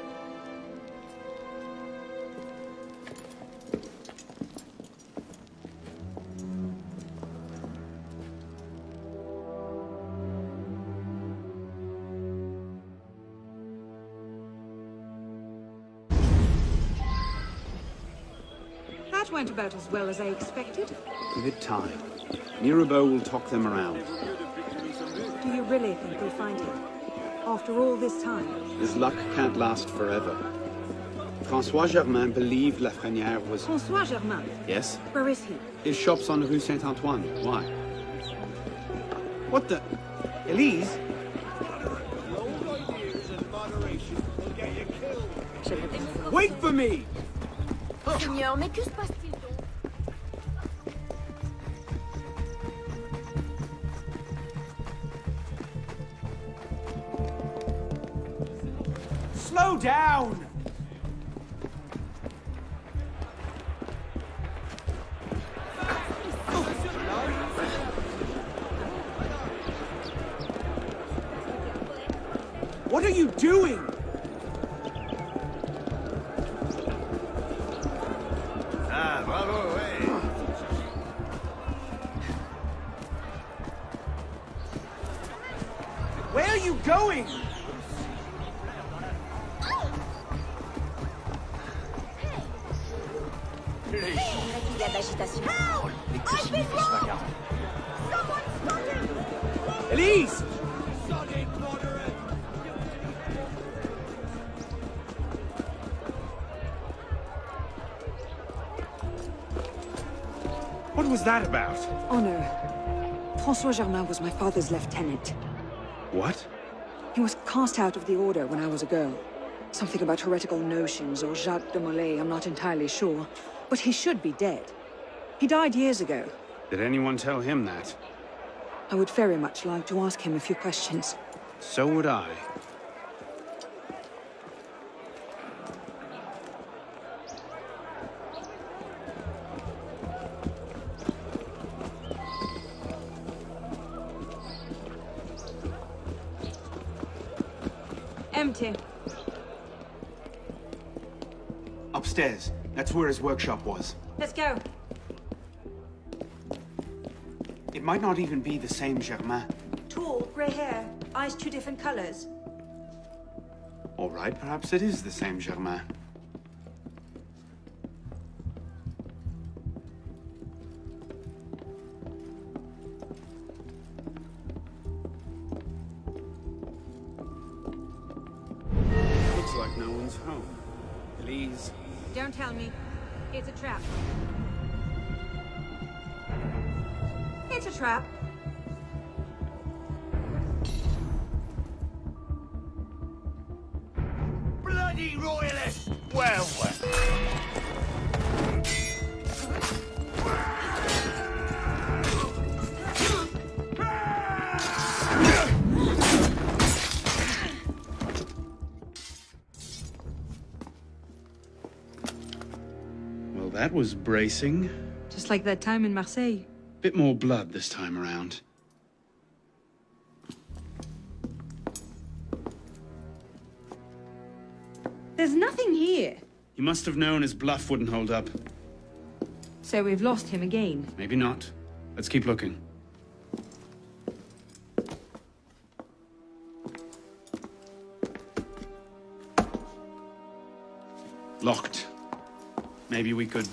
That went about as well as I expected. Give it time. Mirabeau will talk them around. Do you really think we'll find him? After all this time? His luck can't last forever. François Germain believed Lafrenière was... François Germain? Yes? Where is he? His shop's on Rue Saint-Antoine. Why? What the... Elise? Wait for me! Seigneur, mais que se passe-t-il donc? Slow down! What are you doing? Ah, bravo, ouais. Where are you going? Il y a de l'agitation. Elise! What was that about? Honor. François Germain was my father's lieutenant. What? He was cast out of the Order when I was a girl. Something about heretical notions or Jacques de Molay, I'm not entirely sure. But he should be dead. He died years ago. Did anyone tell him that? I would very much like to ask him a few questions. So would I. Empty. Upstairs. That's where his workshop was. Let's go. It might not even be the same Germain. Tall, grey hair, eyes two different colors. All right, perhaps it is the same Germain. Looks like no one's home. Elise. Don't tell me. It's a trap. It's a trap. Bloody royalist! Well, well. Well, that was bracing. Just like that time in Marseille. Bit more blood this time around. There's nothing here. He must have known his bluff wouldn't hold up. So we've lost him again. Maybe not. Let's keep looking. Locked. Maybe we could...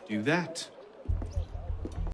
Do that.